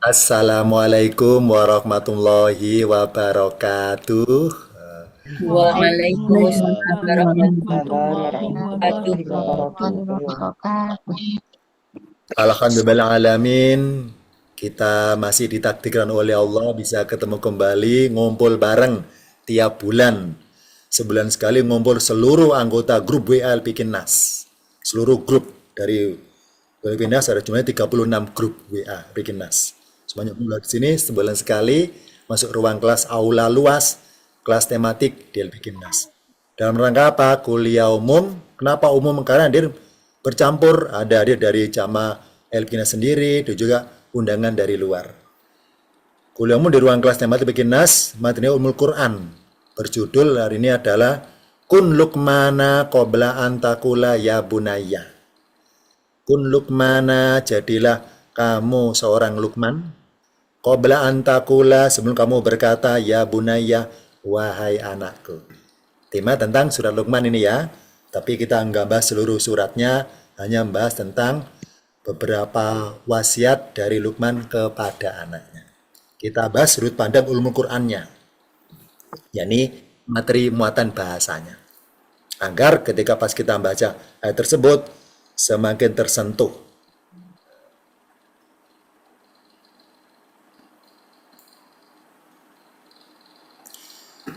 Assalamualaikum warahmatullahi wabarakatuh. Waalaikumsalam Waalaikumsalam warahmatullahi warahmatullahi wabarakatuh. wabarakatuh. Alhamdulillah alamin. Kita masih ditakdirkan oleh Allah bisa ketemu kembali ngumpul bareng tiap bulan. Sebulan sekali ngumpul seluruh anggota grup WA Bikin Nas. Seluruh grup dari Bikin Nas ada jumlahnya 36 grup WA Bikin Nas. Semuanya kumpul di sini sebulan sekali masuk ruang kelas aula luas, kelas tematik di Bikin Nas. Dalam rangka apa? Kuliah umum. Kenapa umum? Karena hadir bercampur, ada hadir dari jamaah Elkina sendiri, dan juga undangan dari luar. Kuliah umum di ruang kelas tematik Bikin Nas, materi Ulumul Quran. Berjudul hari ini adalah Kun Lukmana Qobla Antakula Ya Bunaya. Kun Lukmana, jadilah kamu seorang Lukman. Qobla Antakula, sebelum kamu berkata Ya Bunaya, wahai anakku. Tema tentang surat Luqman ini ya. Tapi kita nggak bahas seluruh suratnya, hanya membahas tentang beberapa wasiat dari Luqman kepada anaknya. Kita bahas sudut pandang ulumul Qur'annya, yakni materi muatan bahasanya. Agar ketika pas kita membaca ayat tersebut, semakin tersentuh.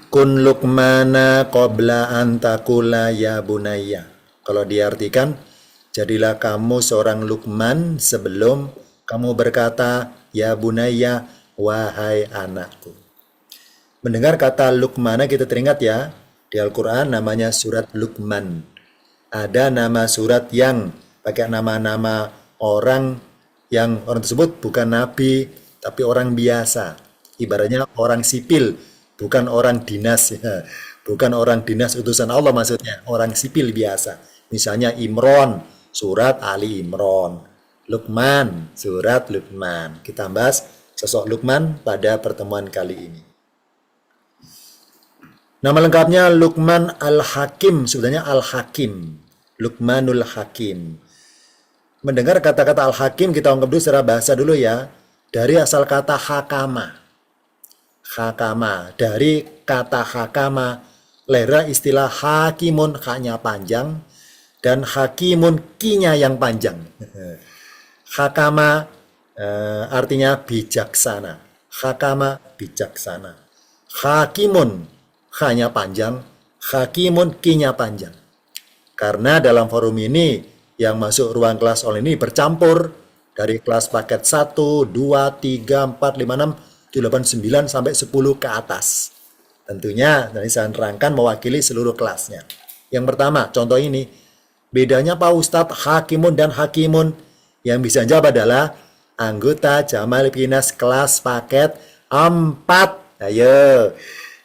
Kun Luqmana qabla antakula ya bunaya. Kalau diartikan, jadilah kamu seorang Luqman sebelum kamu berkata, ya bunaya, wahai anakku. Mendengar kata Luqmana kita teringat ya, di Al-Quran namanya surat Luqman. Ada nama surat yang pakai nama-nama orang yang orang tersebut bukan nabi, tapi orang biasa. Ibaratnya orang sipil, bukan orang dinas ya. Bukan orang dinas utusan Allah maksudnya, orang sipil biasa. Misalnya Imron, surat Ali Imron. Luqman, surat Luqman. Kita bahas sosok Luqman pada pertemuan kali ini. Nama lengkapnya Luqman Al-Hakim, sebenarnya Al-Hakim. Luqmanul Hakim. Mendengar kata-kata Al-Hakim, kita ungkap dulu secara bahasa dulu ya. Dari asal kata hakama. Hakama. Dari kata hakama, lera istilah hakimun, haknya panjang, dan hakimun, kinya yang panjang. Hakama artinya bijaksana. Hakama, bijaksana. Hakimun, hanya panjang. Hakimun, kinya panjang. Karena dalam forum ini yang masuk ruang kelas online ini bercampur dari kelas paket 1, 2, 3, 4, 5, 6, 7, 8, 9 sampai 10 ke atas. Tentunya dari saya nerangkan mewakili seluruh kelasnya. Yang pertama, contoh ini. Bedanya Pak Ustadz Hakimun dan Hakimun. Yang bisa jawab adalah anggota Jamal Pinas kelas paket 4. Ayo,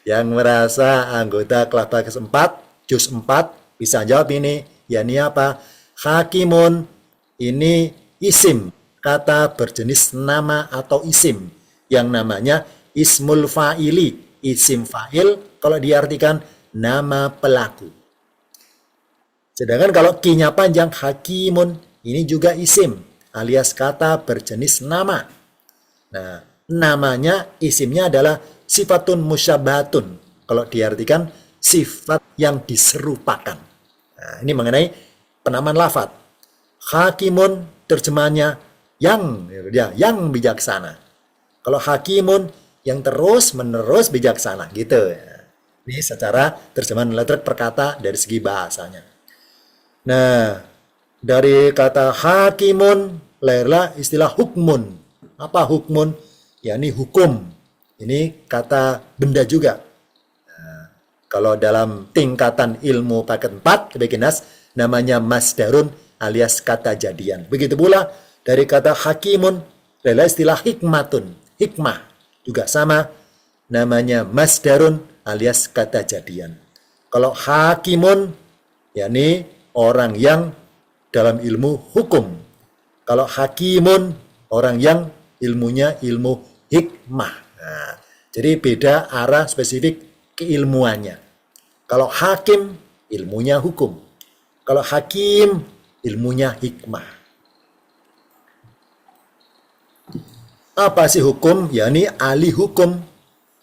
yang merasa anggota kelas paket 4, juz 4, bisa jawab ini. Ya ini apa? Hakimun, ini isim, kata berjenis nama atau isim. Yang namanya ismul fa'ili, isim fa'il kalau diartikan nama pelaku. Sedangkan kalau kinya panjang, hakimun, ini juga isim, alias kata berjenis nama. Nah, namanya, isimnya adalah sifatun musyabahatun. Kalau diartikan sifat yang diserupakan. Nah, ini mengenai penamaan lafat. Hakimun terjemahannya yang bijaksana. Kalau hakimun yang terus menerus bijaksana gitu. Ini secara terjemahan lettered perkata dari segi bahasanya. Nah, dari kata hakimun lahirlah istilah hukmun. Apa hukmun? Ya ini hukum. Ini kata benda juga. Kalau dalam tingkatan ilmu paket 4 Bikinas namanya masdarun alias kata jadian. Begitu pula dari kata hakimun adalah istilah hikmatun, hikmah juga sama namanya masdarun alias kata jadian. Kalau hakimun yakni orang yang dalam ilmu hukum. Kalau hakimun orang yang ilmunya ilmu hikmah. Nah, jadi beda arah spesifik keilmuannya. Kalau hakim, ilmunya hukum. Kalau hakim, ilmunya hikmah. Apa sih hukum? Yakni ahli hukum.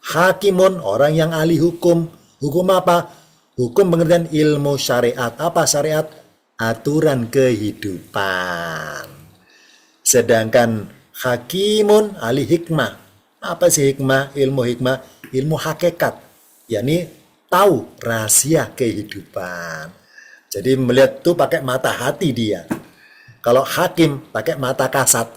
Hakimun, orang yang ahli hukum. Hukum apa? Hukum pengertian ilmu syariat. Apa syariat? Aturan kehidupan. Sedangkan hakimun, ahli hikmah. Apa sih hikmah? Ilmu hikmah, ilmu hakikat. Yakni tahu rahasia kehidupan. Jadi melihat tuh pakai mata hati dia. Kalau hakim pakai mata kasat.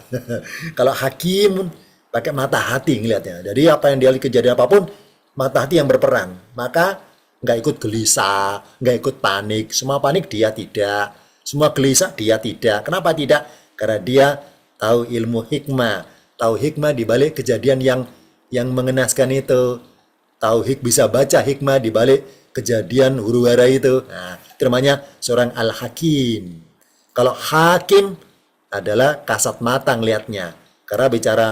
Kalau hakim pakai mata hati ngelihatnya. Jadi apa yang dia lihat kejadian apapun, mata hati yang berperan. Maka nggak ikut gelisah, nggak ikut panik. Semua panik dia tidak. Semua gelisah dia tidak. Kenapa tidak? Karena dia tahu ilmu hikmah. Tahu hikmah di balik kejadian yang mengenaskan itu. Tahu bisa baca hikmah di balik kejadian huru-hara itu. Nah, itu namanya seorang al-hakim. Kalau hakim adalah kasat mata ngelihatnya. Karena bicara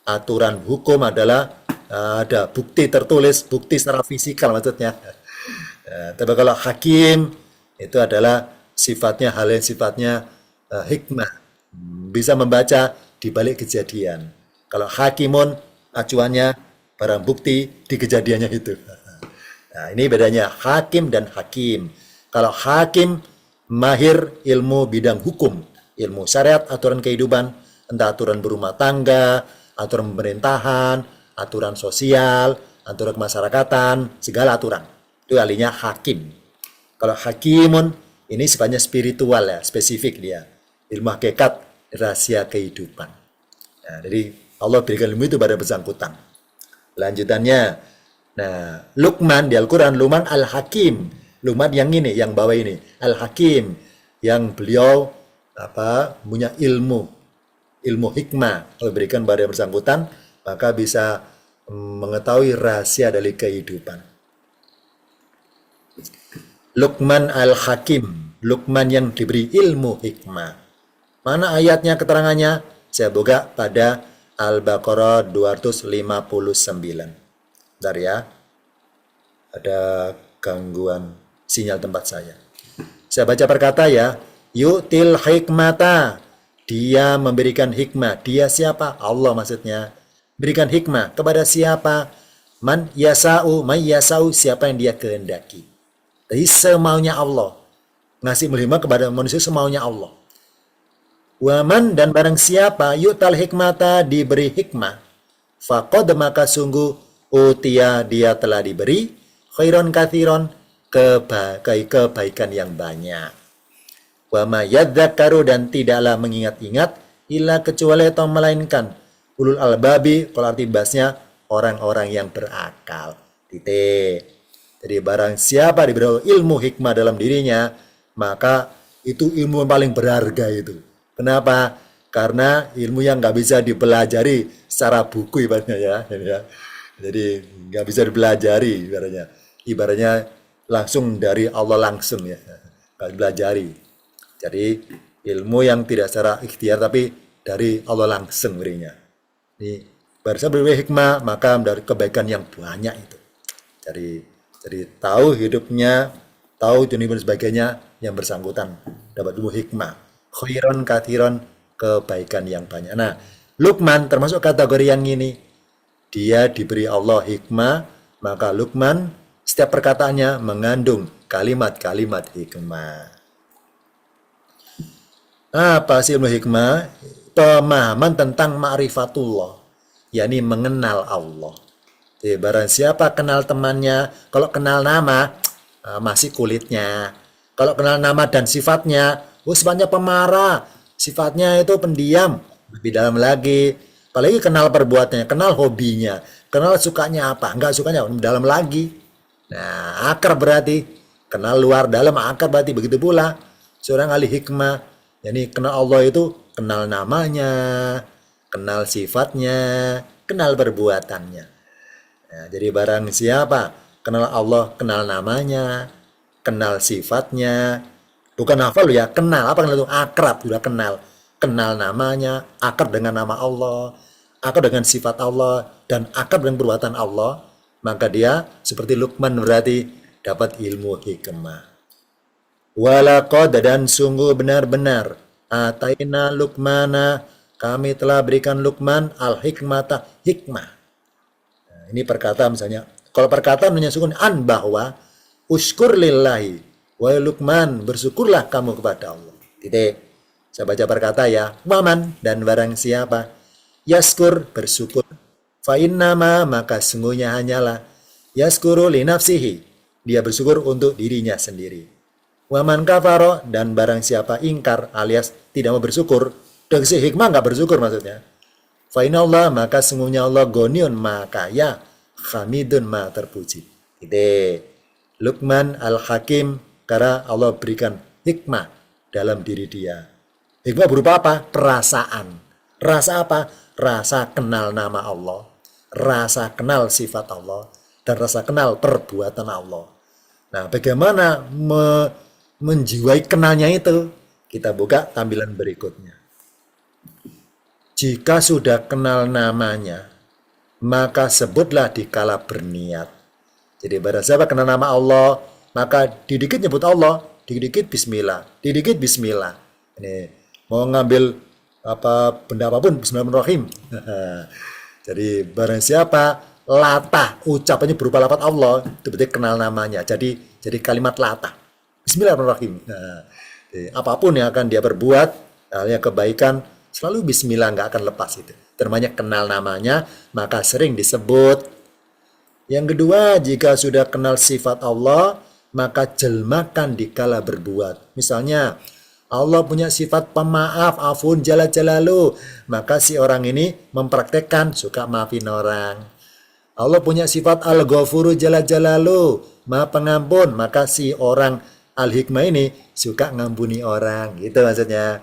aturan hukum adalah ada bukti tertulis, bukti secara fisikal maksudnya. Tapi kalau hakim itu adalah sifatnya hal yang sifatnya hikmah. Bisa membaca di balik kejadian. Kalau hakimun acuannya barang bukti di kejadiannya itu. Nah, ini bedanya hakim dan hakim. Kalau hakim mahir ilmu bidang hukum, ilmu syariat, aturan kehidupan, entah aturan berumah tangga, aturan pemerintahan, aturan sosial, aturan kemasyarakatan, segala aturan. Itu ahlinya hakim. Kalau hakimun, ini sifatnya spiritual ya, spesifik dia. Ilmu hakikat, rahasia kehidupan. Nah, jadi Allah berikan ilmu itu pada bersangkutan. Lanjutannya, nah, Luqman di Al-Quran, Luqman Al-Hakim. Luqman yang ini, yang bawah ini. Al-Hakim, yang beliau punya ilmu hikmah. Kalau berikan pada yang bersangkutan, maka bisa mengetahui rahasia dari kehidupan. Luqman Al-Hakim, Luqman yang diberi ilmu hikmah. Mana ayatnya, keterangannya? Saya buka pada Al-Baqarah 259. Bentar ya. Ada gangguan sinyal tempat saya. Saya baca perkata ya. Yu'til hikmata. Dia memberikan hikmah. Dia siapa? Allah maksudnya. Berikan hikmah kepada siapa? Man yasa'u. Siapa yang dia kehendaki. Jadi semaunya Allah. Ngasih hikmah kepada manusia semaunya Allah. Waman dan barang siapa yu'tal hikmata diberi hikmah. Faqad maka sungguh utia dia telah diberi khairon kathiron kebaikan yang banyak. Wa ma yadzakaru dan tidaklah mengingat-ingat illa kecuali atau melainkan ulul albabi, kalau arti bahasnya orang-orang yang berakal. Titik. Jadi barang siapa diberi ilmu hikmah dalam dirinya, maka itu ilmu yang paling berharga itu. Kenapa? Karena ilmu yang nggak bisa dipelajari secara buku ibaratnya ya. Jadi nggak bisa dipelajari ibaratnya. Ibaratnya langsung dari Allah langsung ya. Nggak dipelajari. Jadi ilmu yang tidak secara ikhtiar tapi dari Allah langsung berinya. Ini baru saya beri hikmah maka dari kebaikan yang banyak itu. Jadi tahu hidupnya, tahu jenis dan sebagainya yang bersangkutan dapat ilmu hikmah. Khairon kathiron kebaikan yang banyak. Nah, Luqman termasuk kategori yang ini. Dia diberi Allah hikmah, maka Luqman setiap perkataannya mengandung kalimat-kalimat hikmah. Apa sih ilmu hikmah? Pemahaman tentang ma'rifatullah, yakni mengenal Allah. Jadi barang siapa kenal temannya, kalau kenal nama masih kulitnya. Kalau kenal nama dan sifatnya, sifatnya pemarah, sifatnya itu pendiam, lebih dalam lagi. Apalagi kenal perbuatannya, kenal hobinya, kenal sukanya apa, enggak sukanya lebih dalam lagi. Nah, akar berarti kenal luar dalam, akar berarti begitu pula seorang ahli hikmah. Yani kenal Allah itu kenal namanya, kenal sifatnya, kenal perbuatannya. Nah, jadi barang siapa kenal Allah, kenal namanya, kenal sifatnya, bukan hafal ya, kenal. Apa kenal itu? Akrab, sudah kenal. Kenal namanya, akrab dengan nama Allah, akrab dengan sifat Allah, dan akrab dengan perbuatan Allah. Maka dia seperti Luqman berarti dapat ilmu hikmah. Walaqad dan sungguh benar-benar ataina Luqmana kami telah berikan Luqman al-hikmata, hikmah. Nah, ini perkataan misalnya. Kalau perkataan menyebutkan an, bahwa uskur lillahi, wahai Luqman, bersyukurlah kamu kepada Allah. Titik. Saya baca perkata ya. Waman, dan barang siapa yaskur, bersyukur, fa innama, maka sungguhnya hanyalah yaskuru li nafsihi, dia bersyukur untuk dirinya sendiri. Waman kafaro, dan barang siapa ingkar alias tidak mau bersyukur, dengan si hikmah nggak bersyukur maksudnya. Fa inallah, maka sungguhnya Allah goniun, maka ya hamidun, ma terpuji. Titik. Luqman al-Hakim, karena Allah berikan hikmah dalam diri dia. Hikmah berupa apa? Perasaan. Rasa apa? Rasa kenal nama Allah, rasa kenal sifat Allah, dan rasa kenal perbuatan Allah. Nah, bagaimana menjiwai kenalnya itu? Kita buka tampilan berikutnya. Jika sudah kenal namanya, maka sebutlah dikala berniat. Jadi barang siapa kenal nama Allah, maka dikit nyebut Allah, dikit bismillah, dikit bismillah. Ini mau ngambil apa benda apapun, bismillahirrahmanirrahim. Jadi barang siapa latah ucapannya berupa lafaz Allah, itu berarti kenal namanya. Jadi kalimat latah, bismillahirrahmanirrahim. Apapun yang akan dia perbuat, halnya kebaikan, selalu bismillah, nggak akan lepas itu. Namanya kenal namanya, maka sering disebut. Yang kedua, jika sudah kenal sifat Allah, maka jelmakan dikala berbuat. Misalnya Allah punya sifat pemaaf, afun jalla jalalu, maka si orang ini mempraktekkan suka maafin orang. Allah punya sifat al-ghafuru jalla jalalu, maha pengampun, maka si orang al-hikmah ini suka ngampuni orang, gitu maksudnya.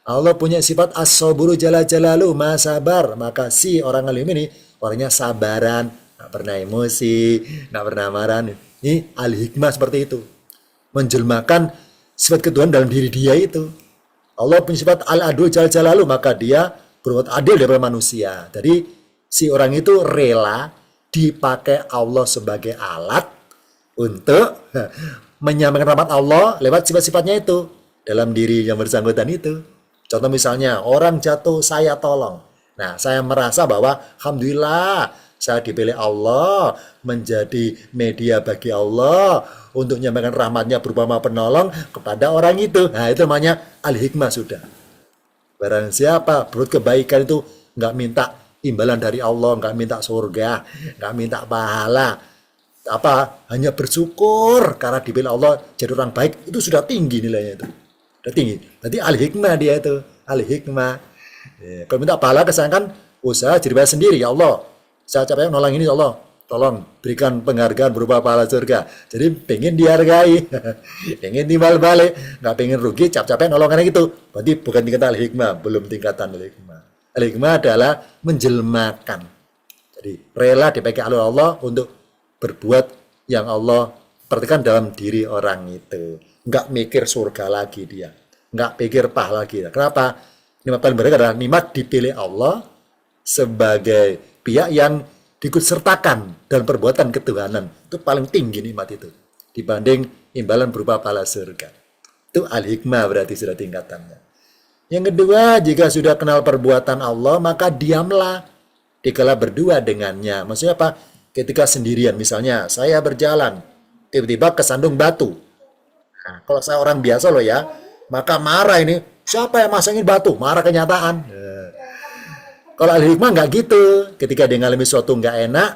Allah punya sifat as-saburu jalla jalalu, maha sabar, maka si orang alim ini orangnya sabaran, nggak pernah emosi, nggak pernah marah. Ini al-hikmah seperti itu, menjelmakan sifat ketuhanan dalam diri dia itu. Allah punya sifat al-adul jalla jalalu, maka dia berbuat adil daripada manusia. Jadi si orang itu rela dipakai Allah sebagai alat untuk menyampaikan rahmat Allah lewat sifat-sifatnya itu dalam diri yang bersangkutan itu. Contoh misalnya, orang jatuh, saya tolong. Nah, saya merasa bahwa alhamdulillah saya dipilih Allah menjadi media bagi Allah untuk menyampaikan rahmatnya berupa penolong kepada orang itu. Nah, itu namanya al-hikmah sudah. Barang siapa berbuat kebaikan itu nggak minta imbalan dari Allah, nggak minta surga, nggak minta pahala, hanya bersyukur karena dipilih Allah jadi orang baik, itu sudah tinggi nilainya itu. Sudah tinggi. Berarti al-hikmah dia itu, al-hikmah. Ya, kalau minta pahala kesankan usaha jadi bayar sendiri, ya Allah. Saya capek nolong ini, ya Allah. Tolong berikan penghargaan berupa pahala surga. Jadi pengen dihargai, pengen timbal balik, nggak pengen rugi, capek-capek nolong karena gitu. Berarti bukan tingkatan al-hikmah, belum tingkatan al-hikmah. Al-hikmah adalah menjelmakan. Jadi rela dipakai oleh Allah untuk berbuat yang Allah perhatikan dalam diri orang itu. Nggak mikir surga lagi dia, nggak pikir pahala lagi. Kenapa? Nikmat paling berharga adalah nikmat dipilih Allah sebagai pihak yang diikutsertakan dalam perbuatan ketuhanan. Itu paling tinggi nikmat itu dibanding imbalan berupa pahala surga. Itu al-hikmah, berarti sudah tingkatannya. Yang kedua, jika sudah kenal perbuatan Allah, maka diamlah dikala berdua dengannya. Maksudnya apa? Ketika sendirian, misalnya saya berjalan, tiba-tiba kesandung batu. Nah, kalau saya orang biasa loh ya, maka marah ini, siapa yang masangin batu? Marah kenyataan. Kalau al-hikmah nggak gitu. Ketika dia ngalami sesuatu nggak enak,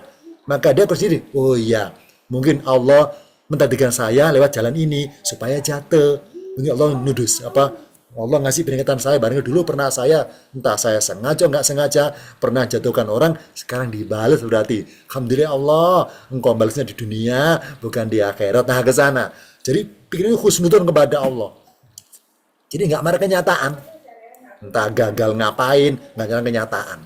maka dia berdiri. Oh iya, mungkin Allah mentakdirkan saya lewat jalan ini supaya jatuh. Mungkin Allah nudus Allah ngasih peringatan saya. Barangkali dulu pernah saya, entah saya sengaja nggak sengaja pernah jatuhkan orang, sekarang dibalas berarti. Alhamdulillah Allah, engkau balasnya di dunia, bukan di akhirat. Nah ke sana. Jadi pikirannya husnudon kepada Allah. Jadi nggak marah kenyataan. Entah gagal ngapain, nggak jalan kenyataan.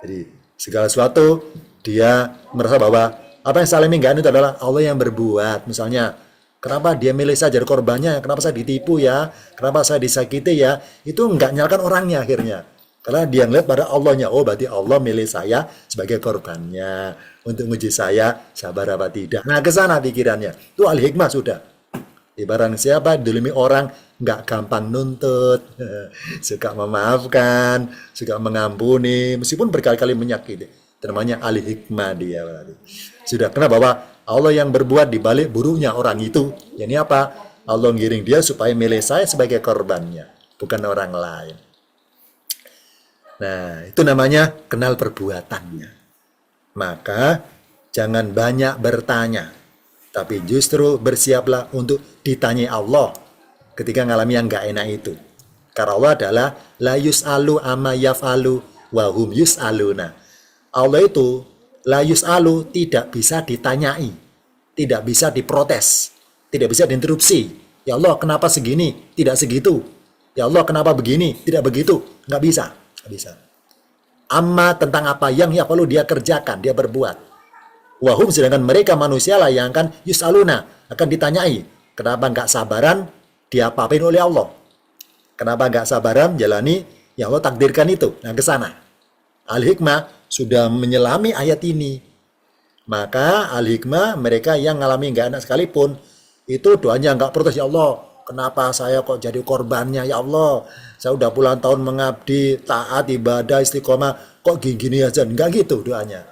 Jadi segala sesuatu dia merasa bahwa apa yang saya alami nggak itu adalah Allah yang berbuat. Misalnya, kenapa dia milih saya jadi korbannya? Kenapa saya ditipu ya? Kenapa saya disakiti ya? Itu nggak nyalakan orangnya akhirnya. Karena dia ngeliat pada Allahnya. Oh berarti Allah milih saya sebagai korbannya. Untuk menguji saya sabar apa tidak. Nah kesana pikirannya. Itu al-hikmah sudah. Barang siapa dilimi orang nggak gampang nuntut, suka memaafkan, suka mengampuni, meskipun berkali-kali menyakiti. Itu namanya ahli hikmah dia berarti. Sudah kena bahwa Allah yang berbuat di balik buruknya orang itu. Ini apa? Allah ngiring dia supaya milih saya sebagai korbannya, bukan orang lain. Nah, itu namanya kenal perbuatannya. Maka jangan banyak bertanya, tapi justru bersiaplah untuk ditanyai Allah ketika ngalami yang nggak enak itu. Karena Allah adalah la yus'alu amma yaf'alu wa hum yus'aluna. Allah itu la yus'alu, tidak bisa ditanyai, tidak bisa diprotes, tidak bisa diinterupsi. Ya Allah, kenapa segini? Tidak segitu. Ya Allah, kenapa begini? Tidak begitu. Nggak bisa. Nggak bisa. Amma, tentang apa yang ya perlu dia kerjakan, dia berbuat. Wahum, sedangkan mereka manusia lah yang akan yus'aluna, akan ditanyai. Kenapa nggak sabaran diapa-apain oleh Allah? Kenapa nggak sabaran jalani yang Allah takdirkan itu? Nah, ke sana. Al-Hikmah sudah menyelami ayat ini. Maka Al-Hikmah, mereka yang ngalami nggak enak sekalipun, itu doanya nggak protes, ya Allah, kenapa saya kok jadi korbannya, ya Allah, saya udah puluhan tahun mengabdi, taat, ibadah, istiqomah, kok gini-gini aja. Enggak gitu doanya.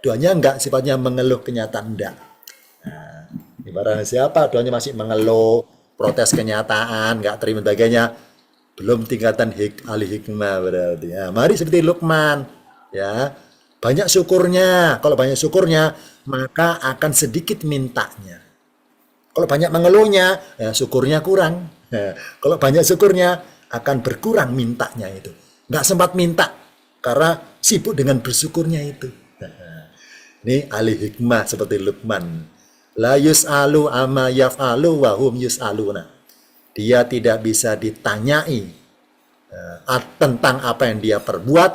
Doanya enggak sifatnya mengeluh kenyataan, enggak. Nah, ibaratnya siapa doanya masih mengeluh, protes kenyataan, enggak terima sebagainya, belum tingkatan ahli hikmah berarti. Ya, mari seperti Luqman, ya. Banyak syukurnya. Kalau banyak syukurnya, maka akan sedikit mintanya. Kalau banyak mengeluhnya, ya syukurnya kurang. Ya, kalau banyak syukurnya, akan berkurang mintanya itu. Nggak sempat minta, karena sibuk dengan bersyukurnya itu. Ini ahli hikmah seperti Luqman. La yus'alu amma yaf'alu wa hum yus'aluna. Dia tidak bisa ditanyai tentang apa yang dia perbuat,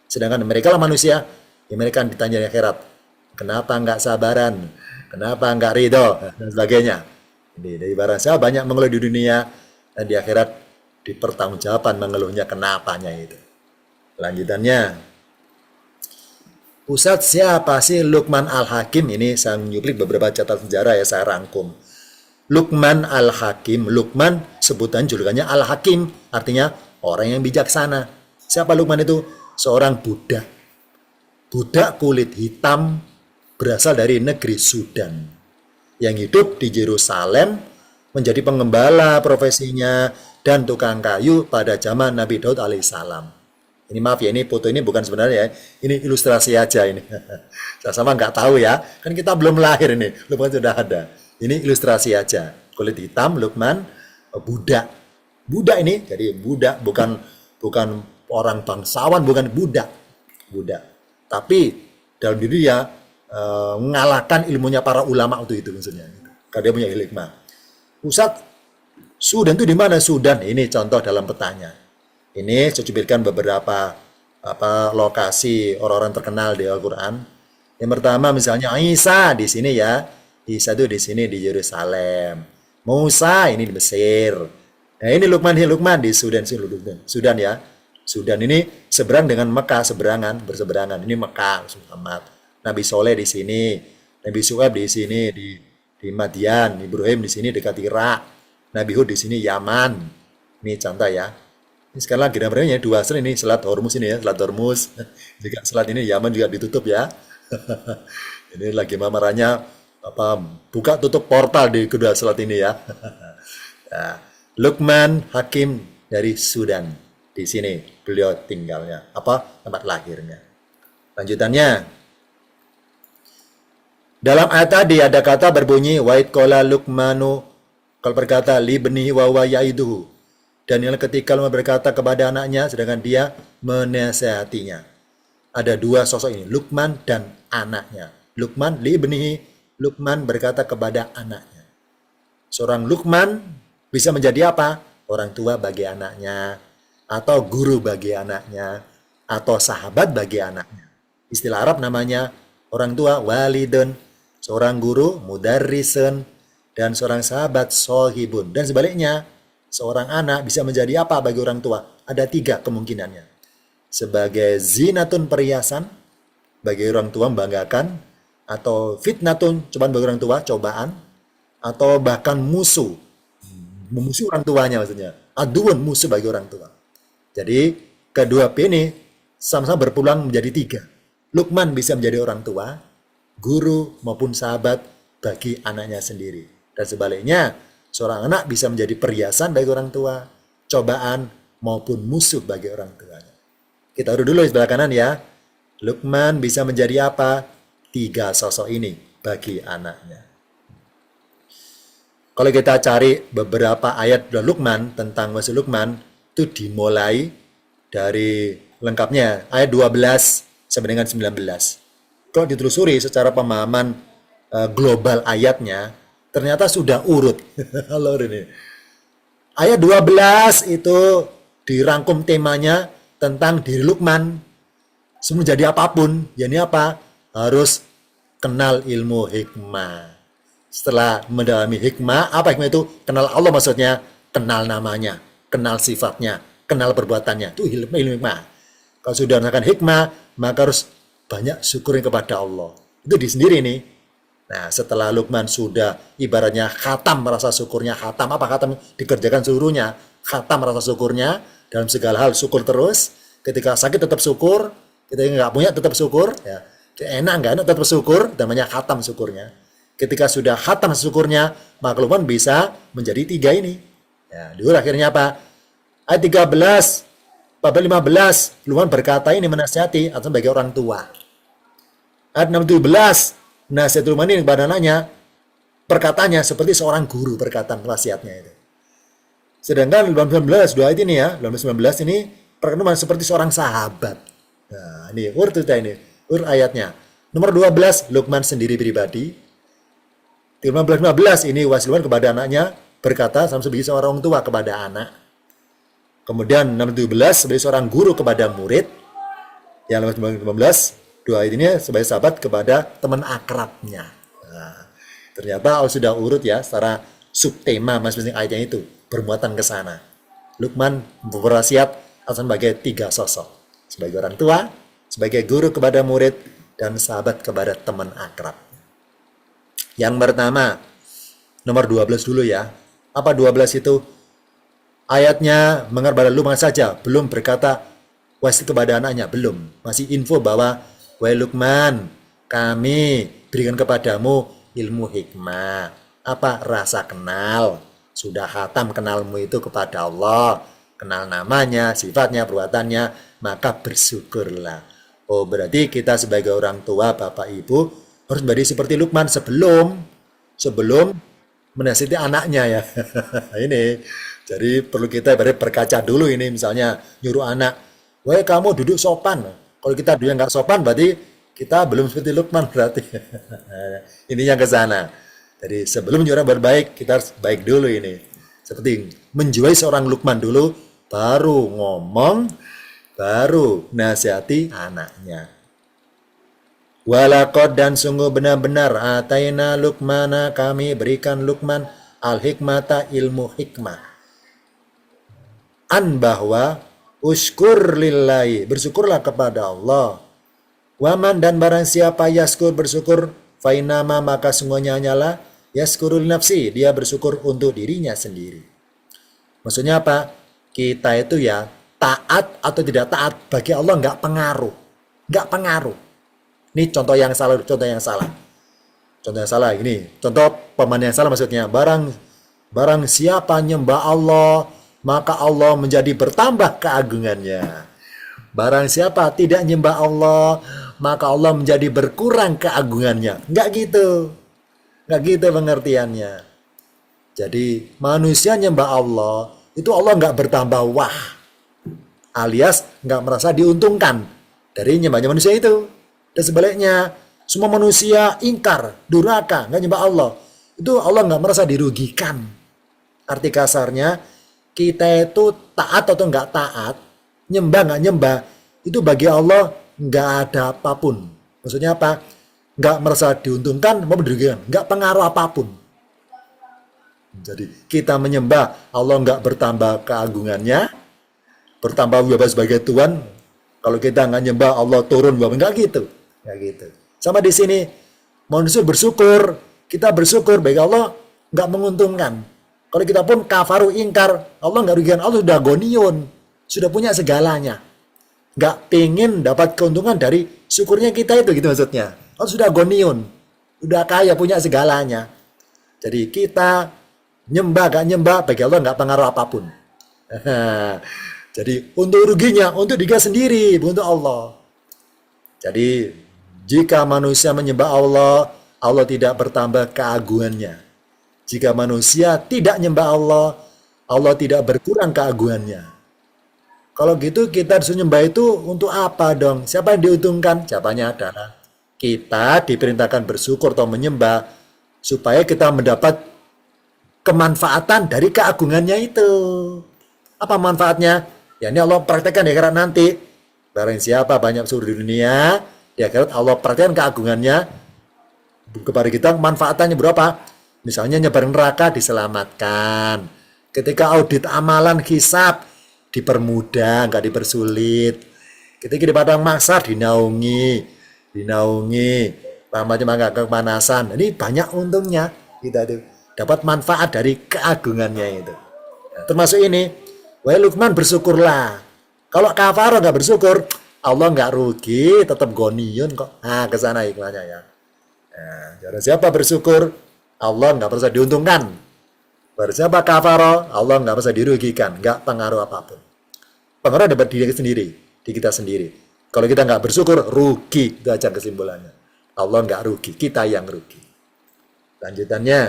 sedangkan mereka lah manusia, ya mereka ditanya di akhirat. Kenapa nggak sabaran? Kenapa nggak ridho? Dan sebagainya. Ini dari barang saya banyak mengeluh di dunia, dan di akhirat dipertanggungjawabkan mengeluhnya kenapanya itu. Lanjutannya, Ustadz, siapa sih Luqman Al-Hakim? Ini saya nyuplik beberapa catatan sejarah ya, saya rangkum. Luqman Al-Hakim, Luqman sebutan julukannya Al-Hakim, artinya orang yang bijaksana. Siapa Luqman itu? Seorang budak. Budak kulit hitam berasal dari negeri Sudan, yang hidup di Yerusalem, menjadi pengembala profesinya dan tukang kayu pada zaman Nabi Daud alaihissalam. Ini maaf ya, ini foto ini bukan sebenarnya ya, ini ilustrasi aja ini. Sama nggak tahu ya, kan kita belum lahir ini, Luqman sudah ada. Ini ilustrasi aja, kulit hitam, Luqman, budak. Budak ini, jadi budak, bukan orang bangsawan, bukan budak. Budak. Tapi dalam diri dia mengalahkan ilmunya para ulama waktu itu maksudnya. Karena dia punya hikmah. Ustadz, Sudan itu di mana Sudan? Ini contoh dalam petanya. Ini saya cupilkan beberapa lokasi orang-orang terkenal di Al-Quran. Yang pertama misalnya Isa di sini ya. Isa itu di sini di Yerusalem. Musa ini di Mesir. Nah ini Luqman di Sudan. Sudan ya. Sudan ini seberang dengan Mekah, berseberangan. Ini Mekah, Muhammad. Nabi Soleh di sini. Nabi Su'aib di sini, di Madian. Ibrahim di sini dekat Irak. Nabi Hud di sini Yaman. Ini contoh ya. Ini sekarang lagi namanya dua selat ini, Selat Hormuz ini ya, Selat Hormuz. Juga selat ini Yaman juga ditutup ya. Ini lagi mamarannya buka tutup portal di kedua selat ini ya. Nah, Luqman Hakim dari Sudan. Di sini beliau tinggalnya, tempat lahirnya. Lanjutannya, dalam ayat tadi ada kata berbunyi wa'id qala Luqmanu, kalau berkata li benihi wa huwa ya'iduhu. Dan yang ketika Luqman berkata kepada anaknya, sedangkan dia menasihatinya. Ada dua sosok ini, Luqman dan anaknya. Luqman li ibnihi, Luqman berkata kepada anaknya. Seorang Luqman bisa menjadi apa? Orang tua bagi anaknya, atau guru bagi anaknya, atau sahabat bagi anaknya. Istilah Arab namanya orang tua walidun, seorang guru mudarrisun, dan seorang sahabat sohibun. Dan sebaliknya, seorang anak bisa menjadi apa bagi orang tua? Ada 3 kemungkinannya. Sebagai zinatun, perhiasan, bagi orang tua membanggakan, atau fitnatun, cobaan bagi orang tua, cobaan, atau bahkan musuh. Memusuhi orang tuanya maksudnya. Aduun, musuh bagi orang tua. Jadi kedua P ini sama-sama berpulang menjadi 3. Luqman bisa menjadi orang tua, guru maupun sahabat bagi anaknya sendiri. Dan sebaliknya, seorang anak bisa menjadi perhiasan bagi orang tua, cobaan maupun musuh bagi orang tuanya. Kita urut dulu di sebelah kanan ya. Luqman bisa menjadi apa? 3 sosok ini bagi anaknya. Kalau kita cari beberapa ayat dari Luqman tentang wasi Luqman, itu dimulai dari lengkapnya ayat 12 sampai dengan 19. Kalau ditelusuri secara pemahaman global ayatnya, ternyata sudah urut. Halo ini. Ayat 12 itu dirangkum temanya tentang diri Luqman. Sebelum jadi apapun, yakni apa? Harus kenal ilmu hikmah. Setelah mendalami hikmah, apa hikmah itu? Kenal Allah maksudnya, kenal namanya, kenal sifatnya, kenal perbuatannya. Itu ilmu hikmah. Kalau sudah menggunakan hikmah, maka harus banyak syukurin kepada Allah. Itu di sendiri nih. Nah, setelah Luqman sudah ibaratnya khatam rasa syukurnya, khatam apa khatam dikerjakan seluruhnya, khatam rasa syukurnya dalam segala hal, syukur terus. Ketika sakit tetap syukur, ketika nggak punya tetap syukur, ya. Enak nggak enak tetap syukur, namanya khatam syukurnya. Ketika sudah khatam syukurnya, maka Luqman bisa menjadi 3 ini. Ya, dulu akhirnya apa? Ayat 13, 15, Luqman berkata ini menasihati atau sebagai orang tua. Ayat 17, nasihat Luqman ini kepada anaknya, perkataannya seperti seorang guru perkataan nasihatnya itu. Sedangkan 19, 2 ayat ini ya, 19 ini perkataan seperti seorang sahabat. Nah, ini urut ini, urut ayatnya. Nomor 12, Luqman sendiri pribadi. 15 ini wasi Luqman kepada anaknya berkata sama sebagai seorang orang tua kepada anak. Kemudian 17 sebagai seorang guru kepada murid. Yang 15 dua ayat ini sebagai sahabat kepada teman akrabnya. Nah, ternyata sudah urut ya secara subtema masing-masing ayatnya itu bermuatan ke sana. Luqman berwasiat sebagai 3 sosok. Sebagai orang tua, sebagai guru kepada murid, dan sahabat kepada teman akrab. Yang pertama, nomor 12 dulu ya. Apa 12 itu? Ayatnya mengarah Luqman saja, belum berkata wasiat kepada anaknya, belum. Masih info bahwa, wahai Luqman, kami berikan kepadamu ilmu hikmah. Apa? Rasa kenal. Sudah khatam kenalmu itu kepada Allah. Kenal namanya, sifatnya, perbuatannya, maka bersyukurlah. Oh, berarti kita sebagai orang tua, bapak, ibu, harus menjadi seperti Luqman sebelum menasihati anaknya ya. Ini jadi perlu kita berkaca dulu ini, misalnya nyuruh anak, wah kamu duduk sopan. Kalau kita duduk nggak sopan berarti kita belum seperti Luqman berarti. Ini yang ke sana. Jadi sebelum nyuruh berbaik kita harus baik dulu ini. Seperti menjiwai seorang Luqman dulu, baru ngomong, baru nasihati anaknya. Walaqad dan sungguh benar-benar ataina Luqmana kami berikan Luqman al-hikmata ilmu hikmah. An bahwa uskur lillahi bersyukurlah kepada Allah. Waman dan barang siapa yaskur bersyukur fainama maka sungguhnya hanyalah yaskurul nafsi dia bersyukur untuk dirinya sendiri. Maksudnya apa? Kita itu ya taat atau tidak taat bagi Allah nggak pengaruh. Nggak pengaruh. Ini contoh yang salah, contoh yang salah. Contoh yang salah ini, contoh pemahaman yang salah maksudnya, barang siapa nyembah Allah, maka Allah menjadi bertambah keagungannya. Barang siapa tidak nyembah Allah, maka Allah menjadi berkurang keagungannya. Enggak gitu. Enggak gitu pengertiannya. Jadi manusia nyembah Allah, itu Allah enggak bertambah wah. Alias enggak merasa diuntungkan dari nyembahnya manusia itu. Dan sebaliknya, semua manusia ingkar, durhaka, nggak nyembah Allah. Itu Allah nggak merasa dirugikan. Arti kasarnya, kita itu taat atau nggak taat, nyembah nggak nyembah, itu bagi Allah nggak ada apapun. Maksudnya apa? Nggak merasa diuntungkan, maupun dirugikan. Nggak pengaruh apapun. Jadi kita menyembah, Allah nggak bertambah keagungannya, bertambah wibawa sebagai Tuhan. Kalau kita nggak nyembah, Allah turun wibawa, nggak gitu. Ya gitu. Sama di sini manusia bersyukur, kita bersyukur bagi Allah nggak menguntungkan. Kalau kita pun kafaru ingkar, Allah nggak rugikan, Allah sudah goniun, sudah punya segalanya. Nggak pengen dapat keuntungan dari syukurnya kita itu, gitu maksudnya. Allah sudah goniun, udah kaya, punya segalanya. Jadi kita nyembah gak nyembah, bagi Allah nggak pengaruh apapun. Jadi untuk ruginya, untuk dia sendiri, untuk Allah. Jadi jika manusia menyembah Allah, Allah tidak bertambah keagungannya. Jika manusia tidak nyembah Allah, Allah tidak berkurang keagungannya. Kalau gitu kita disuruh nyembah itu untuk apa dong? Siapa yang diuntungkan? Jawabannya adalah kita diperintahkan bersyukur atau menyembah supaya kita mendapat kemanfaatan dari keagungannya itu. Apa manfaatnya? Ya ini Allah praktekkan di akhirat nanti. Barang siapa banyak suruh di dunia, di akhirat Allah praktekkan keagungannya kepada kita, manfaatannya berapa? Misalnya nyebar neraka diselamatkan. Ketika audit amalan hisab dipermudah, nggak dipersulit. Ketika di padang mahsyar dinaungi, macam nggak kepanasan. Ini banyak untungnya kita itu dapat manfaat dari keagungannya itu. Nah, termasuk ini, wahai Luqman bersyukurlah. Kalau kafar nggak bersyukur, Allah nggak rugi, tetap goniyun kok. Nah, kesana hikmahnya ya. Nah, siapa bersyukur, Allah nggak pernah diuntungkan. Siapa kafaro, Allah nggak pernah dirugikan, nggak pengaruh apapun. Pengaruh dapat diri sendiri, di kita sendiri. Kalau kita nggak bersyukur, rugi. Itu aja kesimpulannya. Allah nggak rugi, kita yang rugi. Lanjutannya,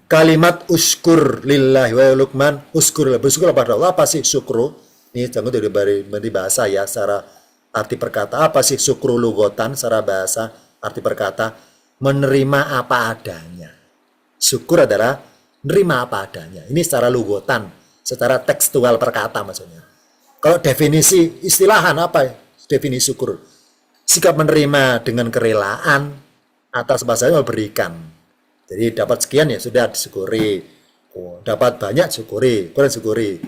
kalimat uskur lillahi wa Luqman, uskur, bersyukur pada Allah. Apa sih syukru? Ini jangan dari bahasa ya, secara arti perkata. Apa sih syukru lugotan secara bahasa, arti perkata? Menerima apa adanya. Syukur adalah menerima apa adanya. Ini secara lugotan, secara tekstual perkata maksudnya. Kalau definisi istilahan apa? Definisi syukur. Sikap menerima dengan kerelaan atas bahasanya memberikan. Jadi dapat sekian ya sudah disyukuri. Dapat banyak syukuri, kurang syukuri.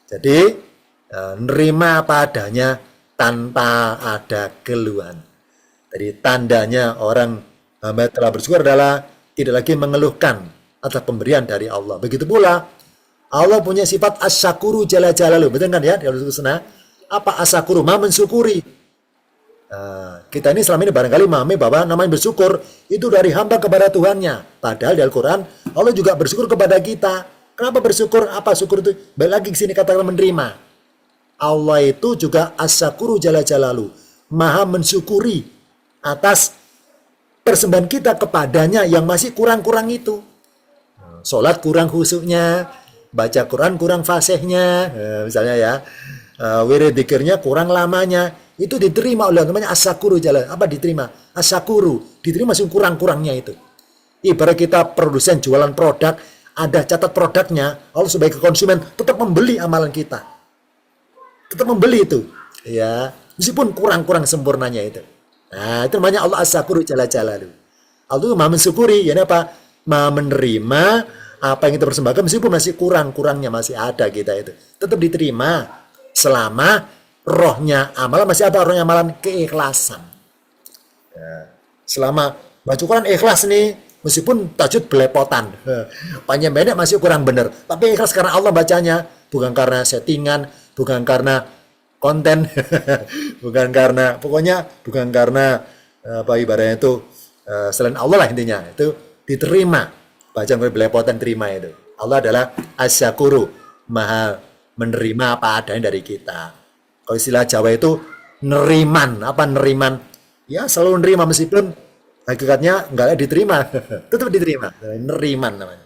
Jadi menerima apa adanya tanpa ada keluhan. Jadi tandanya orang hamba telah bersyukur adalah tidak lagi mengeluhkan atas pemberian dari Allah. Begitu pula Allah punya sifat asyakuru jalla jalaluhu. Betul kan ya? Di Al-Husna. Apa asyakuru? Maha mensyukuri. Kita ini selama ini barangkali memahami bahwa namanya bersyukur itu dari hamba kepada Tuhannya. Padahal di Al-Quran Allah juga bersyukur kepada kita. Kenapa bersyukur? Apa syukur itu? Balik lagi ke sini katakan menerima. Allah itu juga asyakuru jalla jalaluhu. Maha mensyukuri atas persembahan kita kepadanya yang masih kurang-kurang itu. Sholat kurang khusyuknya, baca Quran kurang fasihnya, misalnya ya, wirid dzikirnya kurang lamanya, itu diterima oleh namanya asyakuru jalan. Apa diterima? Asyakuru, diterima masih kurang-kurangnya itu. Ibarat kita produsen jualan produk, ada catat produknya, Allah sebagai konsumen tetap membeli amalan kita. Tetap membeli itu. Ya, meskipun kurang-kurang sempurnanya itu. Nah, itu namanya Allah asyakuru jalla jalaluhu. Allah itu maha mensyukuri, ya apa? Maha menerima apa yang kita persembahkan meskipun masih kurang-kurangnya masih ada kita itu. Tetap diterima selama rohnya amalan masih ada, rohnya amalan keikhlasan. Ya. Selama baca Quran ikhlas nih, meskipun tajud belepotan. Panjang pendek masih kurang benar, tapi ikhlas karena Allah bacanya, bukan karena settingan, bukan karena konten, bukan karena apa ibaratnya itu selain Allah lah intinya, itu diterima. Baca belepotan terima itu. Allah adalah asyakuru, maha menerima apa adanya dari kita. Kalau istilah Jawa itu neriman. Apa neriman? Ya selalu nerima meskipun hakikatnya enggak diterima, tetap diterima. Neriman namanya.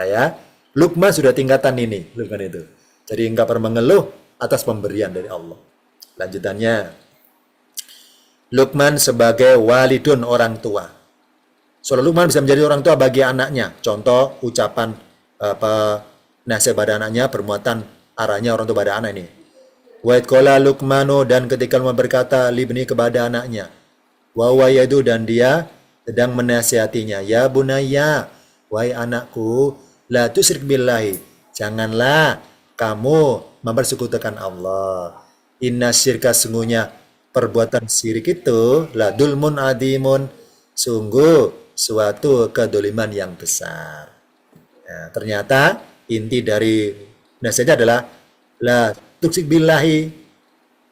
Nah ya, Luqman sudah tingkatan ini, Luqman itu. Jadi enggak pernah mengeluh atas pemberian dari Allah. Lanjutannya, Luqman sebagai walidun, orang tua. Soalnya Luqman bisa menjadi orang tua bagi anaknya. Contoh ucapan nasihat pada anaknya bermuatan arahnya orang tua pada anak ini. Wa idqala Luqmanu, dan ketika Luqman berkata libni kepada anaknya, wa yadu, dan dia sedang menasihatinya, ya bunayya, wahai anakku, la tusyrik billahi, janganlah kamu mempersekutukan Allah. Inna syirka, sungguhnya perbuatan syirik itu, la dulmun adimun, sungguh suatu kedoliman yang besar. Nah, ternyata inti dari nasihatnya adalah la tuksik billahi,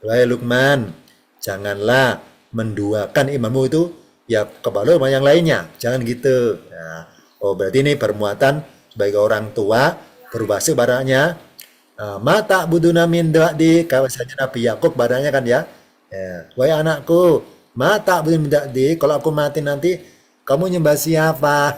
wahai Luqman, janganlah menduakan imanmu itu ya kepada yang lainnya, jangan gitu. Nah, oh berarti ini permuatan sebagai orang tua berbahasa badannya mata buduna min di kawasannya Nabi Yakub badannya kan ya. Ya, wahai anakku, mata buduna min di, kalau aku mati nanti kamu nyembah siapa?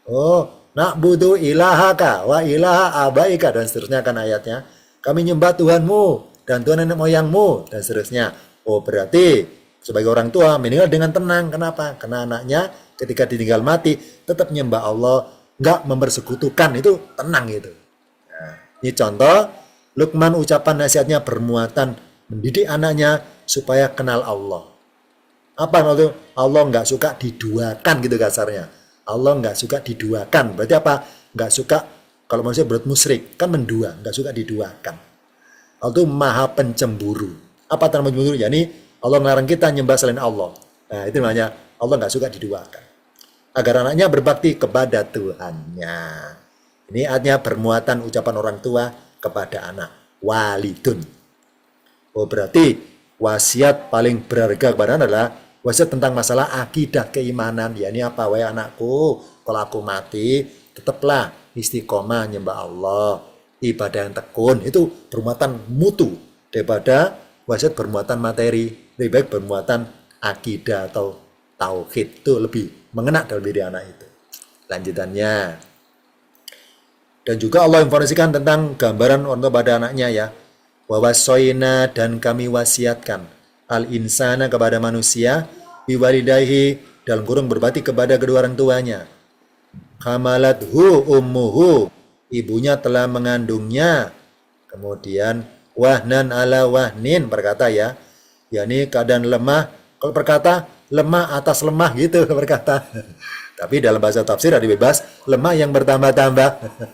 Oh, nak budu ilahaka wa ilaha abaika dan seterusnya kan ayatnya. Kami nyembah Tuhanmu dan Tuhan nenek moyangmu dan seterusnya. Oh, berarti sebagai orang tua meninggal dengan tenang. Kenapa? Karena anaknya ketika ditinggal mati tetap nyembah Allah, nggak mempersekutukan, itu tenang gitu. Nah, ini contoh Luqman ucapan nasihatnya bermuatan mendidik anaknya supaya kenal Allah. Apa maksudnya? Allah nggak suka diduakan gitu kasarnya. Allah nggak suka diduakan. Berarti apa? Nggak suka kalau manusia berbuat musyrik. Kan mendua. Nggak suka diduakan. Allah itu maha pencemburu. Apa arti pencemburu? Yani Allah melarang kita nyembah selain Allah. Nah itu namanya Allah nggak suka diduakan. Agar anaknya berbakti kepada Tuhannya. Ini artinya bermuatan ucapan orang tua kepada anak. Walidun. Oh berarti wasiat paling berharga kepada anak adalah wasiat tentang masalah akidah keimanan. Ya ini apa? Wahai anakku, kalau aku mati, tetaplah istiqomah nyembah Allah. Ibadah yang tekun. Itu bermuatan mutu daripada wasiat bermuatan materi. Lebih baik bermuatan akidah atau tauhid. Itu lebih mengena dalam diri anak itu. Lanjutannya. Dan juga Allah informasikan tentang gambaran orang tua pada anaknya ya. Wawasoina dan kami wasiatkan al-insana kepada manusia biwalidayhi dalam kurung berbakti kepada kedua orang tuanya. Hamalathu ummuhu, ibunya telah mengandungnya. Kemudian wahnan ala wahnin berkata ya. yakni keadaan lemah. Kalau berkata lemah atas lemah gitu berkata. Tapi dalam bahasa tafsir ada bebas lemah yang bertambah-tambah.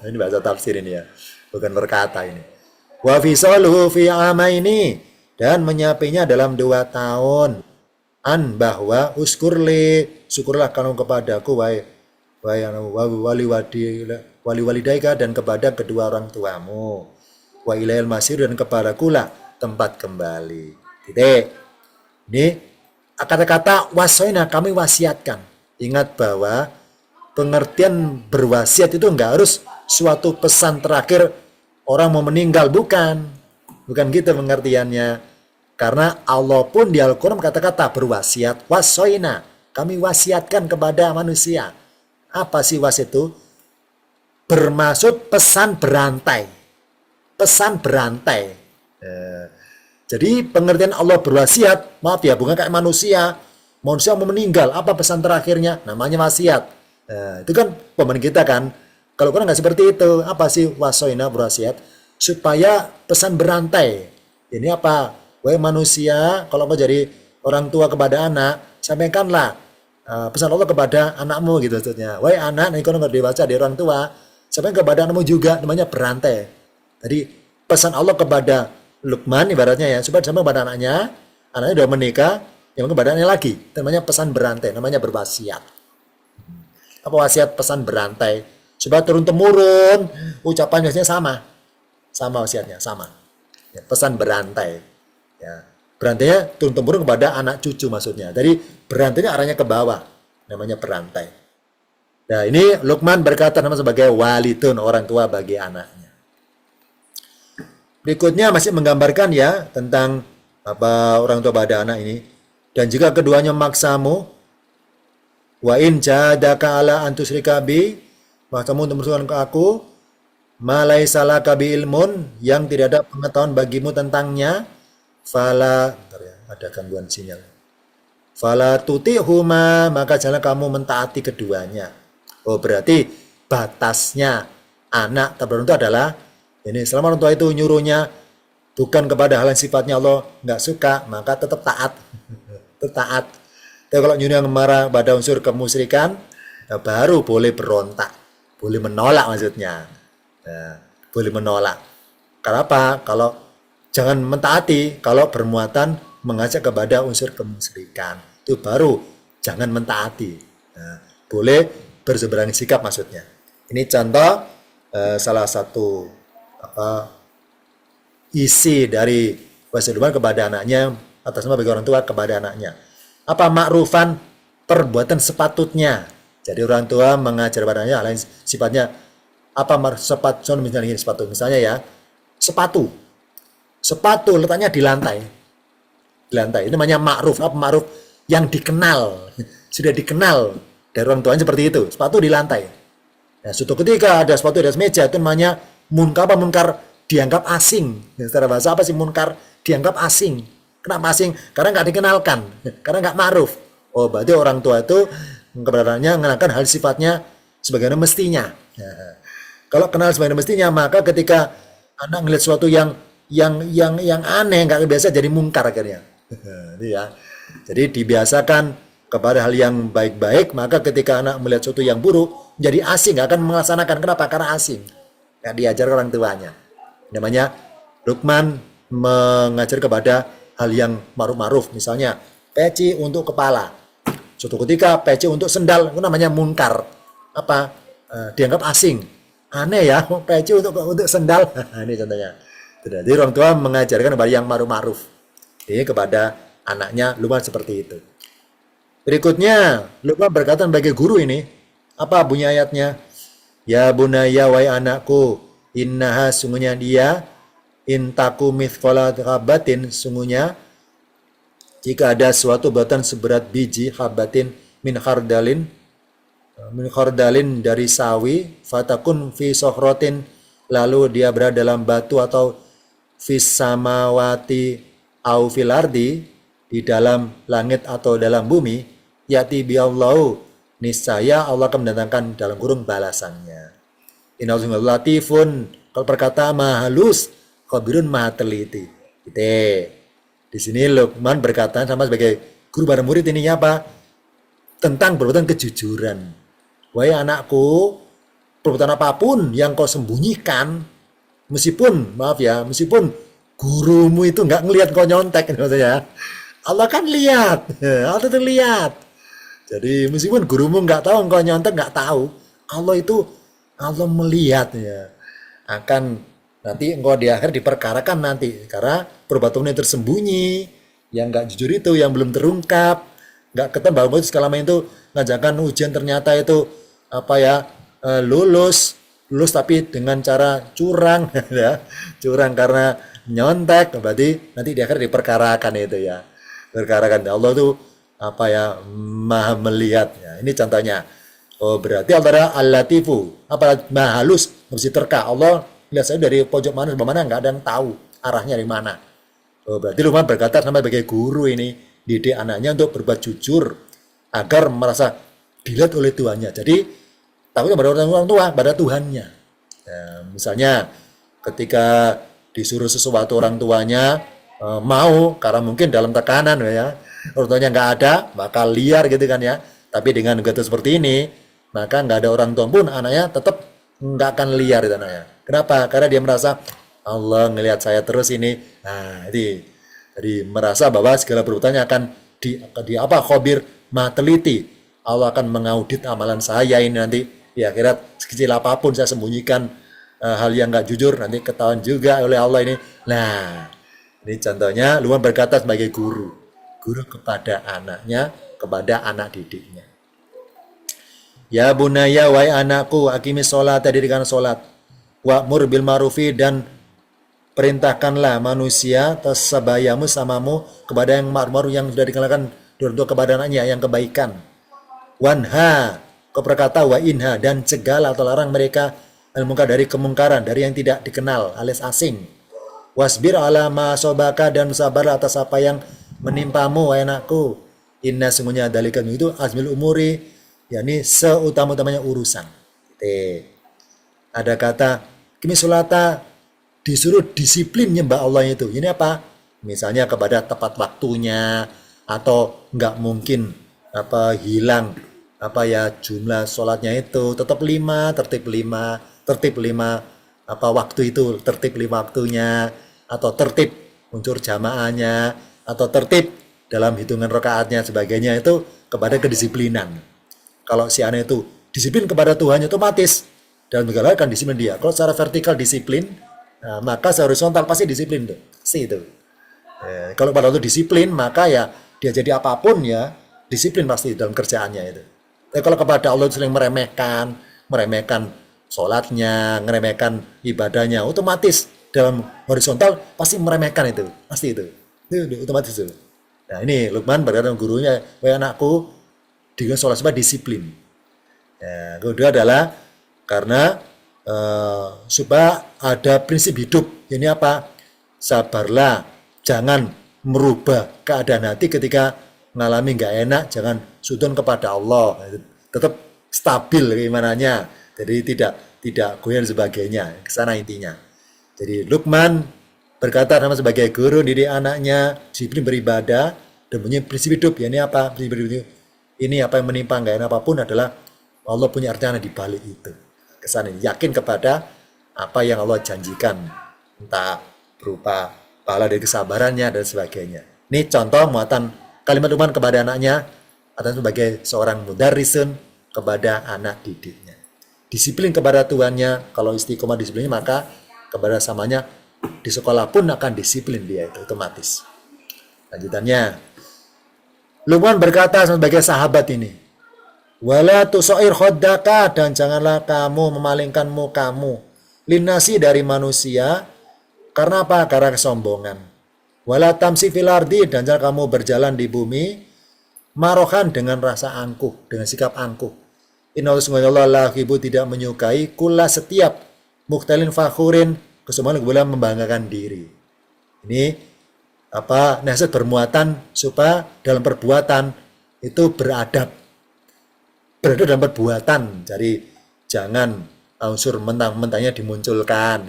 Ini bahasa tafsir ini ya. Bukan berkata ini. Wa fisaluhu fi amaini dan menyapinya dalam 2 tahun. An bahwa uskurli syukurlah kamu kepadaku wahai wali walidaika dan kepada kedua orang tuamu. Wa ilail masir dan kepadaku lah tempat kembali. Titik. Ini kata-kata wasoina kami wasiatkan. Ingat bahwa pengertian berwasiat itu enggak harus suatu pesan terakhir orang mau meninggal, bukan gitu pengertiannya. Karena Allah pun di Al-Quran kata-kata berwasiat, wasoina, kami wasiatkan kepada manusia. Apa sih wasiat itu? Bermaksud pesan berantai. Pesan berantai. Jadi pengertian Allah berwasiat, maaf ya, bukan kayak manusia. Manusia mau meninggal, apa pesan terakhirnya? Namanya wasiat. Itu kan pemain kita kan. Kalau Quran nggak seperti itu, apa sih wasoina berwasiat? Supaya pesan berantai. Ini apa? Wahai manusia, kalau mau jadi orang tua kepada anak, sampaikanlah pesan Allah kepada anakmu gitu maksudnya. Wahai anak, nanti kalau nggak dewasa di orang tua, sampaikan kepada anakmu juga, namanya berantai. Jadi pesan Allah kepada Luqman ibaratnya ya, supaya sampai kepada anaknya sudah menikah, yang kepada anaknya lagi, namanya pesan berantai, namanya berwasiat. Apa wasiat pesan berantai? Supaya turun-temurun, ucapan biasanya sama wasiatnya, sama. Ya, pesan berantai. Ya, berantainya turun-temurun kepada anak cucu maksudnya. Jadi berantainya arahnya ke bawah, namanya berantai. Nah ini Luqman berkata nama sebagai walidun, orang tua bagi anaknya. Berikutnya masih menggambarkan ya tentang apa orang tua pada anak ini. Dan jika keduanya maksamu, wa in jahadaka ala antusyrika bi, maksamu untuk bersuara ke aku, malaisa laka bi ilmun, yang tidak ada pengetahuan bagimu tentangnya, fala, ya, ada gangguan sinyal. Fala tutihuma, maka jangan kamu mentaati keduanya. Oh berarti batasnya anak terhadap itu adalah ini selama orang tua itu nyuruhnya bukan kepada hal yang sifatnya Allah nggak suka, maka tetap taat. Taat. Tapi kalau nyuruh yang marah pada unsur kemusyrikan, ya baru boleh berontak, boleh menolak maksudnya. Ya, boleh menolak. Kenapa? Kalau jangan mentaati kalau bermuatan mengajak kepada unsur kemusyrikan. Itu baru jangan mentaati. Nah, boleh berseberang sikap maksudnya. Ini contoh salah satu isi dari wasiat Luqman kepada anaknya atas nama bagi orang tua kepada anaknya. Apa ma'rufan, perbuatan sepatutnya. Jadi orang tua mengajar padanya lain sifatnya apa sepatu misalnya ini sepatu misalnya ya sepatu letaknya di lantai itu namanya ma'ruf. Apa ma'ruf? Yang dikenal sudah dikenal dari orang tuanya seperti itu, sepatu di lantai. Nah, suatu ketika ada sepatu di atas meja itu namanya munkar dianggap asing. Secara bahasa apa sih munkar? Dianggap asing. Kenapa asing? Karena nggak dikenalkan, karena nggak ma'ruf. Oh, berarti orang tua itu keberadaannya mengenalkan hal sifatnya sebagaimana mestinya. Nah, kalau kenal sebagaimana mestinya, maka ketika anak melihat sesuatu yang aneh, nggak biasa, jadi mungkar akhirnya. Ya. Jadi dibiasakan kepada hal yang baik-baik, maka ketika anak melihat sesuatu yang buruk, jadi asing, nggak akan melaksanakan. Kenapa? Karena asing. Nggak diajar orang tuanya. Namanya Luqman mengajar kepada hal yang ma'ruf, misalnya peci untuk kepala. Suatu ketika peci untuk sendal, itu namanya mungkar. Apa? Dianggap asing. Aneh ya, peci untuk sendal. Ini contohnya. Jadi orang tua mengajarkan kepada yang ma'ruf. Ini kepada anaknya Luqman seperti itu. Berikutnya, Luqman berkata bagi guru ini, apa bunyi ayatnya? Ya bunaya wahai anakku, innaha sungguhnya dia, intaku mithqala habatin sungguhnya jika ada suatu batan seberat biji habatin min khardalin dari sawi, fatakun fi sokhrotin, lalu dia berada dalam batu atau fis samawati au fil ardi, di dalam langit atau dalam bumi, yati biallahu, niscaya Allah akan mendatangkan dalam kurung balasannya. Innallaha latifun, kalau perkata maha halus, khabirun maha teliti. Di sini Luqman berkata sama sebagai guru pada murid ini apa? Tentang perbuatan kejujuran. Wahai anakku, perbuatan apapun yang kau sembunyikan, meskipun gurumu itu nggak ngelihat kau nyontek, maksudnya Allah kan lihat, Allah itu lihat. Jadi meskipun gurumu nggak tahu engkau nyontek, nggak tahu, Allah melihat ya. Akan nanti engkau di akhir diperkarakan nanti karena perbuatan yang tersembunyi, yang nggak jujur itu, yang belum terungkap, nggak ketemu bahwa itu selama itu ngajakan ujian ternyata itu lulus tapi dengan cara curang ya, curang karena nyontek, berarti nanti di akhir diperkarakan itu ya. Perkarakan Allah itu maha melihat ya. Ini contohnya. Oh, berarti Allah al-latifu, maha halus, mesti terka. Allah lihat saya dari pojok mana sampai mana, nggak ada yang tahu arahnya dari mana. Oh, berarti Luqman berkata sama sebagai guru ini didik anaknya untuk berbuat jujur agar merasa dilihat oleh Tuhannya. Jadi takutnya pada orang tua, pada Tuhannya. Ya, misalnya ketika disuruh sesuatu orang tuanya mau, karena mungkin dalam tekanan ya, orang tuanya nggak ada, bakal liar gitu kan ya. Tapi dengan gaya seperti ini, maka nggak ada orang tua pun anaknya tetap nggak akan liar itu anaknya. Kenapa? Karena dia merasa Allah ngelihat saya terus ini. Nah, jadi merasa bahwa segala perbuatannya akan khabir, maha teliti. Allah akan mengaudit amalan saya ini nanti di akhirat, sekecil apapun saya sembunyikan hal yang nggak jujur, nanti ketahuan juga oleh Allah ini. Nah, ini contohnya Luqman berkata sebagai guru kepada anaknya, kepada anak didiknya. Ya bunaya wahai anakku, aqimis sholat, dirikan sholat, wa'mur bil ma'rufi, dan perintahkanlah manusia tersebayamu samamu kepada yang ma'ruf yang sudah dikenalkan untuk kepada anaknya yang kebaikan. Wanha, kau berkata wa inha, dan cegah atau larang mereka al-munkar, dari kemungkaran, dari yang tidak dikenal alias asing. Wasbir ala ma sobaka, dan sabarlah atas apa yang menimpamu wahai anakku. Inna sungguhnya dalikan itu azmil umuri, yakni seutama-utamanya urusan. Ada kata kimi sulata, disuruh disiplin nyembah Allah itu. Ini apa? Misalnya kepada tepat waktunya, atau nggak mungkin hilang jumlah sholatnya itu tetap 5, tertib 5 waktu itu, tertib 5 waktunya, atau tertib unsur jamaahnya, atau tertib dalam hitungan rakaatnya, sebagainya, itu kepada kedisiplinan. Kalau si anak itu disiplin kepada Tuhannya, otomatis dalam segala hal akan disiplin dia. Kalau secara vertikal disiplin, nah, maka secara horizontal pasti disiplin tuh. Itu. Kalau pada waktu disiplin, maka ya dia jadi apapun ya disiplin pasti dalam kerjaannya itu. Tapi kalau kepada Allah sering meremehkan sholatnya, meremehkan ibadahnya, otomatis dalam horizontal pasti meremehkan itu, pasti itu otomatis itu. Nah ini Luqman berkata dengan gurunya, wahai anakku, dengan sholat supaya disiplin. Ya, kedua adalah karena supaya ada prinsip hidup. Ini apa? Sabarlah, jangan merubah keadaan hati ketika mengalami nggak enak, jangan sudon kepada Allah, tetap stabil keimanannya, jadi tidak goyah dan sebagainya. Kesana intinya. Jadi Luqman berkata sama sebagai guru didik anaknya disiplin beribadah dan punya prinsip hidup. Ya, ini apa? Prinsip hidup ini apa yang menimpa nggak enak apapun adalah Allah punya rencana di balik itu. Kesana yakin kepada apa yang Allah janjikan, entah berupa pahala dari kesabarannya dan sebagainya. Ini contoh muatan kalimat Luqman kepada anaknya atau sebagai seorang mudarrisun kepada anak didiknya. Disiplin kepada Tuhannya, kalau istiqomah disiplinnya maka kepada samanya di sekolah pun akan disiplin dia itu otomatis. Lanjutannya, Luqman berkata sebagai sahabat ini, wala tusair khoddaka, dan janganlah kamu memalingkan mukamu linnasi dari manusia. Karena apa? Karena kesombongan. Wala tamsi fil ardi, dan jangan kamu berjalan di bumi marohan dengan rasa angkuh, dengan sikap angkuh. Inna Allah la yuhibbu, tidak menyukai kula setiap mukhtalin fakhurin, kesombongan kemudian membanggakan diri. Ini apa? Nasihat bermuatan supaya dalam perbuatan itu beradab dalam perbuatan. Jadi jangan unsur mentang-mentangnya dimunculkan.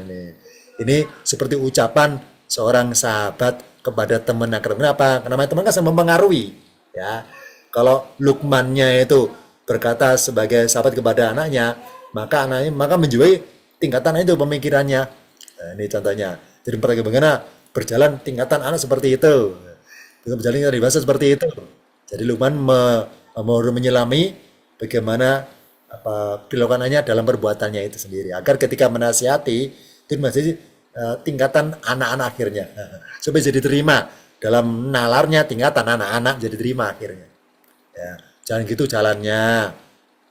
Ini seperti ucapan seorang sahabat kepada teman akrab. Kenapa? Karena teman kan sangat mempengaruhi. Ya, kalau Luqmannya itu berkata sebagai sahabat kepada anaknya, maka menjiwai tingkatan itu pemikirannya. Nah, ini contohnya. Jadi bagaimana berjalan tingkatan anak seperti itu, berjalan dari bahasa seperti itu. Jadi Luqman mau menyelami bagaimana perilakuannya dalam perbuatannya itu sendiri, agar ketika menasihati itu masih tingkatan anak-anak akhirnya, supaya jadi terima dalam nalarnya tingkatan anak-anak jadi terima akhirnya. Ya, jangan gitu jalannya.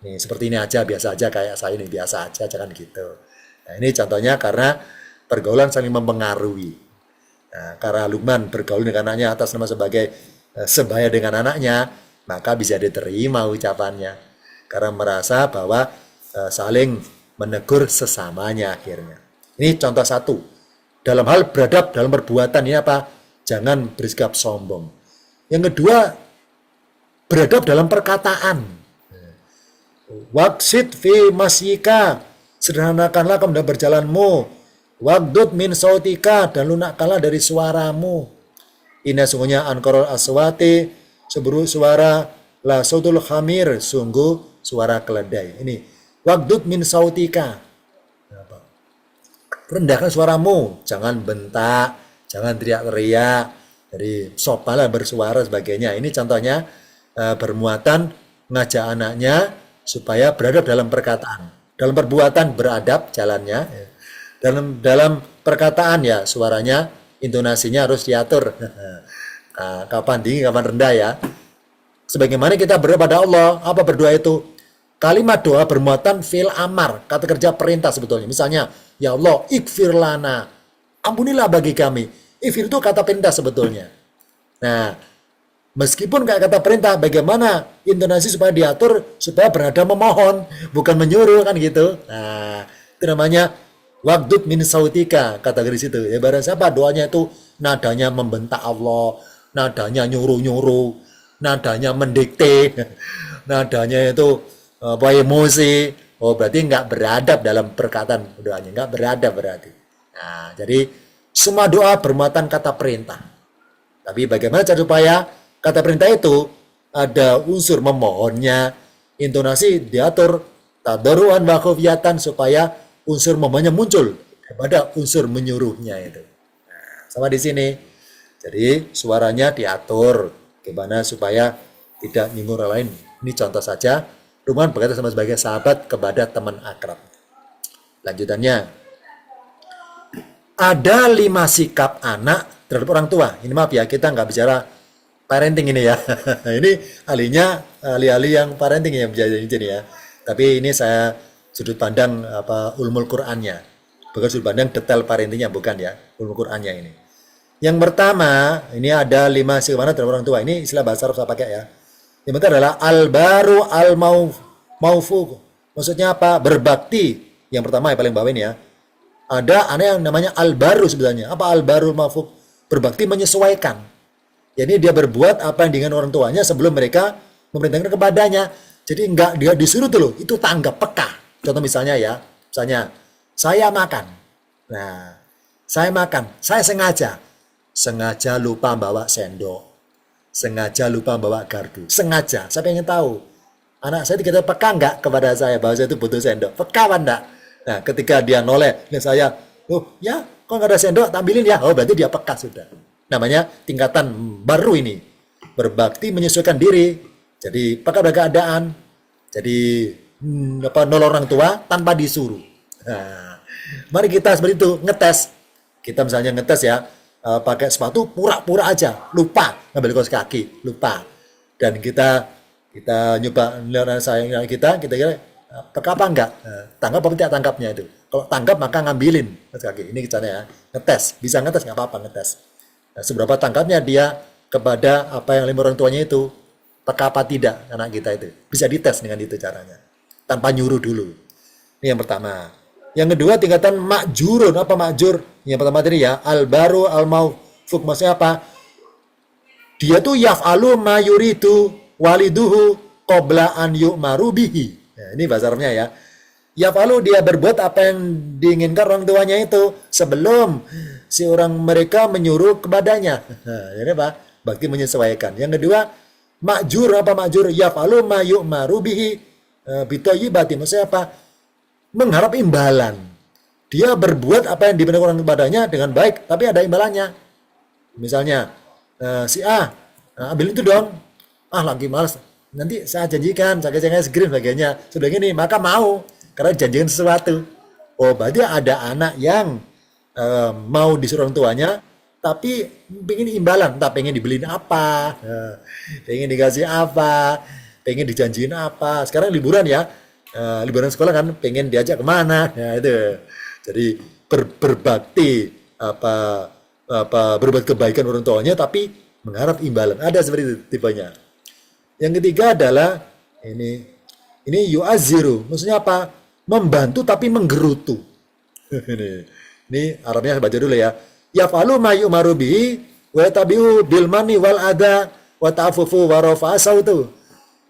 Nih seperti ini aja, biasa aja kayak saya ini biasa aja, jangan gitu. Nah, ini contohnya karena pergaulan saling mempengaruhi. Nah, karena Luqman bergaul dengan anaknya atas nama sebagai sebaya dengan anaknya, maka bisa diterima ucapannya. Karena merasa bahwa saling menegur sesamanya akhirnya. Ini contoh satu. Dalam hal beradab dalam perbuatan ini apa? Jangan bersikap sombong. Yang kedua, beradab dalam perkataan. Waqsid fi masyika, sederhanakanlah kamu dalam berjalanmu. Waqdud min sautika, dan lunakkanlah dari suaramu. Inna sungguhnya ankorol aswati, seburuk suara, la sautul khamir, sungguh suara keledai. Ini waqdud min sautika, rendahkan suaramu, jangan bentak, jangan teriak-teriak, jadi sopanlah bersuara sebagainya. Ini contohnya bermuatan ngajak anaknya supaya beradab dalam perkataan, dalam perbuatan beradab jalannya, dalam perkataan ya suaranya, intonasinya harus diatur. Nah, kapan tinggi, kapan rendah ya. Sebagaimana kita berdoa pada Allah, apa berdoa itu? Kalimat doa bermuatan fil amar, kata kerja perintah sebetulnya. Misalnya, ya Allah, ikfir lana, ampunilah bagi kami. Ikfir itu kata perintah sebetulnya. Nah, meskipun kayak kata perintah, bagaimana intonasi supaya diatur, supaya berada memohon, bukan menyuruh kan gitu. Nah, itu namanya waqdud min sautika, kata garis itu. Ya barang siapa doanya itu nadanya membentak Allah, nadanya nyuruh-nyuruh, nadanya mendikte, nadanya itu emosi, berarti nggak beradab dalam perkataan doanya, nggak beradab berarti. Nah, jadi semua doa bermuatan kata perintah. Tapi bagaimana cara supaya kata perintah itu ada unsur memohonnya, intonasi diatur, tadarruan wa khufyatan, supaya unsur memohonnya muncul daripada unsur menyuruhnya itu. Nah, sama di sini. Jadi suaranya diatur, gimana supaya tidak nyinggung orang lain. Ini contoh saja. Luqman berkata sama sebagai sahabat kepada teman akrab. Lanjutannya, ada 5 sikap anak terhadap orang tua. Ini maaf ya, kita nggak bicara parenting ini ya. Ini ahli-ahli yang parenting yang bicara ini ya. Tapi ini saya sudut pandang ulumul Qur'annya. Bukan sudut pandang detail parentingnya, bukan ya. Ulumul Qur'annya ini. Yang pertama, ini ada 5 sikap anak terhadap orang tua. Ini istilah bahasa Arab saya pakai ya. Yang pertama adalah al-baru al-maufu. Maksudnya apa? Berbakti. Yang pertama yang paling bawah ini ya. Ada anak yang namanya al-baru sebenarnya. Apa al-baru al-maufu? Berbakti menyesuaikan. Jadi dia berbuat apa yang diinginkan orang tuanya sebelum mereka memerintahkan kepadanya. Jadi enggak dia disuruh tuh loh, itu tanggap peka. Contoh misalnya ya, misalnya saya makan. Nah, saya makan, saya sengaja lupa bawa sendok. Sengaja lupa bawa garpu. Sengaja, saya pengen tahu. Anak saya dikata peka enggak kepada saya bahwa saya itu butuh sendok. Peka apa enggak? Nah, ketika dia noleh, saya, oh ya, kok nggak ada sendok, tampilin ya. Oh, berarti dia peka sudah. Namanya tingkatan baru ini. Berbakti menyesuaikan diri. Jadi, peka pada keadaan. Jadi, nolong orang tua tanpa disuruh. Nah, mari kita seperti itu, ngetes. Kita misalnya ngetes ya, pakai sepatu pura-pura aja, lupa ngambil kaos kaki, lupa. Dan kita nyoba lihat sayang kita kira peka apa enggak? Tanggap apa tidak tangkapnya itu? Kalau tanggap maka ngambilin kaos kaki. Ini caranya ya, ngetes. Bisa ngetes nggak apa-apa ngetes. Nah, seberapa tangkapnya dia kepada apa yang orang tuanya itu, peka apa tidak anak kita itu. Bisa dites dengan itu caranya. Tanpa nyuruh dulu. Ini yang pertama. Yang kedua tingkatan makjurun. Apa makjur? Yang pertama tadi ya, al-baru al-maufuk. Maksudnya apa? Dia tuh yaf'alu ma yuridu waliduhu qabla an yu'maru bihi. Nah, ini bahasa Arabnya ya. Yaf'alu dia berbuat apa yang diinginkan orang tuanya itu sebelum si orang mereka menyuruh kepadanya. Nah, ini apa? Bakti menyesuaikan. Yang kedua, makjur. Apa makjur? Yaf'alu ma yu'maru bihi bitayyibati. Maksudnya apa? Mengharap imbalan. Dia berbuat apa yang diminta orang kepadanya dengan baik, tapi ada imbalannya. Misalnya, si A, ambil itu dong. Ah, lagi malas. Nanti saya janjikan, saya es krim sebagainya. Sudah gini, maka mau. Karena janjikan sesuatu. Oh, berarti ada anak yang mau disuruh orang tuanya, tapi pengen imbalan. Entah pengen dibeliin apa, pengen dikasih apa, pengen dijanjiin apa. Sekarang liburan ya. Liburan sekolah kan pengen diajak kemana, ya itu. Jadi berbakti berbuat kebaikan orang tuanya tapi mengharap imbalan. Ada seperti itu tipenya. Yang ketiga adalah ini yu'aziru. Maksudnya apa? Membantu tapi menggerutu. ini Arabnya baca dulu ya. Yaf'alu ma yu'maru bihi wa tabi'u bil mani wal ada wa ta'afufu wa rafa'a sautu.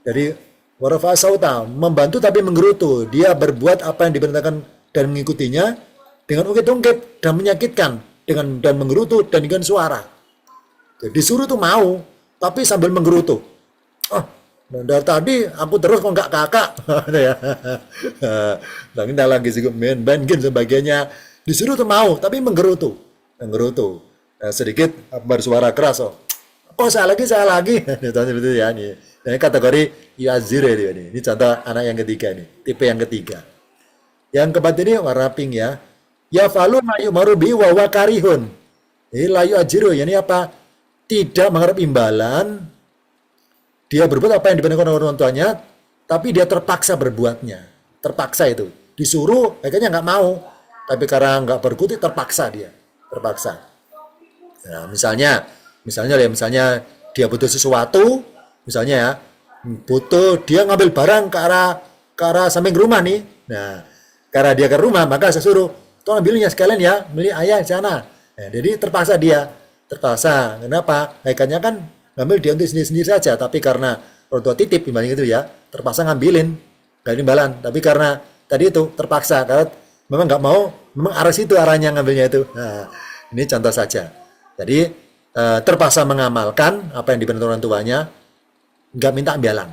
Jadi warafa sauta, membantu tapi menggerutu. Dia berbuat apa yang diperintahkan dan mengikutinya dengan ungkit-ungkit dan menyakitkan dan menggerutu dan dengan suara. Jadi disuruh tuh mau, tapi sambil menggerutu. Oh, dari tadi aku terus kok nggak kakak. Nah, kita lagi sih main bandgin sebagainya. Disuruh tuh mau, tapi menggerutu. Nah, sedikit bersuara keras. Oh, kok saya lagi. Itu ya nih. Ini kategori yu'azir ini. Ini contoh anak yang ketiga ini. Tipe yang ketiga. Yang keempat ini warna pink ya. Yaf'alu ma yu'maru bihi wa huwa karihun. Ini la yu'ajiru. Ini apa? Tidak mengharap imbalan. Dia berbuat apa yang diperintahkan oleh orang tuanya, tapi dia terpaksa berbuatnya. Terpaksa itu. Disuruh, akhirnya nggak mau. Tapi karena nggak berkutik, terpaksa dia. Terpaksa. Nah, misalnya dia butuh sesuatu, misalnya ya, butuh dia ngambil barang ke arah samping rumah nih. Nah, karena dia ke rumah, maka saya suruh, tolong ambilnya sekalian ya, beli ayah di sana. Nah, jadi terpaksa dia. Kenapa? Ikannya kan ngambil dia untuk sendiri-sendiri saja, tapi karena orang tua titip, gimana gitu ya, terpaksa ngambilin, nggak imbalan. Tapi karena tadi itu terpaksa, karena memang nggak mau, memang arah situ arahnya ngambilnya itu. Nah, ini contoh saja. Jadi terpaksa mengamalkan apa yang diperintahkan orang tuanya, nggak minta imbalan.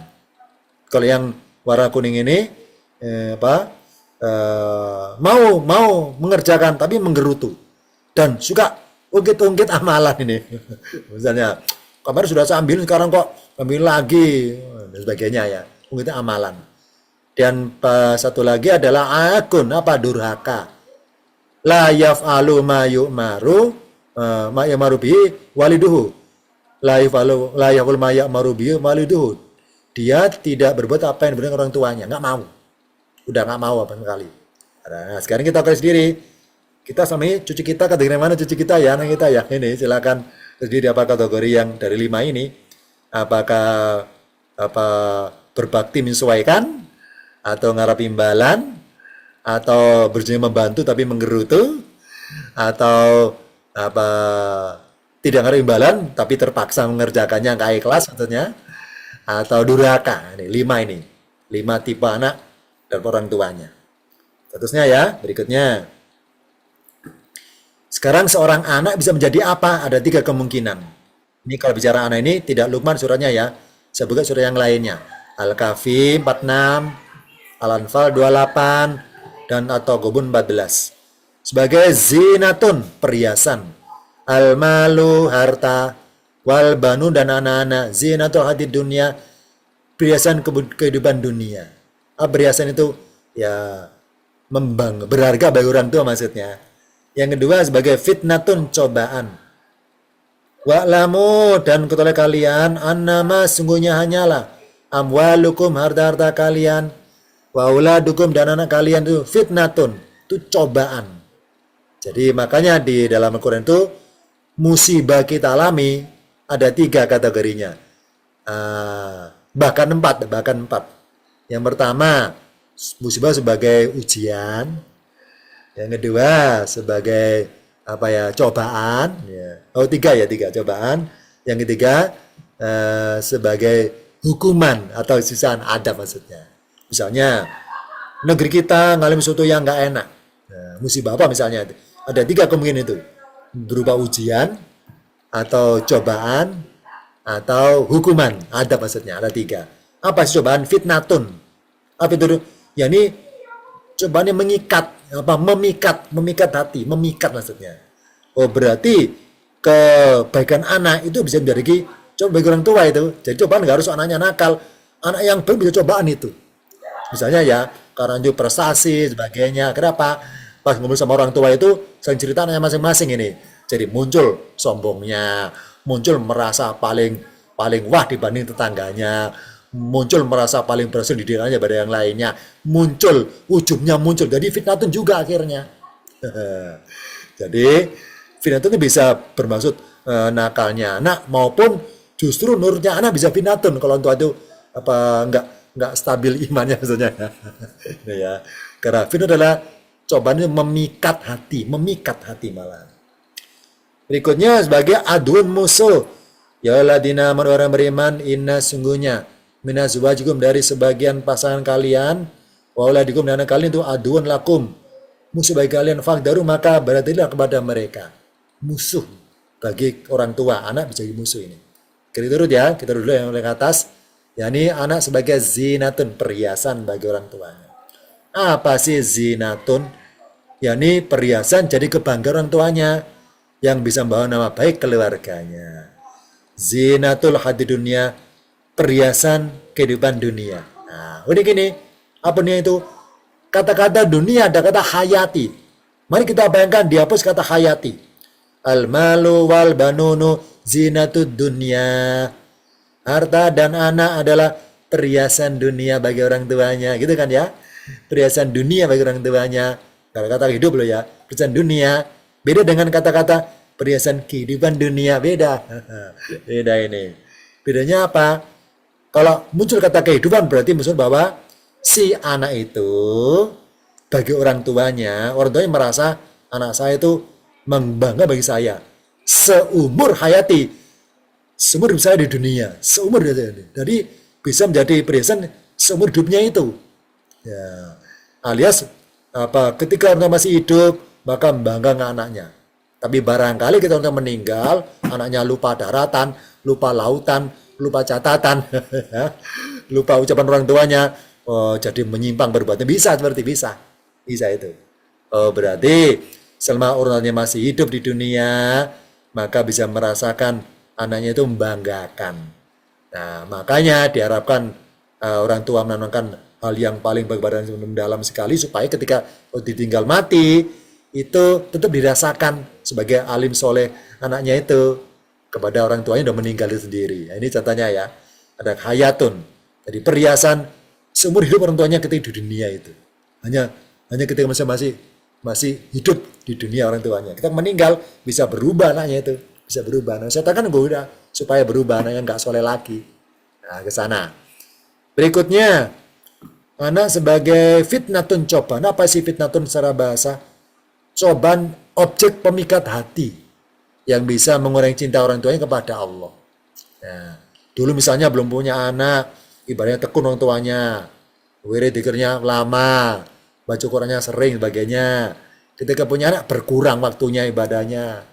Kalau yang warna kuning ini mau mengerjakan tapi menggerutu dan suka ungkit-ungkit amalan ini. Misalnya kemarin sudah saya ambil, sekarang kok ambil lagi dan sebagainya ya, ungkit amalan. Dan satu lagi adalah akun, apa? Durhaka. La yaf'alu ma yu'maru ma ya'maru bihi waliduhu. La yaf'alu ma ya'maru bihi waliduhu. Dia tidak berbuat apa yang diperintahkan orang tuanya, nggak mau. Udah nggak mau apa sekali. Nah, sekarang kita tahu sendiri. Kita sama ini cucu kita kategori mana cucu kita ya, anak kita ya. Ini silakan sendiri apa kategori yang dari 5 ini. Apakah berbakti menyesuaikan, atau ngarap imbalan, atau berjanji membantu tapi menggerutu, atau tidak ngarap imbalan tapi terpaksa mengerjakannya nggak ikhlas maksudnya, atau durhaka. Ini 5 ini. 5 tipe anak dan orang tuanya. Terusnya ya, berikutnya. Sekarang seorang anak bisa menjadi apa? Ada 3 kemungkinan. Ini kalau bicara anak ini tidak Luqman suratnya ya. Saya buka surat yang lainnya. Al-Kahfi 46, Al-Anfal 28, dan At-Taghabun 14. Sebagai zinatun, perhiasan. Al-malu, harta. Wal banu, dan anak-anak. Zinatul hadid dunia, perhiasan kehidupan dunia. Perhiasan itu ya berharga bagi orang tua maksudnya. Yang kedua sebagai fitnatun, cobaan. Wa'lamu, dan ketahuilah kalian, annama, sungguhnya hanyalah, amwalukum, harta-harta kalian, wa auladukum, dan anak kalian itu fitnatun, itu cobaan. Jadi makanya di dalam Al-Quran itu musibah kita alami ada 3 kategorinya. Bahkan empat. Yang pertama musibah sebagai ujian. Yang kedua sebagai cobaan. Ya. 3 cobaan. Yang ketiga sebagai hukuman atau sisaan adab maksudnya. Misalnya negeri kita ngalami sesuatu yang nggak enak. Nah, musibah apa misalnya? Ada 3 kemungkinan itu, berupa ujian atau cobaan atau hukuman adab maksudnya. Ada 3. Apa sih cobaan? Fitnatun. Apa itu? Ya ini cobaannya memikat hati, memikat maksudnya. Oh berarti kebaikan anak itu bisa menjadi coba bagi orang tua itu. Jadi cobaan nggak harus anaknya nakal, anak yang baik bisa cobaan itu. Misalnya ya karena juga prestasi sebagainya. Kenapa? Pas ngobrol sama orang tua itu sering cerita anaknya masing-masing ini. Jadi muncul sombongnya, muncul merasa paling wah dibanding tetangganya, muncul merasa paling berhasil di dirinya pada yang lainnya, muncul ujubnya muncul. Jadi fitnatun juga akhirnya. Jadi fitnatun itu bisa bermaksud nakalnya anak maupun justru nurutnya anak bisa fitnatun kalau tua itu nggak stabil imannya maksudnya. Ya. Karena fitnah adalah cobaan memikat hati malah. Berikutnya sebagai aduan musuh. Ya ladina orang beriman, inna sungguhnya minazwajikum dari sebagian pasangan kalian, wa auladikum dan anak kalian itu aduan lakum, musuh bagi kalian, fakdaru maka berhatilah kepada mereka. Musuh bagi orang tua, anak bisa jadi musuh ini. Kita turut ya, kita dulu yang oleh atas. yakni anak sebagai zinatun, perhiasan bagi orang tuanya. Apa sih zinatun? Yakni perhiasan jadi kebanggaan orang tuanya yang bisa membawa nama baik keluarganya. Zinatul hadi dunia, perhiasan kehidupan dunia. Nah, udah gini, apa nih itu? Kata-kata dunia ada kata hayati. Mari kita bayangkan dihapus kata hayati. Al-malu wal banunu zinatud dunia. Harta dan anak adalah perhiasan dunia bagi orang tuanya, gitu kan ya? Perhiasan dunia bagi orang tuanya. Kalau kata hidup loh ya, perhiasan dunia. Beda dengan kata-kata perhiasan kehidupan dunia, beda. Beda ini. Bedanya apa? Kalau muncul kata kehidupan berarti maksud bahwa si anak itu bagi orang tuanya merasa anak saya itu membangga bagi saya. Seumur hayati, seumur hidup saya di dunia, seumur jadi bisa menjadi perhiasan seumur hidupnya itu. Ya, alias ketika orang masih hidup maka membanggakan anaknya. Tapi barangkali kita orang meninggal, anaknya lupa daratan, lupa lautan, lupa catatan, lupa ucapan orang tuanya, jadi menyimpang berbuatnya bisa itu. Berarti selama orangnya masih hidup di dunia, maka bisa merasakan anaknya itu membanggakan. Nah, makanya diharapkan orang tua menanamkan hal yang paling berbadan mendalam sekali supaya ketika ditinggal mati itu tetap dirasakan sebagai alim soleh anaknya itu kepada orang tuanya udah meninggal itu sendiri. Nah, ini contohnya ya, ada hayatun, jadi perhiasan seumur hidup orang tuanya ketika di dunia itu. Hanya ketika masih hidup di dunia orang tuanya. Kita meninggal bisa berubah anaknya itu, bisa berubah. Nah, saya katakan gue udah supaya berubah anaknya nggak soleh lagi. Nah, ke sana. Berikutnya, anak sebagai fitnatun cobaan. Apa sih fitnatun secara bahasa? Cobaan objek pemikat hati yang bisa mengurangi cinta orang tuanya kepada Allah. Nah, dulu misalnya belum punya anak, ibaratnya tekun orang tuanya, wirid dzikirnya lama, baca Qur'annya sering sebagainya. Ketika punya anak berkurang waktunya ibadahnya,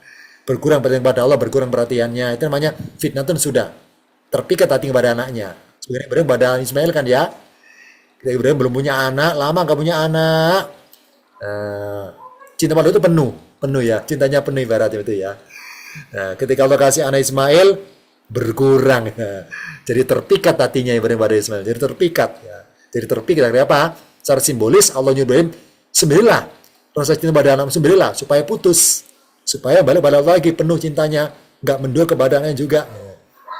berkurang perhatian kepada Allah, berkurang perhatiannya. Itu namanya fitnatun sudah terpikat hati kepada anaknya. Sebenarnya Ibrahim pada Ismail kan ya. Ketika Ibrahim belum punya anak, lama gak punya anak. Cinta pada itu penuh ya. Cintanya penuh ibaratnya itu ya. Nah, ketika Allah kasih anak Ismail berkurang. Jadi terpikat hatinya Ibrahim pada Ismail. Jadi terpikat ya. Jadi terpikat dari apa? Secara simbolis Allah nyuruh Ibrahim sembelihlah rasa cinta pada anak sembelihlah supaya putus. Supaya balik pada Allah lagi penuh cintanya, enggak mendua kepada anaknya juga.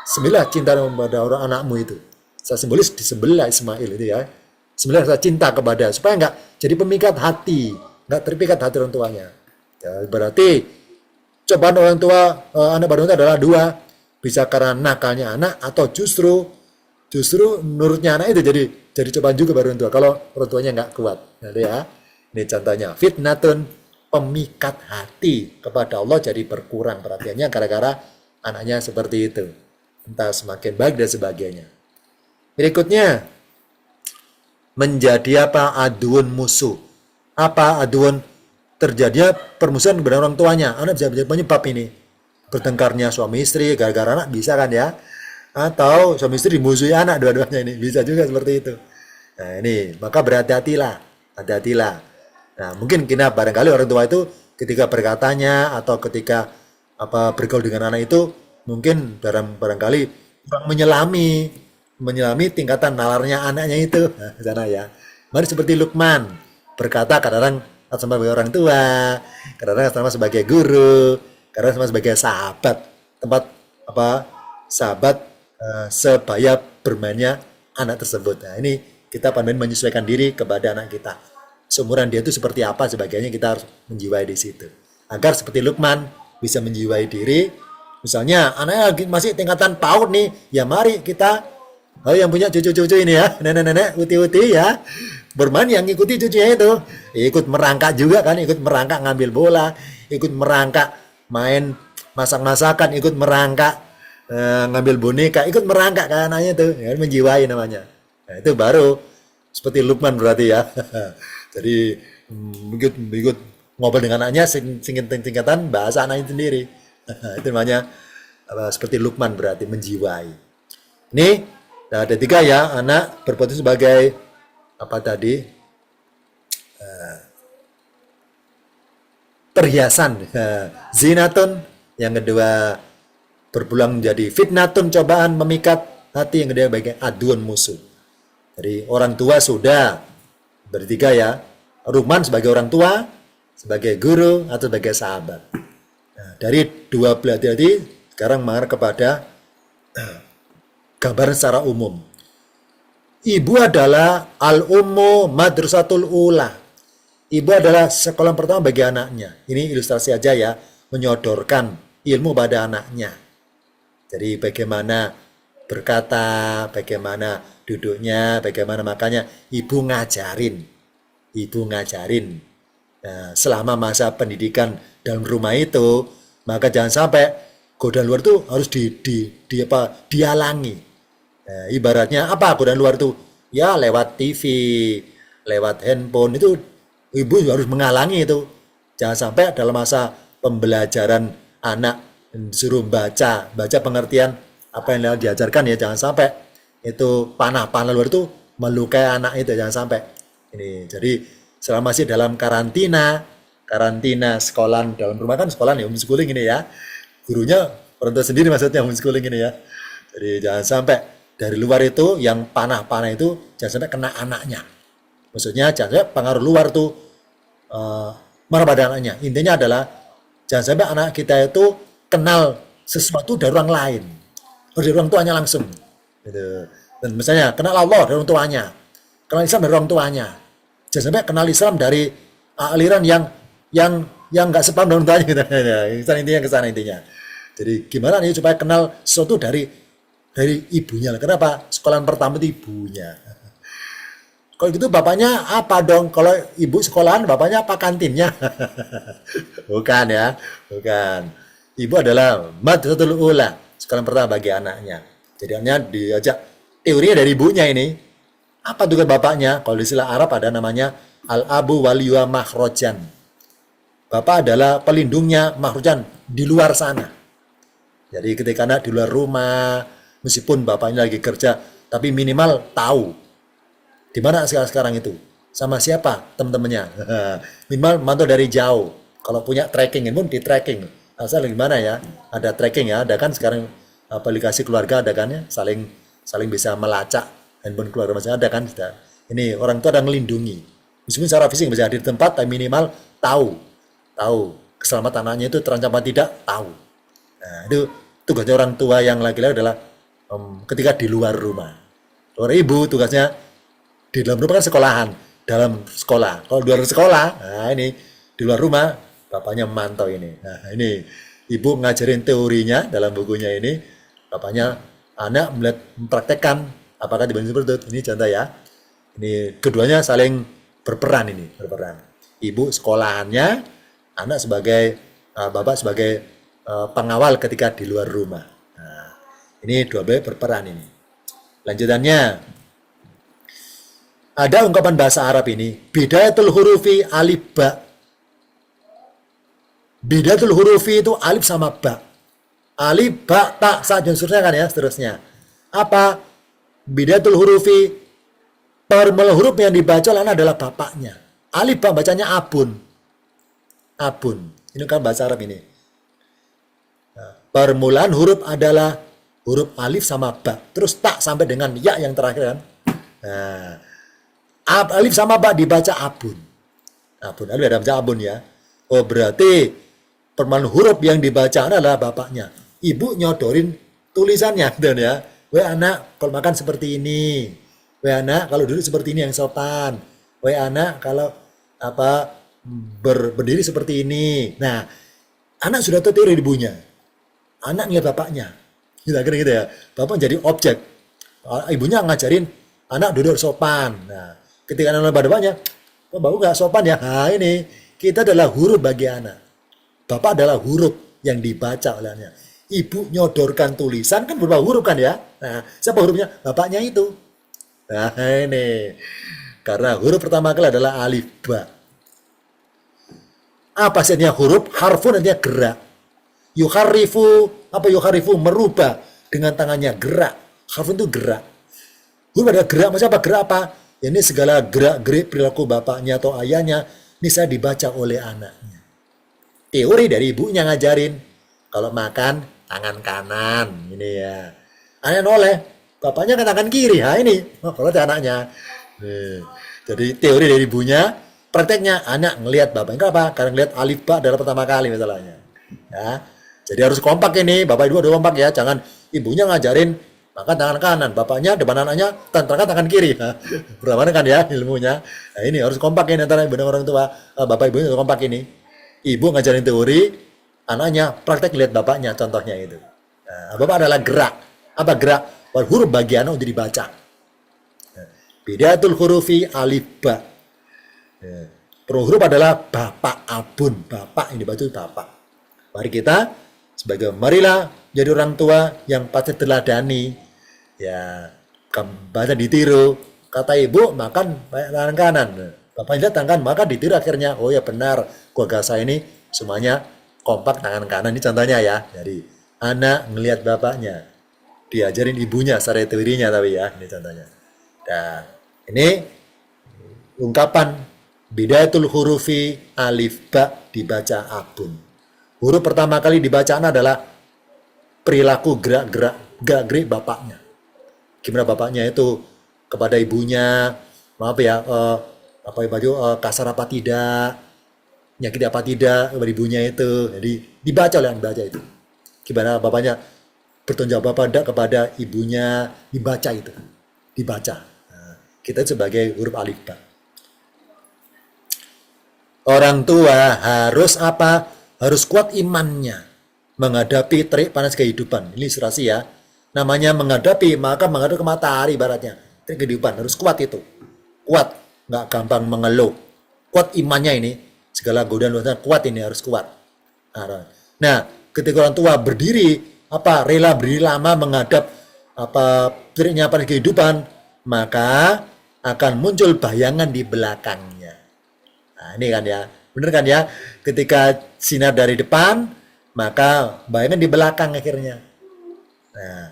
Sembelihlah cinta kepada orang anakmu itu. Secara simbolis disembelah Ismail itu ya. Sembelih rasa cinta kepada supaya enggak jadi pemikat hati, enggak terpikat hati orang tuanya. Ya, berarti cobaan orang tua anak pada orang tua adalah dua, bisa karena nakalnya anak atau justru menurutnya anak itu jadi cobaan juga pada orang tua kalau orang tuanya nggak kuat. Nah, ya, ini contohnya fitnatun pemikat hati kepada Allah jadi berkurang perhatiannya gara-gara anaknya seperti itu, entah semakin baik dan sebagainya. Berikutnya menjadi apa? Aduan musuh. Apa aduan? Terjadinya permusuhan kepada orang tuanya. Anak bisa menjadi penyebab ini. Bertengkarnya suami istri gara-gara anak bisa kan ya? Atau suami istri dimusuhi anak dua-duanya ini. Bisa juga seperti itu. Nah ini, maka berhati-hatilah. Hati-hatilah. Nah mungkin kita barangkali orang tua itu ketika berkatanya atau ketika bergaul dengan anak itu mungkin barangkali kurang menyelami tingkatan nalarnya anaknya itu. Nah, sana ya. Mari seperti Luqman berkata kadang-kadang sama sebagai orang tua, kadang-kadang sama sebagai guru, kadang sama sebagai sahabat, tempat sahabat sebaya bermainnya anak tersebut. Nah ini kita pandai menyesuaikan diri kepada anak kita. Seumuran dia itu seperti apa sebagainya kita harus menjiwai di situ. Agar seperti Luqman bisa menjiwai diri. Misalnya anaknya masih tingkatan PAUD nih, ya mari kita yang punya cucu-cucu ini ya, nenek-nenek, uti-uti ya, bermain yang ngikuti cucunya itu, ikut merangkak juga kan, ikut merangkak ngambil bola, ikut merangkak main masak-masakan, ikut merangkak ngambil boneka, ikut merangkak kan anaknya tuh, ya, menjiwai namanya. Nah, itu baru seperti Luqman berarti ya. Jadi ikut ngobrol dengan anaknya tingkatan bahasa anaknya sendiri. Itu namanya seperti Luqman berarti menjiwai. Ini nah, ada tiga ya, anak berpotensi sebagai apa tadi? Perhiasan, zinatun. Yang kedua berpulang menjadi fitnatun, cobaan memikat hati. Yang kedua bagian aduan musuh. Jadi orang tua sudah bertiga ya. Luqman sebagai orang tua, sebagai guru atau sebagai sahabat. Nah, dari dua belah tadi sekarang mengarah kepada gambaran secara umum. Ibu adalah al-ummu madrasatul ula. Ibu adalah sekolah pertama bagi anaknya. Ini ilustrasi aja ya, menyodorkan ilmu pada anaknya. Jadi bagaimana berkata, bagaimana duduknya, bagaimana makanya ibu ngajarin. Nah, selama masa pendidikan dalam rumah itu, maka jangan sampai godaan luar itu harus dihalangi. Nah, ibaratnya apa godaan luar itu? Ya lewat TV, lewat handphone itu ibu harus menghalangi itu. Jangan sampai dalam masa pembelajaran anak disuruh baca pengertian apa yang diajarkan ya, jangan sampai itu panah luar itu melukai anak itu, jangan sampai. Ini jadi selama masih dalam karantina sekolah dalam rumah kan sekolah ya homeschooling ini ya. Gurunya orang tua sendiri maksudnya homeschooling ini ya. Jadi jangan sampai dari luar itu yang panah-panah itu jangan sampai kena anaknya. Maksudnya jangan sampai pengaruh luar tuh marah pada anaknya. Intinya adalah jangan sampai anak kita itu kenal sesuatu dari orang lain, harus dari orang tuanya langsung. Gitu. Dan misalnya kenal Allah dari orang tuanya, kenal Islam dari orang tuanya. Jangan sampai kenal Islam dari aliran yang nggak sepaham dengan orang tuanya. Gitu. Intinya ke sana intinya. Jadi gimana nih supaya kenal sesuatu dari ibunya. Kenapa? Sekolahan pertama itu ibunya. Kalau gitu bapaknya apa dong? Kalau ibu sekolahan, bapaknya apa kantinnya? Bukan ya, bukan. Ibu adalah madrasatul ula, sekolahan pertama bagi anaknya. Jadi hanya diajak teorinya dari ibunya ini. Apa tugas bapaknya? Kalau di istilah Arab ada namanya al-abu waliwa mahrojan. Bapak adalah pelindungnya mahrojan di luar sana. Jadi ketika anak di luar rumah, meskipun bapaknya lagi kerja, tapi minimal tahu di mana sekarang itu, sama siapa teman-temannya. Minimal mantau dari jauh. Kalau punya tracking pun di tracking. Asal gimana ya? Ada tracking ya, ada kan sekarang aplikasi keluarga ada kan ya, saling bisa melacak handphone keluarga masing ada kan sudah. Ini orang tua ada melindungi. Meskipun secara fisik bisa di tempat, tapi minimal tahu keselamatan anaknya itu terancam atau tidak, tahu. Nah, itu tugasnya orang tua yang laki-laki adalah ketika di luar rumah. Orang ibu tugasnya di dalam rumah kan sekolahan, dalam sekolah. Kalau di luar sekolah, nah ini di luar rumah, bapaknya memantau ini. Nah ini ibu ngajarin teorinya dalam bukunya ini, bapaknya anak melihat mempraktekkan apakah dibanding seperti itu. Ini contoh ya. Ini keduanya saling berperan ini, berperan. Ibu sekolahannya, anak sebagai bapak sebagai pengawal ketika di luar rumah. Nah, ini dua-duanya berperan ini. Lanjutannya, ada ungkapan bahasa Arab ini, bidayatul hurufi alif ba. Bidayatul hurufi itu alif sama ba. Alif, ba, ta, sa, dan seterusnya kan ya, seterusnya. Apa? Bidayatul hurufi, permulaan huruf yang dibaca oleh anak adalah bapaknya. Alif, ba, bacanya abun. Abun. Ini kan bahasa Arab ini. Nah, permulaan huruf adalah huruf alif sama ba. Terus tak sampai dengan ya yang terakhir kan. Nah, alif sama ba dibaca abun. Abun, alif ada baca abun ya. Oh berarti permulaan huruf yang dibaca adalah bapaknya. Ibu nyodorin tulisannya dan ya. Weh anak kalau makan seperti ini. Weh anak kalau duduk seperti ini yang sopan. Weh anak kalau berdiri seperti ini. Nah, anak sudah tahu teori ibunya. Anak ngeliat bapaknya. Kira-kira gitu ya. Bapak jadi objek. Ibunya ngajarin anak duduk sopan. Nah, ketika anak pada bapaknya, kok bapak nggak sopan ya? Nah ini, kita adalah huruf bagi anak. Bapak adalah huruf yang dibaca olehnya. Ibu nyodorkan tulisan kan berupa huruf kan ya? Nah, siapa hurufnya? Bapaknya itu. Nah ini, karena huruf pertama kali adalah alif ba. Apa artinya huruf? Harfun artinya gerak. Yukharifu merubah dengan tangannya gerak. Harfun itu gerak. Huruf ada gerak, maksudnya apa? Gerak apa? Ya, ini segala gerak-gerik perilaku bapaknya atau ayahnya, ini saya dibaca oleh anaknya. Teori dari ibunya ngajarin, kalau makan, tangan kanan, ini ya. Anak noleh, bapaknya kan tangan kiri, nah ini, kalau anaknya. Jadi teori dari ibunya, prakteknya anak ngelihat bapaknya apa? Karena ngelihat alif ba adalah pertama kali misalnya. Ya, jadi harus kompak ini, bapak ibu harus kompak ya, jangan ibunya ngajarin, maka tangan kanan, bapaknya depan anaknya, tangan kiri. Berapa kan ya ilmunya? Nah ini harus kompak ini antara ibu dan orang tua, bapak ibunya harus kompak ini. Ibu ngajarin teori, anaknya praktek lihat bapaknya, contohnya itu. Nah, bapak adalah gerak. Apa gerak? Huruf bagi anak untuk dibaca. Bidayatul hurufi alif ba. Huruf adalah bapak abun, bapak yang dibaca itu bapak. Mari kita sebagai marilah jadi orang tua yang pasti teladani. Ya, baca ditiru. Kata ibu makan tangan kanan. Bapaknya tangan maka ditiru akhirnya. Oh ya benar, keluarga saya ini semuanya kompak tangan kanan. Ini contohnya ya. Jadi anak ngelihat bapaknya, diajarin ibunya secara teorinya tapi ya. Ini contohnya. Nah, ini ungkapan bidayatul hurufi alif ba dibaca abun. Huruf pertama kali dibacaan adalah perilaku gerak-gerik bapaknya. gimana bapaknya itu kepada ibunya, maaf ya, apa ya baju kasar apa tidak, nyakiti apa tidak kepada ibunya itu. Jadi dibaca oleh yang baca itu. Gimana bapaknya bertanggung jawab apa tidak kepada ibunya, dibaca itu, dibaca. Nah, kita sebagai huruf alif ba. Orang tua harus apa? Harus kuat imannya menghadapi terik panas kehidupan. Ini ilustrasi ya. Namanya menghadapi, maka menghadapi ke matahari ibaratnya. Terik kehidupan harus kuat itu. Kuat, nggak gampang mengeluh. Kuat imannya ini. Segala godaan kuat ini harus kuat. Nah, ketika orang tua berdiri, apa rela berdiri lama menghadap apa teriknya panas kehidupan, maka akan muncul bayangan di belakangnya. Nah, ini kan ya, bener kan ya? Ketika sinar dari depan, maka bayangan di belakang akhirnya. Nah,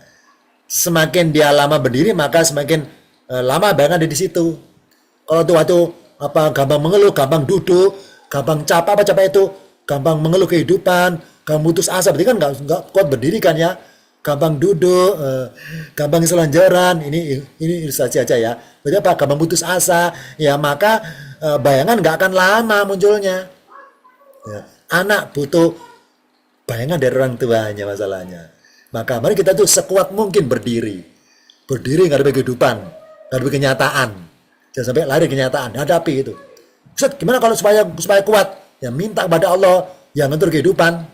semakin dia lama berdiri, maka semakin lama bayangan ada di situ. Kalau tua itu apa gampang mengeluh, gampang duduk, gampang capek itu, gampang mengeluh kehidupan, gampang putus asa, berarti kan nggak kuat berdiri kan ya? Gampang duduk, gampang selanjaran, ini ilustrasi aja ya. Berarti apa? Gampang putus asa, ya maka bayangan nggak akan lama munculnya. Ya. Anak butuh bayangan dari orang tuanya masalahnya. Maka mari kita tuh sekuat mungkin berdiri nggak ada kehidupan, nggak ada kenyataan. Jangan sampai lari kenyataan, hadapi itu. Ustaz, gimana kalau supaya kuat? Ya minta kepada Allah yang ngatur kehidupan.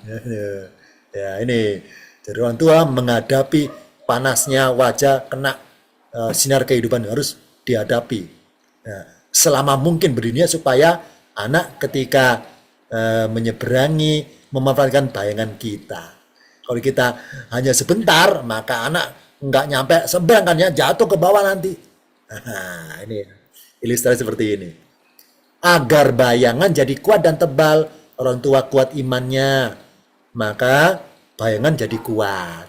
Ya ini. Jadi orang tua menghadapi panasnya wajah kena sinar kehidupan harus dihadapi. Nah, selama mungkin berdirinya supaya anak ketika menyeberangi memanfaatkan bayangan kita. Kalau kita hanya sebentar, maka anak nggak nyampe seberang kan ya, jatuh ke bawah nanti. Nah, ini ilustrasi seperti ini. Agar bayangan jadi kuat dan tebal, orang tua kuat imannya, maka bayangan jadi kuat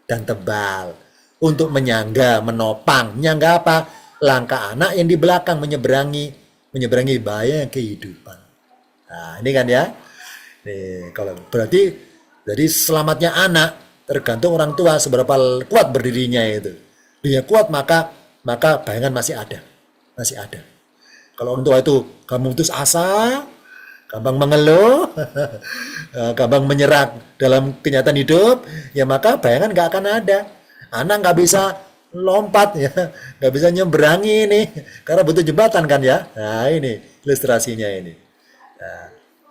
dan tebal untuk menyangga, menopang. Menyangga apa? Langkah anak yang di belakang menyeberangi bahaya kehidupan. Nah, ini kan ya. Nih, kalau berarti jadi selamatnya anak tergantung orang tua seberapa kuat berdirinya itu. Dia kuat maka bayangan masih ada. Masih ada. Kalau orang tua itu gampang putus asa, gampang mengeluh, gampang menyerah dalam kenyataan hidup, ya maka bayangan nggak akan ada. Anak nggak bisa lompat ya, nggak bisa nyemberangi ini, karena butuh jembatan kan ya. Nah ini ilustrasinya ini. Nah,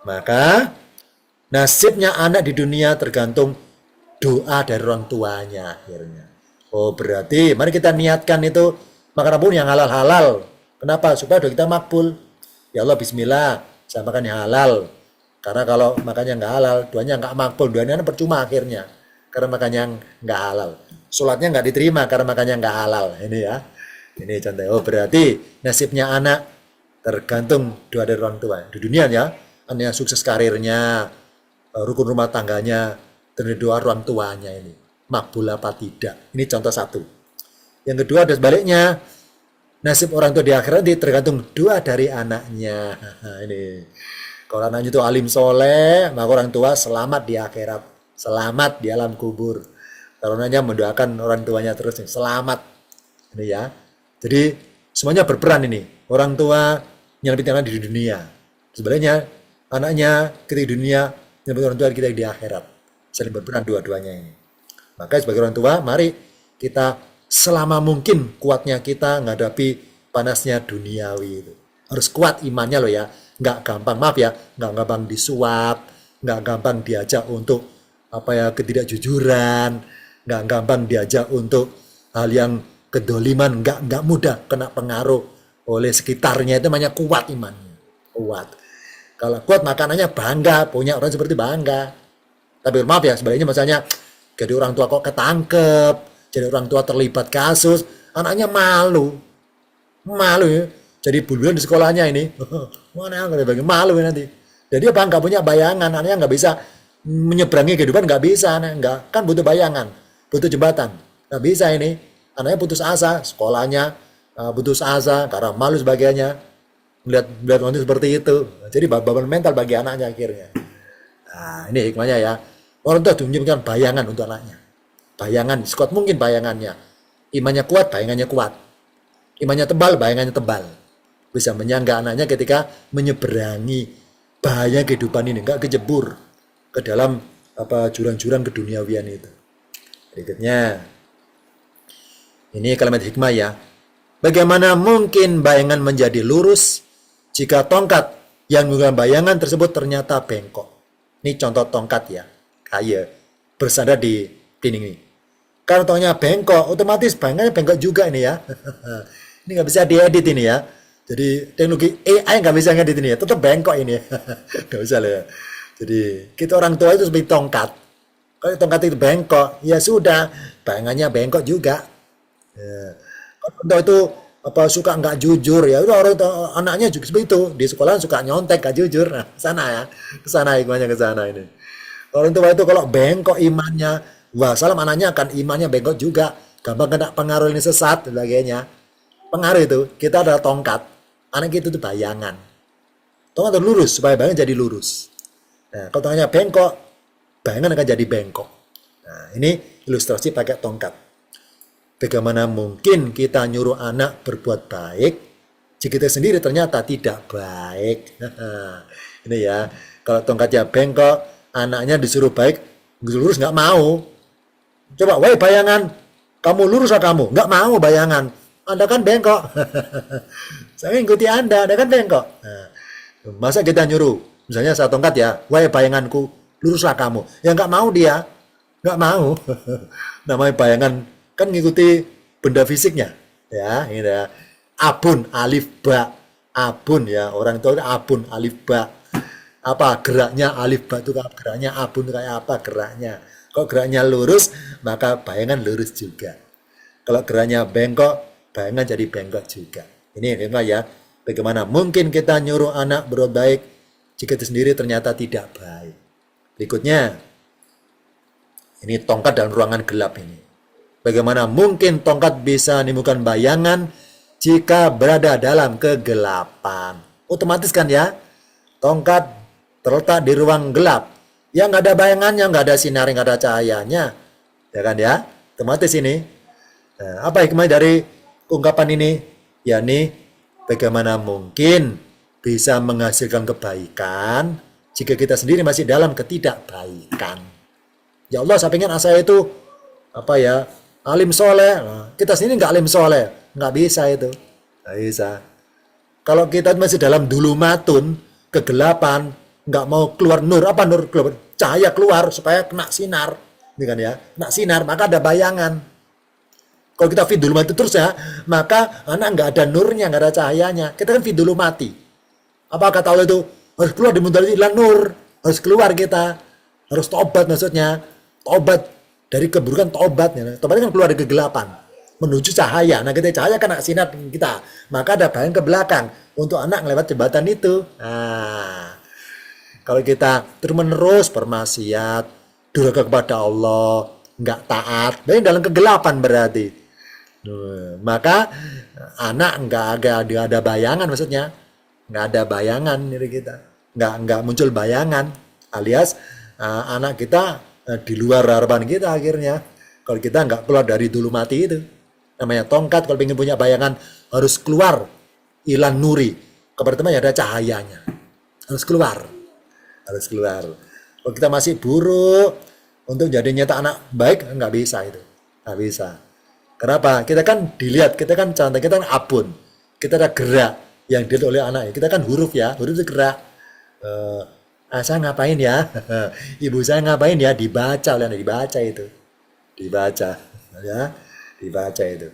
maka nasibnya anak di dunia tergantung doa dari orang tuanya akhirnya. Oh berarti mari kita niatkan itu makan pun yang halal-halal. Kenapa? Supaya doa kita makbul. Ya Allah bismillah, saya makan yang halal. Karena kalau makannya nggak halal, doanya nggak makbul, doanya percuma akhirnya. Karena makannya nggak halal. Sholatnya nggak diterima karena makannya nggak halal. Ini ya. Ini contoh. Oh berarti nasibnya anak tergantung doa dari orang tua. Di dunia ya, anaknya sukses karirnya, rukun rumah tangganya, dan doa orang tuanya ini. Makbul apa tidak. Ini contoh satu. Yang kedua ada sebaliknya. Nasib orang tua di akhirat tergantung doa dari anaknya. Nah, ini. Kalau anaknya itu alim soleh, maka orang tua selamat di akhirat. Selamat di alam kubur. Kalau anaknya mendoakan orang tuanya terus, selamat. Ini ya. Jadi semuanya berperan ini. Orang tua nyelamatin anak di dunia. Sebenarnya anaknya ketika di dunia, nyelamatin orang tua kita di akhirat. Saling berperan dua-duanya ini. Maka sebagai orang tua, mari kita selama mungkin kuatnya kita menghadapi panasnya duniawi itu. Harus kuat imannya loh ya. Nggak gampang, maaf ya, nggak gampang disuap, nggak gampang diajak untuk ketidakjujuran, nggak gampang diajak untuk hal yang kedoliman, nggak mudah kena pengaruh oleh sekitarnya. Itu namanya kuat imannya. Kuat. Kalau kuat makanannya bangga, punya orang seperti bangga. Tapi maaf ya, sebaliknya misalnya jadi orang tua kok ketangkep, jadi orang tua terlibat kasus, anaknya malu ya. Jadi buluan di sekolahnya ini, mana yang malu nanti. Jadi apa nggak punya bayangan, anaknya nggak bisa menyeberangi kehidupan, nggak bisa, nggak kan butuh bayangan, butuh jembatan, nggak bisa ini. Anaknya putus asa, sekolahnya putus asa karena malu sebagainya. Melihat wanita seperti itu, jadi beban mental bagi anaknya akhirnya. Nah ini hikmahnya ya. Orang tua menyiapkan bayangan untuk anaknya. Bayangan, sekuat mungkin bayangannya. Imannya kuat, bayangannya kuat. Imannya tebal, bayangannya tebal. Bisa menyangga anaknya ketika menyeberangi bahaya kehidupan ini, nggak kejebur ke dalam jurang-jurang keduniawian itu. Berikutnya, ini kalimat hikmah ya. Bagaimana mungkin bayangan menjadi lurus jika tongkat yang menggunakan bayangan tersebut ternyata bengkok? Ini contoh tongkat ya, kayak bersandar di dinding ini. Kalau tongkatnya bengkok, otomatis bayangannya bengkok juga ini ya. Ini nggak bisa diedit ini ya. Jadi teknologi AI nggak bisa ngedit ini ya, tetap bengkok ini. Nggak bisa lah ya. Jadi kita orang tua itu seperti tongkat. Kalau tongkat itu bengkok, ya sudah, bayangannya bengkok juga. Ya. Kalau itu suka nggak jujur ya, udah orang anaknya juga seperti itu. Di sekolah suka nyontek nggak jujur. Nah, sana ya, ke sana imannya ke sana ini. Orang tua itu kalau bengkok imannya, wah salam anaknya akan imannya bengkok juga. Gampang kena pengaruh ini sesat dan sebagainya. Pengaruh itu, kita adalah tongkat. Anak kita itu bayangan. Tongkat itu lurus, supaya bayangan jadi lurus. Nah, kalau tongkatnya bengkok, bayangan akan jadi bengkok. Nah, ini ilustrasi pakai tongkat. Bagaimana mungkin kita nyuruh anak berbuat baik, jika kita sendiri ternyata tidak baik. Ini ya, kalau tongkatnya bengkok, anaknya disuruh baik, lurus nggak mau. Coba, woi bayangan, kamu lurus atau kamu? Nggak mau bayangan. Anda kan bengkok. Saya ikuti Anda kan bengkok. Nah, masa kita nyuruh, misalnya saya tongkat ya, wahai bayanganku, luruslah kamu. Ya nggak mau dia, nggak mau. Namanya bayangan kan ngikuti benda fisiknya, ya, ini ya. Abun, alif, ba, abun ya, orang itu abun, alif, ba. Apa geraknya alif, ba itu geraknya abun kayak apa geraknya. Kalau geraknya lurus, maka bayangan lurus juga. Kalau geraknya bengkok, bayangan jadi bengkok juga. Ini ya, bagaimana mungkin kita nyuruh anak berbuat baik jika itu sendiri ternyata tidak baik. Berikutnya, ini tongkat dalam ruangan gelap ini. Bagaimana mungkin tongkat bisa menimbulkan bayangan jika berada dalam kegelapan? Otomatis kan ya, tongkat terletak di ruang gelap. Ya nggak ada bayangannya, nggak ada sinar, nggak ada cahayanya. Ya kan ya, otomatis ini. Nah, apa hikmah dari ungkapan ini? Yakni bagaimana mungkin bisa menghasilkan kebaikan jika kita sendiri masih dalam ketidakbaikan. Ya Allah, saya pengen saya itu alim soleh. Nah, kita sendiri nggak alim soleh, nggak bisa itu, nggak bisa. Kalau kita masih dalam dulumatun, kegelapan, nggak mau keluar nur, keluar cahaya keluar supaya kena sinar, ini kan ya, kena sinar, maka ada bayangan. Kalau kita fidul mati terus ya, maka anak nggak ada nurnya, nggak ada cahayanya. Kita kan fidul mati. Apa kata Allah itu? Harus keluar di mudari ilan nur. Harus keluar kita. Harus tobat maksudnya. Tobat dari keburukan tobat. Ya. Tobat kan keluar dari kegelapan. Menuju cahaya. Nah kita cahaya kan sinar kita. Maka ada bayangan ke belakang. Untuk anak lewat jembatan itu. Nah, kalau kita terus menerus bermaksiat, durhaka kepada Allah, nggak taat, berarti dalam kegelapan berarti. Maka anak nggak ada bayangan maksudnya, nggak ada bayangan dari kita, nggak muncul bayangan, alias anak kita di luar harapan kita akhirnya. Kalau kita nggak keluar dari dulu mati itu, namanya tongkat. Kalau ingin punya bayangan harus keluar ilan nuri, kepada teman ada cahayanya, harus keluar. Kalau kita masih buruk untuk jadi nyata anak baik, nggak bisa itu, nggak bisa. Kenapa? Kita kan dilihat, kita kan cantik, kita kan abun, kita ada gerak yang dilihat oleh anak. Kita kan huruf ya, huruf itu gerak. Saya ngapain ya? Ibu saya ngapain ya? Dibaca oleh anak, dibaca itu, dibaca, ya, dibaca itu.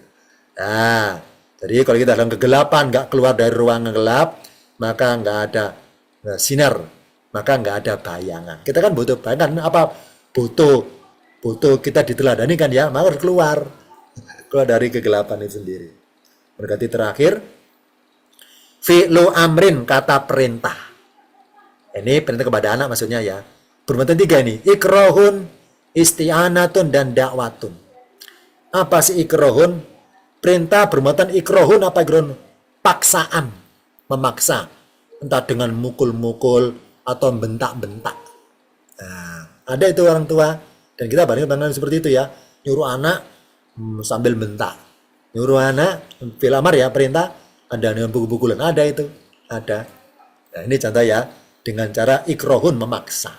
Nah, jadi kalau kita dalam kegelapan, nggak keluar dari ruang gelap, maka nggak ada sinar, maka nggak ada bayangan. Kita kan butuh bayangan apa? Butuh kita diteladani kan ya, maka harus keluar dari kegelapan itu sendiri. Berarti terakhir, fi'lu amrin, kata perintah. Ini perintah kepada anak maksudnya ya. Berbentuk tiga ini, ikrohun, isti'anatun, dan dakwatun. Apa sih ikrohun? Perintah bermuatan ikrohun apa ikrohun? Paksaan, memaksa. Entah dengan mukul-mukul atau bentak-bentak. Nah, ada itu orang tua. Dan kita bandingkan seperti itu ya. Nyuruh anak sambil bentak. Nyuruh anak, fil amar ya, perintah, ada dengan buku-buku lain, ada itu, ada. Nah, ini contoh ya, dengan cara ikrohun, memaksa.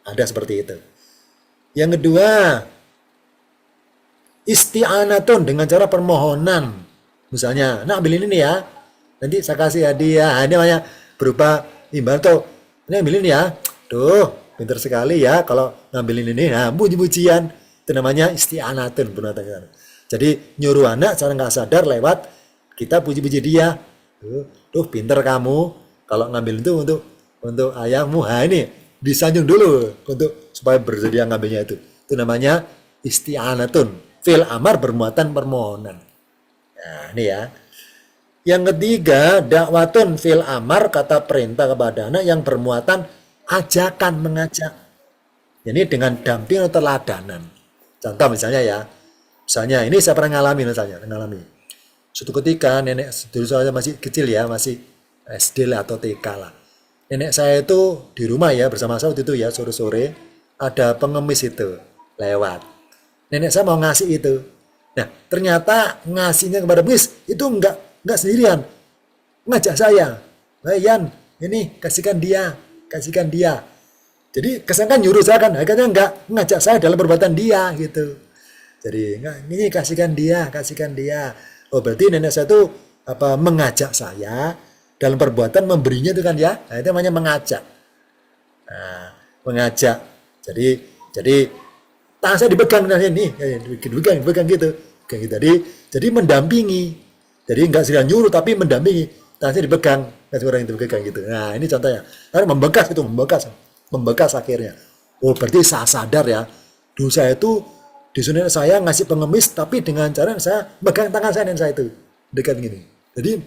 Ada seperti itu. Yang kedua, isti'anatun, dengan cara permohonan. Misalnya, nah ambilin ini ya, nanti saya kasih hadiah. Ini namanya berupa imbal tuh, ini ambilin ya. Tuh, pintar sekali ya kalau ngambilin ini. Nah, puji-pujian. Itu namanya isti'anatun. Jadi nyuruh anak secara nggak sadar lewat kita puji-puji dia. Tuh pintar kamu kalau ngambil itu untuk ayahmu. Nah ini disanjung dulu untuk supaya bersedia ngambilnya itu. Itu namanya isti'anatun. Fil amar bermuatan permohonan. Nah ini ya. Yang ketiga, dakwatun fil amar, kata perintah kepada anak yang bermuatan ajakan, mengajak. Ini dengan damping atau teladanan. Contoh misalnya ya, misalnya ini saya pernah ngalami. Suatu ketika nenek dulu saya masih kecil ya, masih SD lah atau TK lah. Nenek saya itu di rumah ya bersama saya waktu itu ya, sore-sore ada pengemis itu lewat. Nenek saya mau ngasih itu. Nah ternyata ngasihnya kepada pengemis itu enggak sendirian, ngajak saya. Yan, ini kasihkan dia. Jadi kesankan nyuruh saya kan, akhirnya enggak ngajak saya dalam perbuatan dia gitu. Jadi ini kasihkan dia. Oh berarti nenek saya itu mengajak saya dalam perbuatan memberinya itu kan ya. Nah, itu namanya mengajak. Nah, mengajak. Jadi tangan saya dipegang ini, dipegang gitu. Jadi mendampingi. Jadi enggak sedang nyuruh tapi mendampingi. Tangan saya dipegang, kasih orang itu dipegang gitu. Nah ini contohnya. Karena membekas akhirnya. Oh berarti saya sadar ya. Dulu saya itu disuruh saya ngasih pengemis tapi dengan cara saya pegang tangan saya dan saya itu dekat gini. Jadi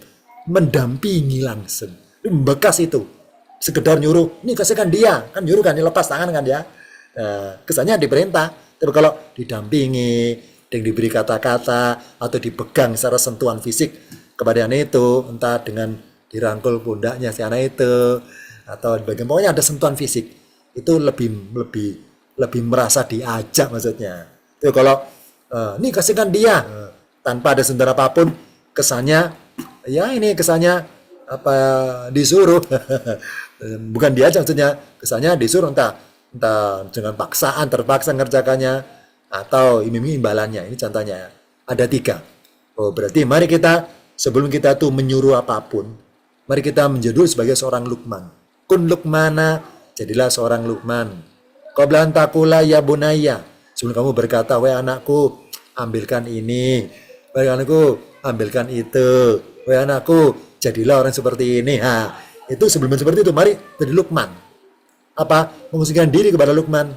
mendampingi langsung. Membekas itu. Sekedar nyuruh, ini kasihkan dia. Kan nyuruh kan, lepas tangan kan ya. Kesannya diperintah. Tapi kalau didampingi, diberi kata-kata atau dipegang secara sentuhan fisik kepada anak itu, entah dengan dirangkul pundaknya si anak itu atau bagian pokoknya ada sentuhan fisik, itu lebih merasa diajak maksudnya. Itu kalau ini kasihkan dia tanpa ada sentuhan apapun, kesannya ya ini kesannya disuruh bukan diajak maksudnya, kesannya disuruh entah dengan paksaan, terpaksa ngerjakannya atau iming-iming imbalannya. Ini contohnya ada 3. Oh berarti mari kita sebelum kita tuh menyuruh apapun, mari kita menjadi sebagai seorang Luqman. Kun Luqmana, jadilah seorang Luqman. Qabla an taqula ya bunayya, sebelum kamu berkata, wahai anakku, ambilkan ini. Wahai anakku, ambilkan itu. Wahai anakku, jadilah orang seperti ini. Nah, itu sebelum seperti itu, mari jadi Luqman. Mengusungkan diri kepada Luqman.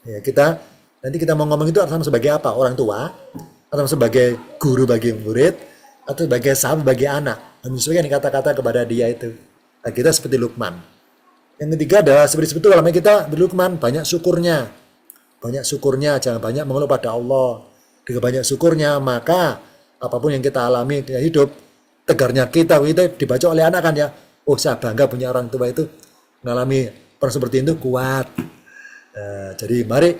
Ya, nanti kita mau ngomong itu sama sebagai apa? Orang tua, atau sebagai guru bagi murid, atau sebagai sahabat bagi anak. Dan menyesuaikan kata-kata kepada dia itu. Nah, kita seperti Luqman. Yang ketiga adalah seperti itu, kalau kita berlukman, banyak syukurnya, jangan banyak mengeluh pada Allah. Dengan banyak syukurnya, maka apapun yang kita alami di hidup, tegarnya kita dibaca oleh anak kan ya. Oh saya bangga punya orang tua itu mengalami orang seperti itu kuat. Jadi mari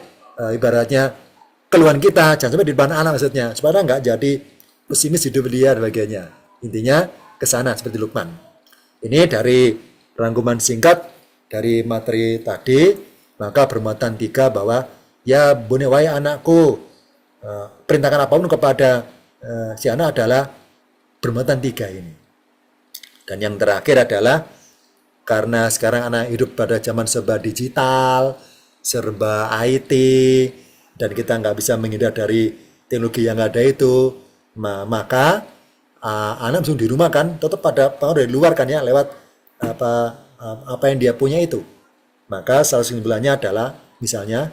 ibaratnya keluhan kita jangan sampai di depan anak maksudnya, supaya nggak jadi pesimis hidup dia dan sebagainya. Intinya kesana seperti Luqman. Ini dari rangkuman singkat dari materi tadi, maka bermuatan 3 bahwa ya bunewai anakku, perintahkan apapun kepada si anak adalah bermuatan 3 ini. Dan yang terakhir adalah karena sekarang anak hidup pada zaman serba digital, serba IT, dan kita nggak bisa menghindar dari teknologi yang ada itu, maka anak langsung di rumah kan, tetap pada pengaruh dari luar kan ya, lewat apa yang dia punya itu. Maka salah satu kesimpulannya adalah misalnya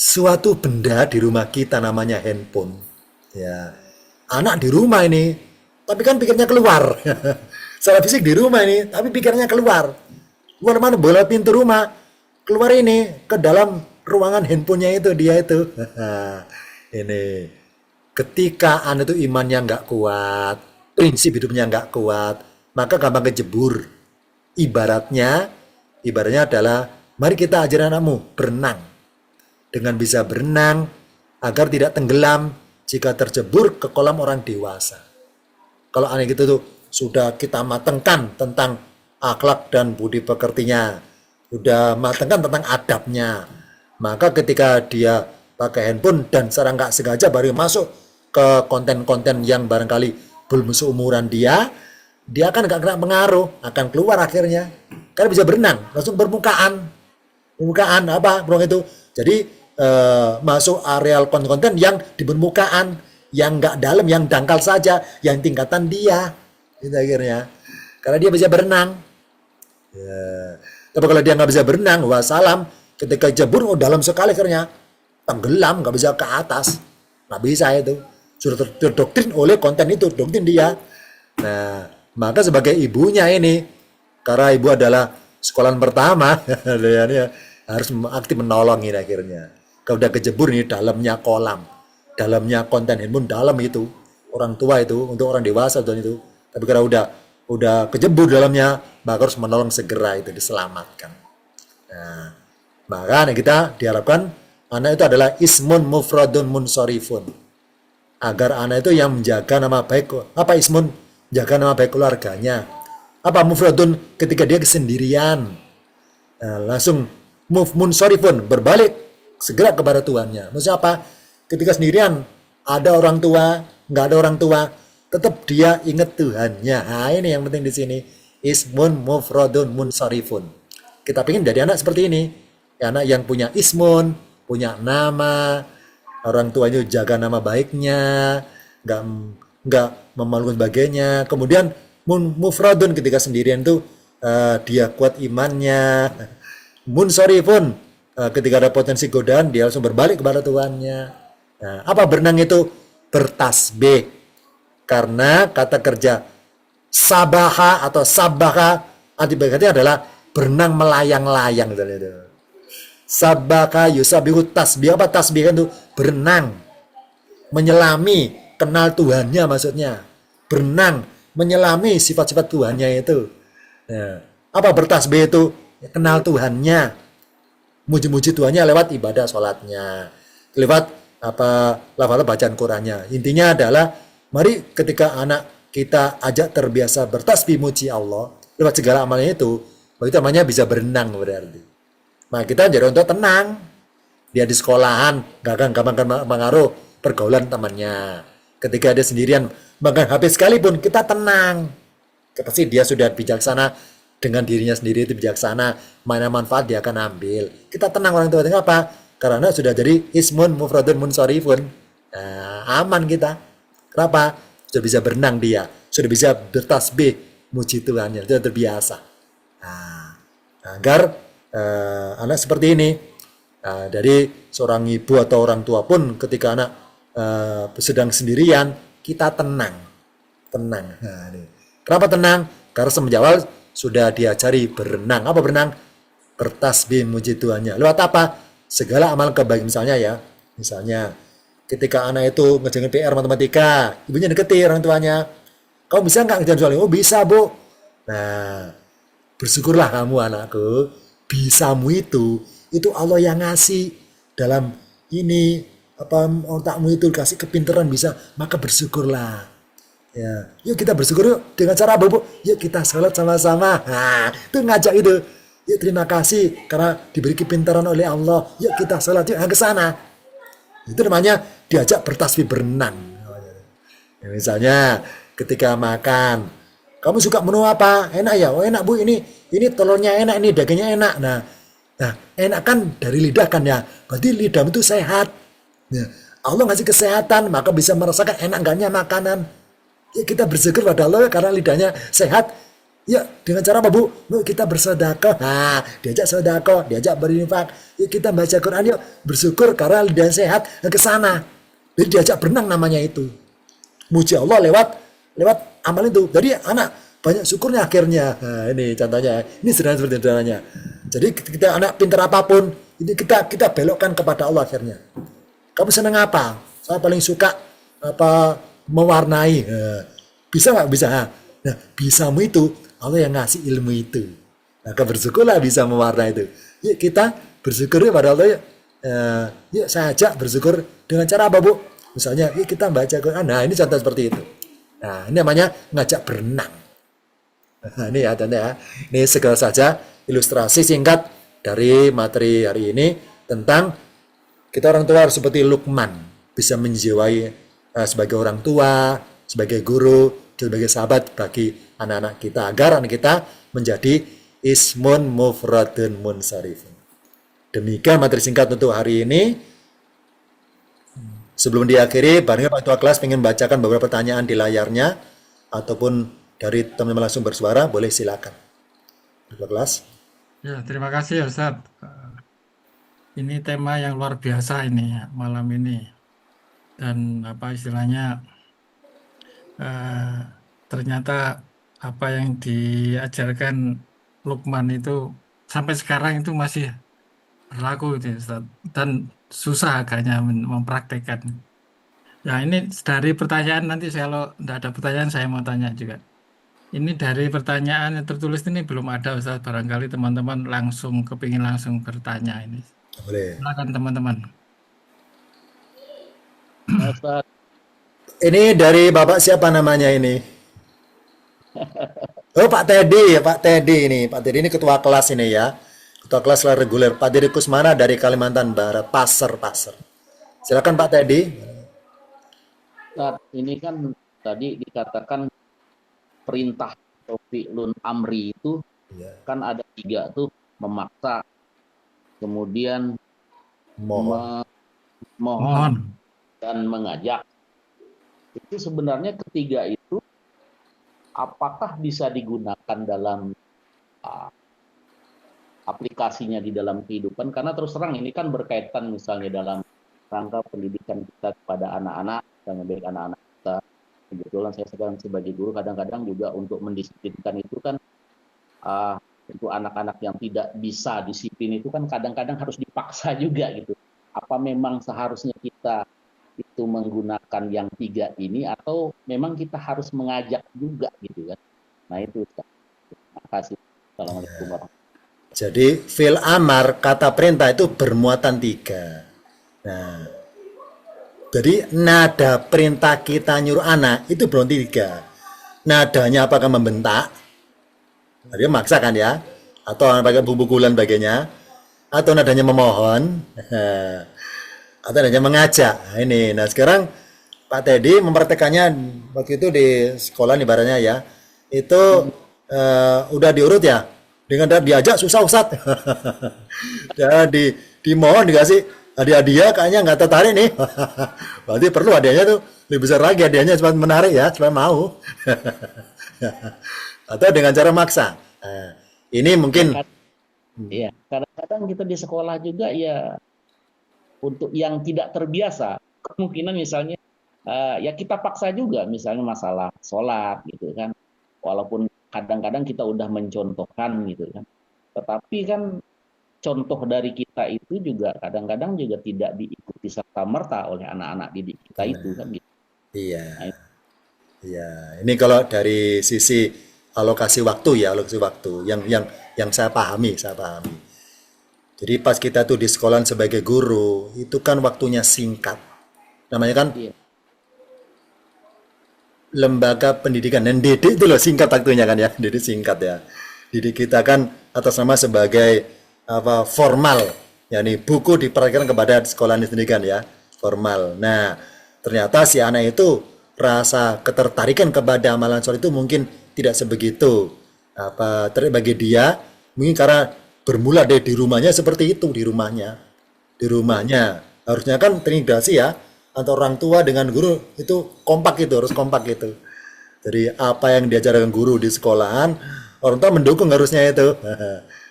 suatu benda di rumah kita namanya handphone. Ya, anak di rumah ini, tapi kan pikirnya keluar. Secara fisik di rumah ini, tapi pikirnya keluar. Keluar mana? Bola pintu rumah. Keluar ini ke dalam ruangan handphonenya itu dia itu. Ini ketika anak itu imannya nggak kuat, prinsip hidupnya nggak kuat, maka gampang kejebur. Ibaratnya adalah mari kita ajarin anakmu berenang. Dengan bisa berenang, agar tidak tenggelam jika terjebur ke kolam orang dewasa. Kalau aneh gitu tuh, sudah kita matengkan tentang akhlak dan budi pekertinya, sudah matengkan tentang adabnya, maka ketika dia pakai handphone dan secara nggak sengaja baru masuk ke konten-konten yang barangkali belum seumuran dia akan nggak kena pengaruh, akan keluar akhirnya. Karena bisa berenang, langsung permukaan apa beruang itu. Jadi masuk areal konten-konten yang di permukaan, yang nggak dalam, yang dangkal saja, yang tingkatan dia, gitu akhirnya. Karena dia bisa berenang. Ya. Tapi kalau dia nggak bisa berenang, wassalam, ketika jebur dalam sekali akhirnya tenggelam, nggak bisa ke atas, nggak bisa itu. Sudah terdoktrin oleh konten itu, doktrin dia. Nah, maka sebagai ibunya ini, karena ibu adalah sekolahan pertama, dia harus aktif menolongin akhirnya. Kalau udah kejebur nih dalamnya kolam, dalamnya konten handphone dalam itu, orang tua itu untuk orang dewasa dan itu. Tapi kalau udah kejebur dalamnya, maka harus menolong segera itu diselamatkan. Nah, maka kita diharapkan anak itu adalah ismun mufradun munsorifun. Agar anak itu yang menjaga nama baik, apa ismun? Jaga nama baik keluarganya. Apa mufradun ketika dia kesendirian. Nah, langsung munsorifun, berbalik segera kepada Tuhannya. Maksudnya apa? Ketika sendirian, ada orang tua, nggak ada orang tua, tetap dia ingat Tuhannya. Nah, ini yang penting di sini. Ismun mufradun munsorifun. Kita ingin jadi anak seperti ini. Anak yang punya ismun, punya nama, orang tuanya jaga nama baiknya, nggak memalukan sebagainya. Kemudian mufradun ketika sendirian tuh dia kuat imannya. Munsorifun ketika ada potensi godaan dia langsung berbalik kepada Tuhannya. Nah, apa berenang itu? Bertasbih. Karena kata kerja sabaha atau sabaha artinya adalah berenang melayang-layang gitu. Sabaha yusabihu tasbih. Apa tasbih itu? Berenang, menyelami, kenal Tuhannya maksudnya. Berenang, menyelami sifat-sifat Tuhannya itu. Nah, apa bertasbih itu? Kenal Tuhannya. Muji-muji Tuhannya lewat ibadah sholatnya. Lewat lafal bacaan Qurannya. Intinya adalah, mari ketika anak kita ajak terbiasa bertasbih muji Allah, lewat segala amalnya itu namanya bisa berenang berarti. Nah, kita jadi untuk tenang. Dia di sekolahan, gak akan gampang mengaruh pergaulan temannya. Ketika dia sendirian, bahkan HP sekalipun, kita tenang. Pasti dia sudah bijaksana, dengan dirinya sendiri itu bijaksana, mana manfaat dia akan ambil. Kita tenang orang tua. Kenapa? Karena sudah jadi ismun mufradun munsorifun. Nah, aman kita. Kenapa? Sudah bisa berenang dia. Sudah bisa bertasbih, muji Tuhannya. Sudah terbiasa. Nah, agar anak seperti ini, dari seorang ibu atau orang tua pun ketika anak sedang sendirian, kita tenang. Nah, ini. Kenapa tenang? Karena semenjak awal sudah diajari berenang. Apa berenang? Bertasbih muji Tuhannya. Lewat apa? Segala amal kebaikan. Misalnya ketika anak itu ngerjain PR matematika, ibunya deketi orang tuanya. Kamu bisa nggak ngerjain soalnya? Oh bisa, Bu. Nah, bersyukurlah kamu anakku. Bisamu itu Allah yang ngasih dalam ini otakmu itu kasih kepintaran bisa, maka bersyukurlah. Ya, yuk kita bersyukur yuk dengan cara apa, Bu? Yuk kita sholat sama-sama. Nah, itu ngajak itu. Yuk terima kasih karena diberi kepintaran oleh Allah. Yuk kita sholat yuk ke sana. Itu namanya diajak bertasbih berenang. Ya, misalnya ketika makan, kamu suka menu apa? Enak ya? Oh enak, Bu, ini telurnya enak, ini dagingnya enak. Nah, enak kan dari lidah kan ya. Berarti lidahmu itu sehat. Ya, Allah ngasih kesehatan, maka bisa merasakan enak enggaknya makanan. Ya, kita bersyukur pada Allah karena lidahnya sehat. Ya, dengan cara apa, Bu? Yuk kita bersedekah. Nah, diajak sedekah, diajak berinfak. Yuk kita baca Quran, yuk bersyukur karena lidahnya sehat. Ke sana. Jadi diajak berenang namanya itu. Muji Allah lewat amal itu. Jadi anak banyak syukurnya akhirnya. Nah, ini contohnya. Ini sederhana seperti sederhananya. Jadi kita anak pintar apapun, ini kita belokkan kepada Allah akhirnya. Kamu senang apa? Saya paling suka mewarnai. Nah, bisa nggak? Bisa. Nah, bisamu itu Allah yang ngasih ilmu itu. Maka bersyukurlah bisa mewarnai itu. Yuk kita bersyukur pada Allah. Yuk. Yuk saya ajak bersyukur dengan cara apa Bu? Misalnya, yuk kita baca Quran. Nah ini contoh seperti itu. Nah ini namanya ngajak berenang. Nah, ini ya contoh ya. Ini segala saja ilustrasi singkat dari materi hari ini tentang kita orang tua harus seperti Lukman, bisa menjiwai sebagai orang tua, sebagai guru, sebagai sahabat bagi anak-anak kita agar anak kita menjadi ismun mufradun munsharifun. Demikian materi singkat untuk hari ini. Sebelum diakhiri, barangkali Pak Ketua Kelas ingin bacakan beberapa pertanyaan di layarnya ataupun dari teman-teman langsung bersuara, boleh silakan. Ketua Kelas. Ya, terima kasih ya Ustadz. Ini tema yang luar biasa ini ya, malam ini. Dan apa istilahnya, eh, ternyata apa yang diajarkan Lukman itu sampai sekarang itu masih berlaku itu Ustadz. Dan susah agaknya mempraktekkan. Ya ini dari pertanyaan nanti kalau tidak ada pertanyaan saya mau tanya juga. Ini dari pertanyaan yang tertulis ini belum ada Ustadz. Barangkali teman-teman langsung kepingin langsung bertanya ini. Boleh. Silakan teman-teman. Ya, Ustaz. Ini dari Bapak siapa namanya ini? Oh Pak Teddy ya Pak Teddy ini. Pak Teddy ini ketua kelas ini ya. Ketua kelas reguler. Pak Teddy Kusmana dari Kalimantan Barat. Pasar. Silakan Pak Teddy. Ustaz, ini kan tadi dikatakan perintah atau fi'lun amri itu Ya, kan ada 3 tuh, memaksa, kemudian mohon. memohon, Mohon. dan mengajak. Itu sebenarnya ketiga itu apakah bisa digunakan dalam uh, aplikasinya di dalam kehidupan? Karena terus terang ini kan berkaitan misalnya dalam rangka pendidikan kita kepada anak-anak, dan baik anak-anak kita. Kebetulan saya sekarang sebagai guru kadang-kadang juga untuk mendisiplinkan itu kan untuk anak-anak yang tidak bisa disiplin itu kan kadang-kadang harus dipaksa juga gitu. Apa memang seharusnya kita itu menggunakan yang 3 ini atau memang kita harus mengajak juga gitu kan? Nah itu Ustaz. Terima kasih. Assalamualaikum warahmatullahi Jadi fil amar kata perintah itu bermuatan 3. Nah, jadi nada perintah kita nyuruh anak itu belum 3. Nadanya apakah membentak? Nah, dia maksa kan ya? Atau pakai bumbu-bulan bagainya? Atau nadanya memohon? Atau nadanya mengajak? Nah, ini. Nah sekarang Pak Teddy mempraktekannya waktu itu di sekolah ibaratnya ya. Itu udah diurut ya. Dengan diajak susah Ustaz. Ya, dimohon dikasih hadiah-hadiah kayaknya nggak tertarik nih. Berarti perlu hadiahnya tuh lebih besar lagi hadiahnya supaya menarik ya, supaya mau. Atau dengan cara maksa. Nah, ini mungkin wabarakatuh. Ya, kadang-kadang kita di sekolah juga ya untuk yang tidak terbiasa kemungkinan misalnya ya kita paksa juga misalnya masalah sholat gitu kan, walaupun kadang-kadang kita udah mencontohkan gitu kan, tetapi kan contoh dari kita itu juga kadang-kadang juga tidak diikuti serta merta oleh anak-anak didik kita itu kan gitu. Nah, iya. Iya, ini kalau dari sisi alokasi waktu ya, alokasi waktu yang saya pahami, saya pahami. Jadi pas kita tuh di sekolah sebagai guru, itu kan waktunya singkat. Namanya kan iya, lembaga pendidikan dan didik itu loh singkat waktunya kan ya, didik singkat ya. Didik kita kan atas nama sebagai apa formal, yakni buku diperkirakan kepada sekolah ini sendiri kan ya, formal. Nah, ternyata si anak itu rasa ketertarikan kepada amalan soleh itu mungkin tidak sebegitu apa bagi dia, mungkin karena bermula dari di rumahnya seperti itu di rumahnya harusnya kan terintegrasi ya antara orang tua dengan guru itu kompak itu harus kompak gitu. Jadi apa yang diajarkan guru di sekolahan orang tua mendukung harusnya itu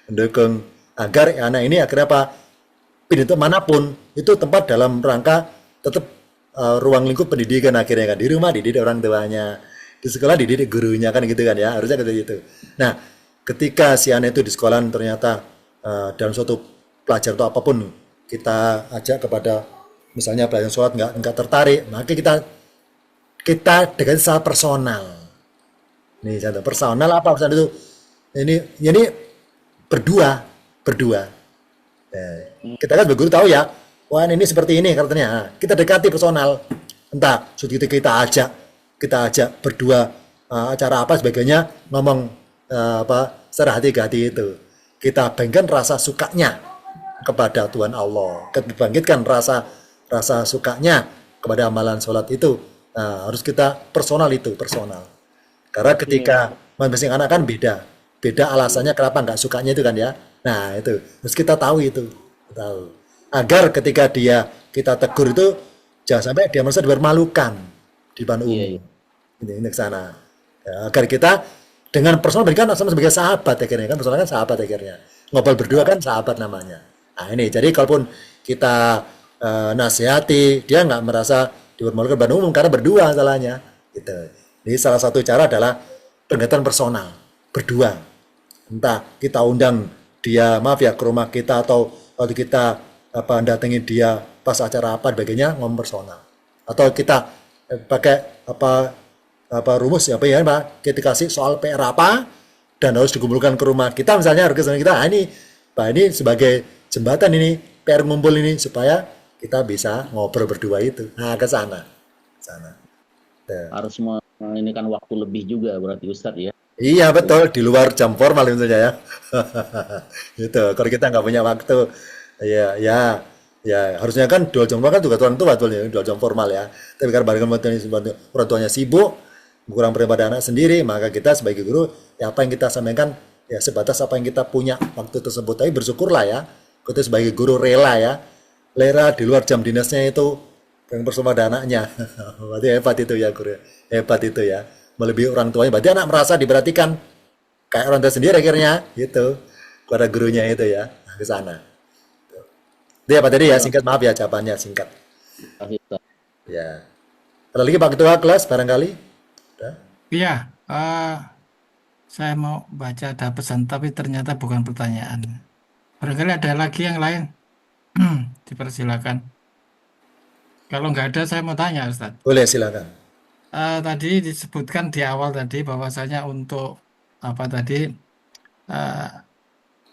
mendukung agar anak ini akhirnya apa pintu manapun itu tempat dalam rangka tetap ruang lingkup pendidikan akhirnya kan di rumah dididik orang tuanya di sekolah dididik gurunya kan gitu kan ya harusnya kayak gitu. Nah ketika si anak itu di sekolah ternyata dalam suatu pelajaran atau apapun kita ajak kepada misalnya pelajaran sholat nggak tertarik maka kita kita dengan secara personal nih contoh personal apa misalnya itu ini berdua berdua. Kita kan sebagai guru tahu ya, wah ini seperti ini katanya. Nah, kita dekati personal. Entah sudah kita ajak berdua acara apa sebagainya, ngomong secara hati ke hati itu. Kita bangkitkan rasa sukanya kepada Tuhan Allah. Kita bangkitkan rasa sukanya kepada amalan sholat itu. Nah, harus kita personal itu, personal. Karena ketika masing-masing anak kan beda alasannya kenapa nggak sukanya itu kan ya. Nah itu, terus kita tahu itu, tahu. Agar ketika kita tegur itu jangan sampai dia merasa dipermalukan di depan umum. Ini ke sana. Ya, agar kita dengan personal berikan sama sebagai sahabat akhirnya kan, personal kan sahabat akhirnya. Ngobrol berdua kan sahabat namanya. Nah ini, jadi kalaupun kita nasihati, dia nggak merasa dipermalukan di depan umum karena berdua salahnya. Gitu. Jadi salah satu cara adalah pendekatan personal, berdua. Entah kita undang dia, maaf ya, ke rumah kita atau kalau kita datengin dia pas acara apa sebagainya, ngomong personal. Atau kita pakai rumus ya Pak, kita kasih soal PR apa dan harus dikumpulkan ke rumah kita misalnya, harus ke kita. Ini Pak, ini sebagai jembatan ini PR ngumpul ini supaya kita bisa ngobrol berdua itu. Nah, ke sana. Harus ini kan waktu lebih juga berarti Ustadz ya. Iya betul, di luar jam formal misalnya ya. Gitu. Kalau kita nggak punya waktu, ya harusnya kan dual jam formal kan juga orang tua dual jam formal ya. Tapi karena orang tuanya sibuk, kurang perhatian pada anak sendiri, maka kita sebagai guru, ya apa yang kita sampaikan ya sebatas apa yang kita punya waktu tersebut. Tapi bersyukurlah ya, kita sebagai guru rela di luar jam dinasnya itu yang bersama pada anaknya. Berarti hebat itu ya guru, hebat itu ya. Melebihi orang tuanya, berarti anak merasa diperhatikan kayak orang tua sendiri akhirnya gitu kepada gurunya itu ya. Ke sana. Itu apa tadi ya, singkat, maaf ya jawabannya singkat. Ya. Ada lagi Pak Ketua kelas barangkali? Iya, saya mau baca ada pesan tapi ternyata bukan pertanyaan. Barangkali ada lagi yang lain. Dipersilakan. Kalau nggak ada saya mau tanya Ustadz. Boleh silakan. Tadi disebutkan di awal tadi bahwasanya untuk apa tadi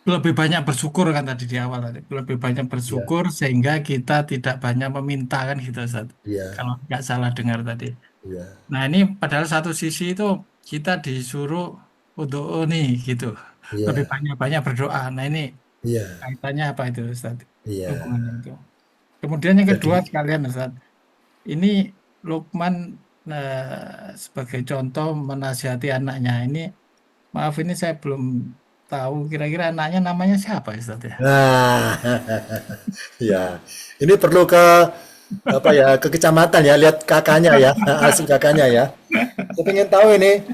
lebih banyak bersyukur kan tadi di awal tadi, lebih banyak bersyukur sehingga kita tidak banyak meminta kan gitu Ustaz. Iya, Kalau nggak salah dengar tadi. iya, Nah ini padahal satu sisi itu kita disuruh untuk nih gitu, lebih iya, banyak berdoa. Nah ini iya, kaitannya apa itu Ustaz? iya. Hubungannya itu. Kemudian yang kedua Jadi, sekalian Ustaz, ini Lukman sebagai contoh menasihati anaknya. Ini maaf ini saya belum tahu kira-kira anaknya namanya siapa Ustaz ya? nah, ya, ini perlu ke ke kecamatan ya, lihat kakaknya ya, asli kakaknya ya. Saya pengen tahu ini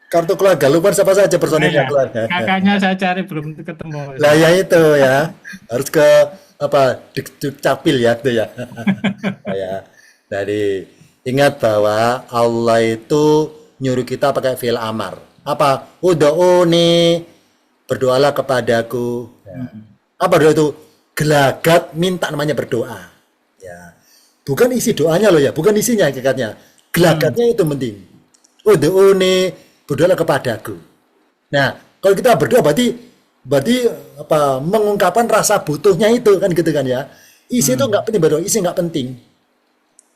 kartu keluarga, lupa siapa saja personilnya Ya, keluarga. kakaknya saya cari belum ketemu Lah Ustaz. ya itu ya, harus ke Dukcapil ya itu ya. Ya. Jadi ingat bahwa Allah itu nyuruh kita pakai fi'il amar. Apa? Ud'uni, berdoalah kepadaku. Ya. Apa doa itu? Gelagat minta namanya berdoa. Ya. Bukan isi doanya loh ya, bukan isinya hakikatnya. Gelagatnya itu penting. Ud'uni, berdoalah kepadaku. Nah, kalau kita berdoa berarti mengungkapkan rasa butuhnya itu kan gitu kan ya. Isi itu nggak penting berdoa, isi nggak penting.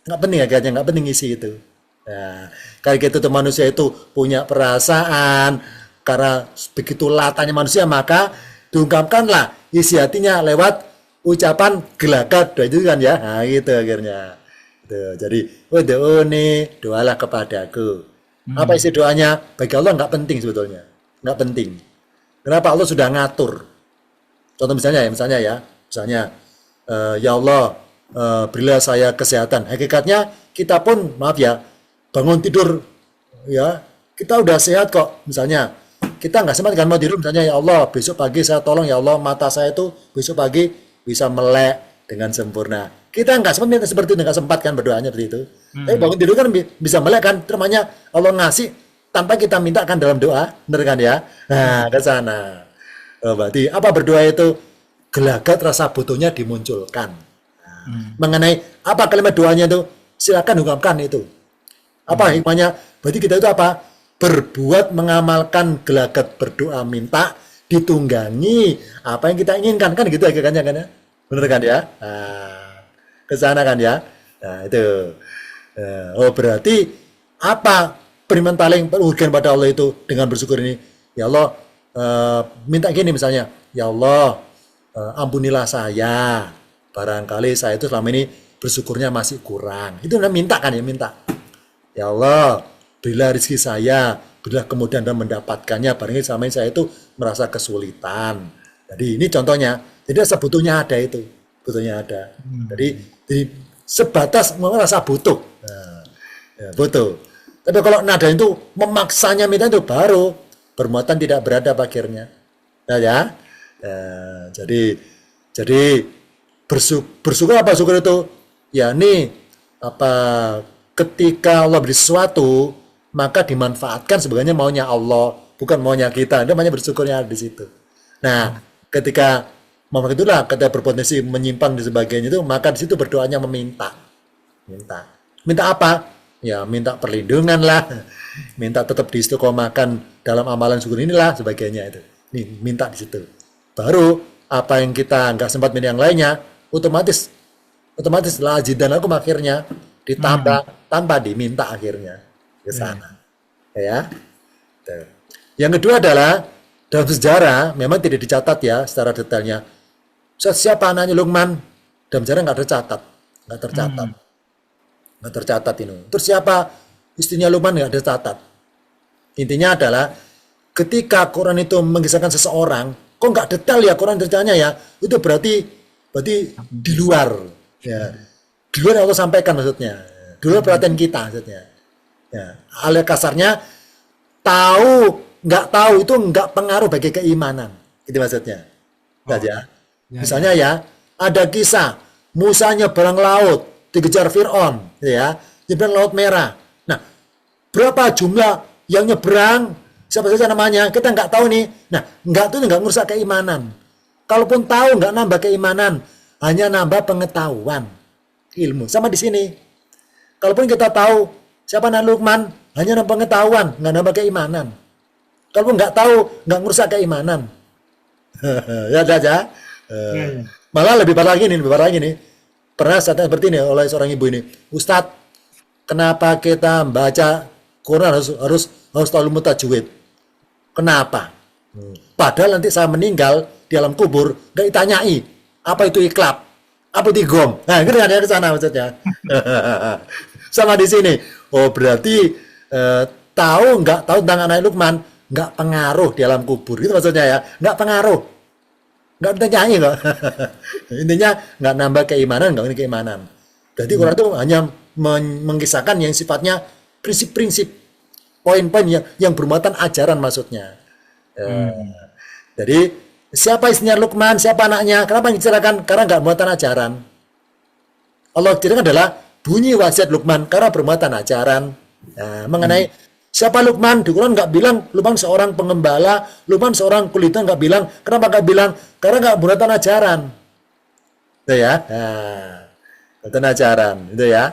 Nggak penting agaknya, nggak penting isi itu. Nah, kayak gitu tuh manusia itu punya perasaan, karena begitu latanya manusia maka diungkapkanlah isi hatinya lewat ucapan gelagat itu kan ya. Nah gitu akhirnya. Tuh, jadi ud'uni, doalah kepadaku. Apa isi doanya? Bagi Allah nggak penting sebetulnya, nggak penting. Kenapa? Allah sudah ngatur. Contoh misalnya ya Allah, berilah saya kesehatan. Hakikatnya kita pun maaf ya, bangun tidur ya kita udah sehat kok. Misalnya kita nggak sempat kan mau tidur, misalnya ya Allah besok pagi saya tolong ya Allah mata saya itu besok pagi bisa melek dengan sempurna. Kita nggak sempat minta seperti itu, nggak sempat kan berdoanya seperti itu. Tapi bangun tidur kan bisa melek kan, namanya Allah ngasih tanpa kita minta kan dalam doa, bener kan ya? Nah ke sana. Berarti apa berdoa itu? Gelagat rasa butuhnya dimunculkan. Mengenai apa kalimat doanya itu, silakan ungkapkan itu. Apa hikmahnya? Berarti kita itu apa? Berbuat mengamalkan gelagat berdoa minta ditunggangi apa yang kita inginkan, kan gitu akhirnya kan ya. Bener kan ya? Nah, ke sana kan ya. Nah, itu. Oh, berarti apa beriman paling urgen pada Allah itu dengan bersyukur ini? Ya Allah, minta gini misalnya, ya Allah, ampunilah saya. Barangkali saya itu selama ini bersyukurnya masih kurang. Itu namanya minta kan ya, minta. Ya Allah, berilah rezeki saya, berilah kemudahan dan mendapatkannya. Barangkali selama ini saya itu merasa kesulitan. Jadi ini contohnya. Jadi sebetulnya ada itu, butuhnya ada. Jadi sebatas merasa butuh. Nah, ya, butuh. Tapi kalau nada itu memaksanya minta itu baru perbuatan tidak beradab akhirnya. Nah, ya. Jadi bersyukur apa syukur itu? Ya ini apa ketika Allah beri sesuatu maka dimanfaatkan sebenarnya maunya Allah, bukan maunya kita. Itu namanya bersyukurnya di situ. Nah, ketika maka itulah ketika berpotensi menyimpang dan sebagainya itu maka di situ berdoanya meminta. Minta apa? Ya minta perlindungan lah, minta tetap diistiqomahkan dalam amalan syukur inilah sebagainya itu. Nih minta di situ. Baru apa yang kita nggak sempat minta yang lainnya otomatis lah dan aku akhirnya ditambah tanpa diminta akhirnya ke sana. Ya. Yang kedua adalah dalam sejarah memang tidak dicatat ya secara detailnya. Siapa anaknya Luqman? Dalam sejarah nggak tercatat ini. Terus siapa istrinya Luqman? Nggak tercatat. Intinya adalah ketika Quran itu mengisahkan seseorang, kok nggak detail ya Quran ceritanya ya? Itu berarti di luar, ya. Di luar yang Allah sampaikan maksudnya. Di luar perhatian kita maksudnya. Ya, alih kasarnya nggak tahu itu nggak pengaruh bagi keimanan. Itu maksudnya. Saja. Misalnya ya, ada kisah Musa nyebrang laut, dikejar Fir'aun, ya, nyebrang Laut Merah. Nah, berapa jumlah yang nyebrang, siapa saja namanya, kita nggak tahu nih. Nah, nggak merusak keimanan. Kalaupun tahu nggak nambah keimanan, hanya nambah pengetahuan, ilmu. Sama di sini. Kalaupun kita tahu siapa Nabi Luqman, hanya nambah pengetahuan, nggak nambah keimanan. Kalaupun nggak tahu, nggak merusak keimanan. Ya saja. Malah lebih parah lagi nih. Pernah saya seperti ini oleh seorang ibu ini, Ustadz, kenapa kita baca Quran harus tahu ilmu tajwid? Kenapa? Padahal nanti saya meninggal di alam kubur, gak ditanyai apa itu iklab, apa itu igom. Nah, itu ada ke sana maksudnya. Sama di sini. Oh, berarti tahu nggak tahu tentang anak Luqman nggak pengaruh di alam kubur. Itu maksudnya ya, nggak pengaruh. Nggak ditanyai kok. Intinya nggak nambah keimanan, nggak ini keimanan. Jadi Quran itu hanya mengisahkan yang sifatnya prinsip-prinsip, poin-poin yang bermuatan ajaran maksudnya. Jadi siapa istrinya Luqman, siapa anaknya, kenapa dibicarakan? Karena nggak bermuatan ajaran. Allah ceritakan adalah bunyi wasiat Luqman karena bermuatan ajaran. Nah, mengenai siapa Luqman, di Quran nggak bilang Luqman seorang pengembala, Luqman seorang kulit hitam, nggak bilang. Kenapa nggak bilang? Karena nggak bermuatan ajaran. Itu ya. Nah, bermuatan ajaran, itu ya.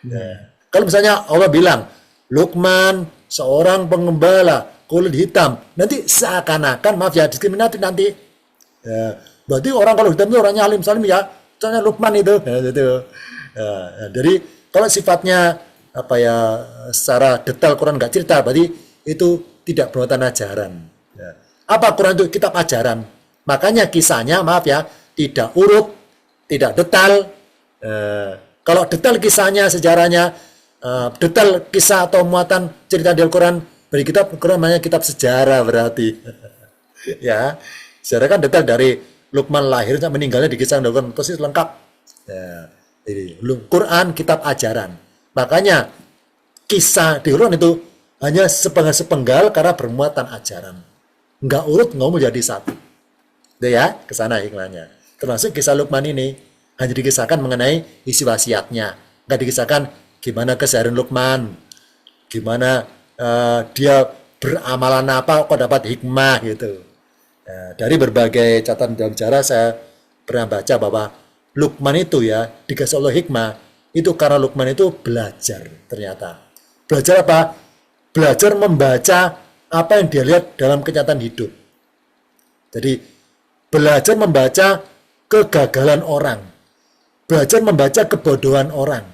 Nah, kalau misalnya Allah bilang Luqman seorang pengembala kulit hitam, nanti seakan-akan maaf ya diskriminatif nanti. Ya, berarti orang kalau hitam itu orangnya alim salim ya, soalnya Luqman itu. Ya, gitu. Jadi kalau sifatnya apa ya secara detail Quran nggak cerita, berarti itu tidak bermuatan ajaran. Ya. Apa Quran itu kitab ajaran? Makanya kisahnya maaf ya tidak urut, tidak detail. Kalau detail kisahnya, sejarahnya, detail kisah atau muatan cerita di Al-Quran, bagi kitab Quran namanya kitab sejarah berarti. Ya, sejarah kan detail dari Luqman lahir sampai meninggalnya di kisah Al-Quran persis lengkap. Ya, jadi Quran kitab ajaran. Makanya kisah di Quran itu hanya sepenggal karena bermuatan ajaran. Nggak urut, nggak mau jadi satu. Itu ya, kesana hikmahnya. Termasuk kisah Luqman ini hanya dikisahkan mengenai isi wasiatnya. Nggak dikisahkan gimana keseharian Luqman, gimana dia beramalan apa kok dapat hikmah gitu. Dari berbagai catatan dalam sejarah saya pernah baca bahwa Luqman itu ya dikasih Allah hikmah itu karena Luqman itu belajar ternyata. Belajar apa? Belajar membaca apa yang dia lihat dalam kenyataan hidup. Jadi belajar membaca kegagalan orang, belajar membaca kebodohan orang.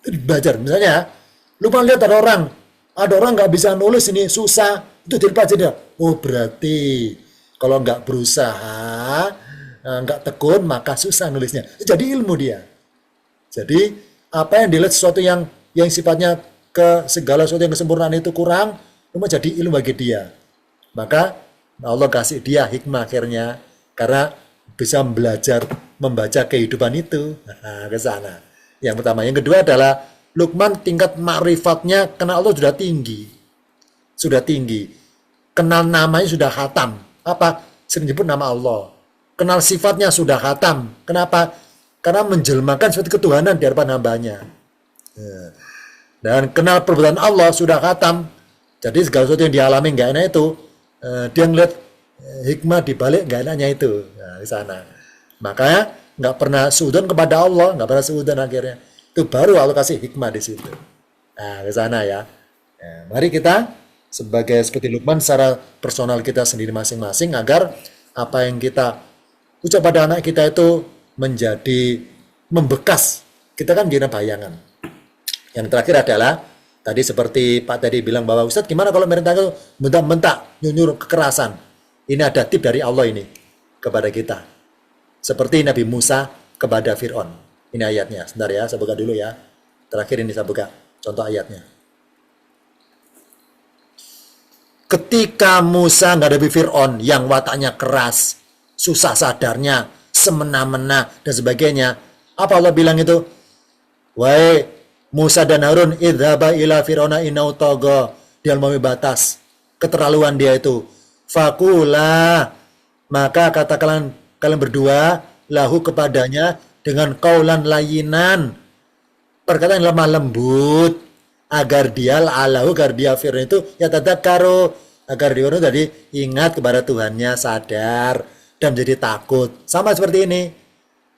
Belajar, misalnya, lupa lihat ada orang nggak bisa nulis ini susah, itu dipelajari dia. Oh berarti kalau nggak berusaha, nggak tekun, maka susah nulisnya. Jadi ilmu dia. Jadi apa yang dilihat sesuatu yang sifatnya ke segala sesuatu yang kesempurnaan itu kurang, cuma jadi ilmu bagi dia. Maka Allah kasih dia hikmah akhirnya karena bisa belajar membaca kehidupan itu. Nah, ke sana. Yang pertama, yang kedua adalah Luqman tingkat ma'rifatnya kenal Allah sudah tinggi. Sudah tinggi. Kenal namanya sudah khatam. Apa? Sering nyebut nama Allah. Kenal sifatnya sudah khatam. Kenapa? Karena menjelmakan suatu ketuhanan di hadapan hambanya. Dan kenal perbuatan Allah sudah khatam. Jadi segala sesuatu yang dialami nggak enak itu, dia ngeliat hikmah di balik nggak enaknya itu. Nah, di sana. Makanya nggak pernah suudzon kepada Allah, nggak pernah suudzon akhirnya. Itu baru Allah kasih hikmah di situ. Nah, ke sana ya. Mari kita seperti Luqman secara personal kita sendiri masing-masing agar apa yang kita ucap pada anak kita itu menjadi membekas. Kita kan menjadi bayangan. Yang terakhir adalah tadi seperti Pak tadi bilang bahwa Ustadz gimana kalau merintah itu bentak-bentak, nyuruh kekerasan. Ini ada tip dari Allah ini kepada kita. Seperti Nabi Musa kepada Fir'aun. Ini ayatnya. Sebentar ya, saya buka dulu ya. Terakhir ini saya buka contoh ayatnya. Ketika Musa menghadapi Fir'aun yang wataknya keras, susah sadarnya, semena-mena, dan sebagainya. Apa Allah bilang itu? Wahai Musa dan Harun, idhaba ila Fir'auna innahu tagha. Dia melampaui batas. Keterlaluan dia itu. Fakulah. Maka katakan kalian berdua lahu kepadanya dengan kaulan layinan, perkataan yang lemah lembut, agar dia Fir'aun itu ya tadakkaru, agar dia tadi ingat kepada Tuhannya, sadar dan menjadi takut. Sama seperti ini.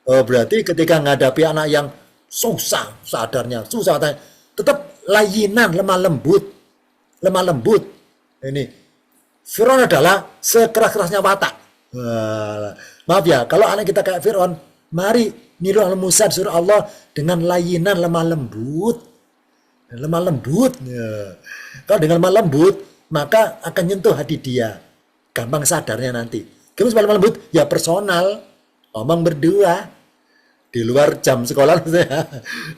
Oh, berarti ketika menghadapi anak yang susah sadarnya, tetap layinan, lemah lembut. Ini Fir'aun adalah sekeras-kerasnya watak. Maaf ya, kalau anak kita kayak Fir'aun, mari niru Musa disuruh Allah dengan layinan lemah lembut. Ya. Kalau dengan lemah lembut, maka akan nyentuh hati dia. Gampang sadarnya nanti. Gimana supaya lemah lembut? Ya personal, omong berdua di luar jam sekolah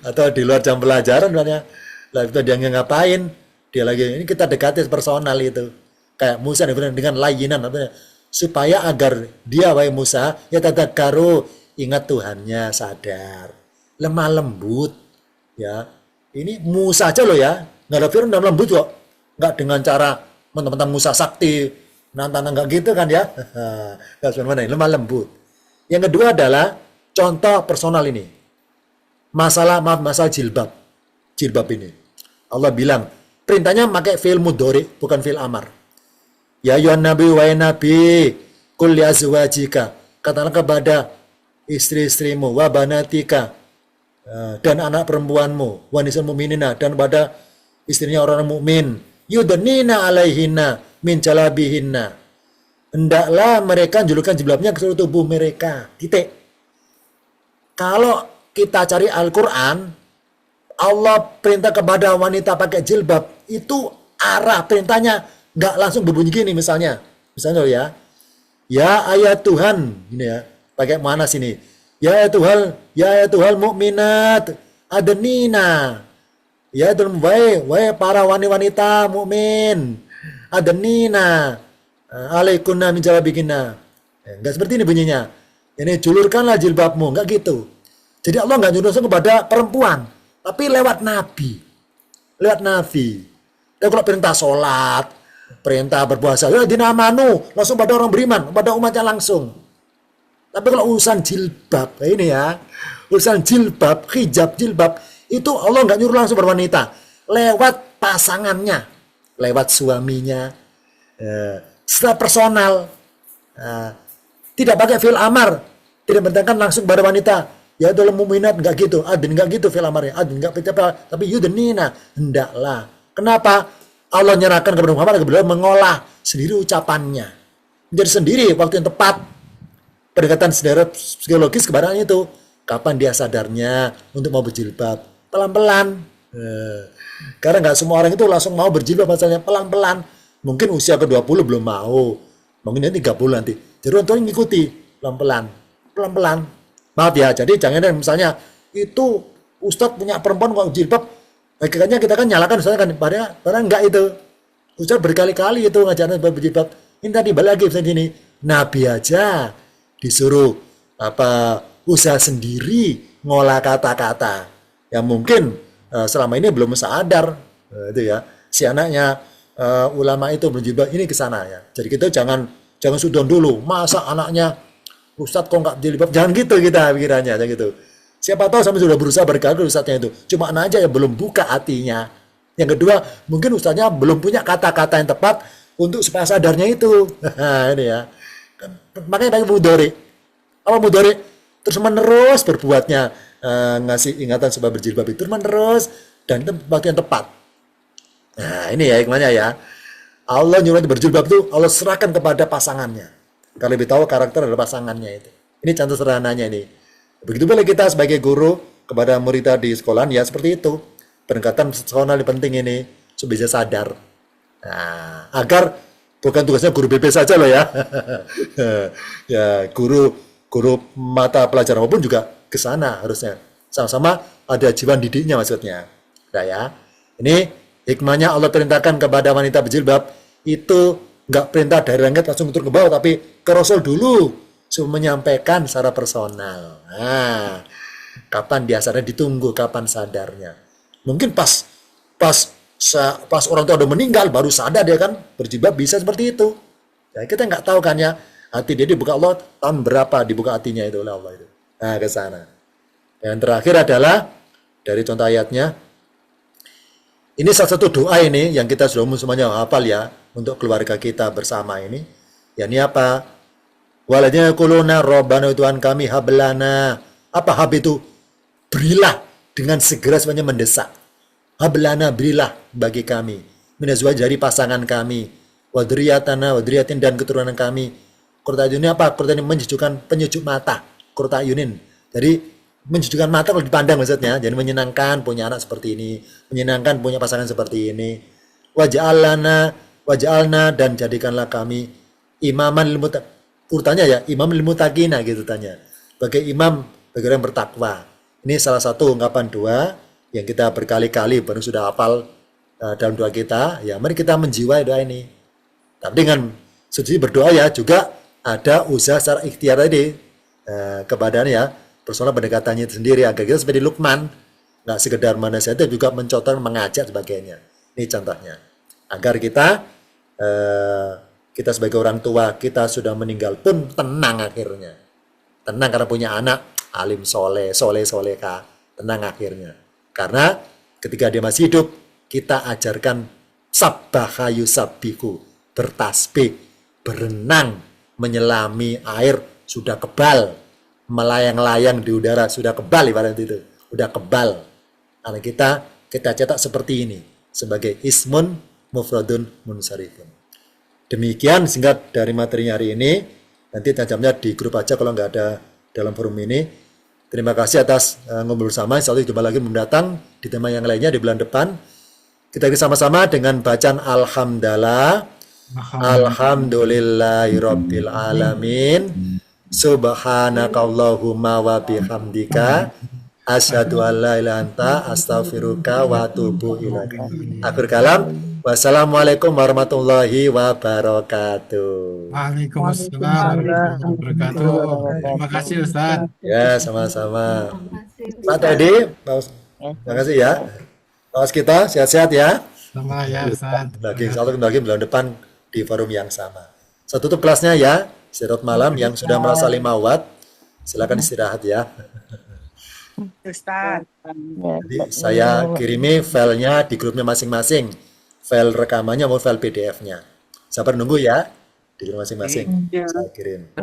atau di luar jam pelajaran misalnya. Lah itu dia ngapain? Dia lagi ini kita dekati personal itu. Kayak Musa dengan layinan supaya agar dia wahai Musa ya tadakkaru, ingat Tuhannya, sadar, lemah lembut ya. Ini Musa aja loh ya, nggak ada Fir'aun lemah lembut kok, nggak dengan cara mentang-mentang Musa sakti nantang nggak gitu kan ya. Nggak sebenarnya lemah lembut. Yang kedua adalah contoh personal ini, masalah jilbab ini. Allah bilang perintahnya pakai fi'il mudhari bukan fi'il amar. Ya ayuhan nabi wa nabi kul li azwajika, katakanlah kepada istri-istrimu, wa banatika, dan anak perempuanmu, wa nisal mu'minina, dan pada istrinya orang mukmin, yudnina alaihinna min jalabihinna, hendaklah mereka julukan jilbabnya ke seluruh tubuh mereka. Titik. Kalau kita cari Al-Quran, Allah perintah kepada wanita pakai jilbab, itu arah perintahnya nggak langsung berbunyi gini misalnya ya ayat Tuhan ini ya, pakai mana sini ya ayat Tuhan mukminat adnina, ya Tuhan wahai para wanita mukmin adnina alaikunna min jalabihinna. Nggak seperti ini bunyinya, ini julurkanlah jilbabmu, nggak gitu. Jadi Allah nggak nyuruh langsung kepada perempuan, tapi lewat nabi. Dan kalau perintah sholat, perintah berpuasa, ya dinamanu, langsung pada orang beriman, pada umatnya langsung. Tapi kalau urusan jilbab, ini ya, urusan jilbab, hijab jilbab, itu Allah nggak nyuruh langsung berwanita, lewat pasangannya, lewat suaminya, setelah personal, tidak pakai fi'il amar, tidak bertentang langsung pada wanita. Ya dalam mu'minat nggak gitu, adin nggak gitu fi'il amarnya, adin nggak apa, tapi yudnina, hendaklah. Kenapa? Allah nyerahkan kepada Muhammad agar beliau mengolah sendiri ucapannya. menjadi sendiri waktu yang tepat. Pendekatan secara psikologis kepadanya itu kapan dia sadarnya untuk mau berjilbab, pelan-pelan. Karena nggak semua orang itu langsung mau berjilbab, masalahnya pelan-pelan. Mungkin usia ke-20 belum mau, mungkin ini 30 nanti. Jadi orang tua ngikuti pelan-pelan, pelan-pelan. Maaf ya, jadi jangan misalnya itu Ustadz punya perempuan kok jilbab, hakikatnya kita kan nyalakan Ustadz kan, padahal enggak itu. Ustadz berkali-kali itu ngajarin berjilbab. Ini tadi balik lagi misalnya gini, Nabi aja disuruh usaha sendiri ngolah kata-kata yang mungkin selama ini belum sadar itu ya si anaknya ulama itu berjilbab ini ke sana ya. Jadi kita jangan sudon dulu, masa anaknya Ustadz kok nggak jilbab, jangan gitu kita pikirannya aja gitu. Siapa tahu sampai sudah berusaha berkali Ustadznya itu, cuma anak aja yang belum buka hatinya. Yang kedua, mungkin Ustadznya belum punya kata-kata yang tepat untuk supaya sadarnya itu. Ini ya. Makanya pakai mudhari. Apa mudhari? Terus menerus berbuatnya, ngasih ingatan supaya berjilbab itu terus menerus dan itu waktu yang tepat. Nah ini ya hikmahnya ya. Allah nyuruh berjilbab itu Allah serahkan kepada pasangannya. Kalau lebih tahu karakter adalah pasangannya itu. Ini contoh sederhananya ini. Begitu pula kita sebagai guru kepada murid di sekolah ya seperti itu. Pendekatan personal yang penting ini supaya bisa sadar. Nah, agar bukan tugasnya guru BP saja loh ya. Ya, guru mata pelajaran maupun juga ke sana harusnya. Sama-sama ada jiwa didiknya maksudnya. Nah ya. Ini hikmahnya Allah perintahkan kepada wanita berjilbab itu nggak perintah dari langit langsung turun ke bawah, tapi ke Rasul dulu supaya menyampaikan secara personal. Nah, kapan dia sadar ditunggu kapan sadarnya. Mungkin pas orang tua udah meninggal baru sadar dia kan berjilbab bisa seperti itu. Ya, kita nggak tahu kan ya hati dia dibuka Allah tahun berapa dibuka hatinya itu oleh Allah itu. Nah ke sana. Yang terakhir adalah dari contoh ayatnya. Ini salah satu doa ini yang kita sudah semuanya hafal ya untuk keluarga kita bersama ini. Ya ini apa? Waladzina yaquluna rabbana Tuhan kami hablana. Apa hab itu? Berilah dengan segera semuanya mendesak. Hablana berilah bagi kami. Minazwaj dari pasangan kami. Wadriyatana wadriyatin dan keturunan kami. Qurrata ayunin apa? Qurrata ayunin menunjukkan penyujuk mata. Qurrata ayunin. Jadi menunjukkan mata kalau dipandang maksudnya. Jadi menyenangkan punya anak seperti ini. Menyenangkan punya pasangan seperti ini. Waj'alna dan jadikanlah kami imaman lil muttaqin. Urutannya ya imam lil muttaqina gitu tanya. Sebagai imam bagi orang yang bertakwa. Ini salah satu ungkapan doa yang kita berkali-kali baru sudah hafal dalam doa kita. Ya mari kita menjiwai doa ini. Tapi dengan sujud berdoa ya juga ada usaha secara ikhtiar tadi kepadanya ya personal pendekatannya itu sendiri agar kita seperti Luqman nggak sekedar menasihat juga mencontoh mengajak sebagainya. Ini contohnya agar kita sebagai orang tua kita sudah meninggal pun tenang akhirnya, tenang karena punya anak alim soleh-solehah, tenang akhirnya karena ketika dia masih hidup kita ajarkan sabbaha yusabbihu, bertasbih, berenang, menyelami air sudah kebal, melayang-layang di udara sudah kebal ibarat itu, udah kebal. Karena kita cetak seperti ini sebagai ismun mufradun munsharifun. Demikian singkat dari materinya hari ini. Nanti tajamnya di grup aja kalau nggak ada dalam forum ini. Terima kasih atas ngobrol bersama. Insya Allah jumpa lagi mendatang di tema yang lainnya di bulan depan. Kita sama-sama dengan bacaan Alhamdulillah. Alhamdulillahirabbil alamin. Subhanakallahumma wa bihamdika asyhadu an la ilaha illa anta astaghfiruka wa atubu ilaik. Akhir kalam. Wassalamualaikum warahmatullahi wabarakatuh. Waalaikumsalam warahmatullahi wabarakatuh. Terima kasih Ustaz. Ya, sama-sama. Pak Teddy, terima kasih ya. Awas kita sehat-sehat ya. Sama ya Ustaz. Lagi bulan depan di forum yang sama. Saya tutup kelasnya ya. Istirahat malam yang sudah merasa 5 watt. Silakan istirahat ya. Ustaz. Jadi saya kirimi filenya di grupnya masing-masing. File rekamannya mau file PDF-nya. Sabar nunggu ya di grup masing-masing. Saya kirim.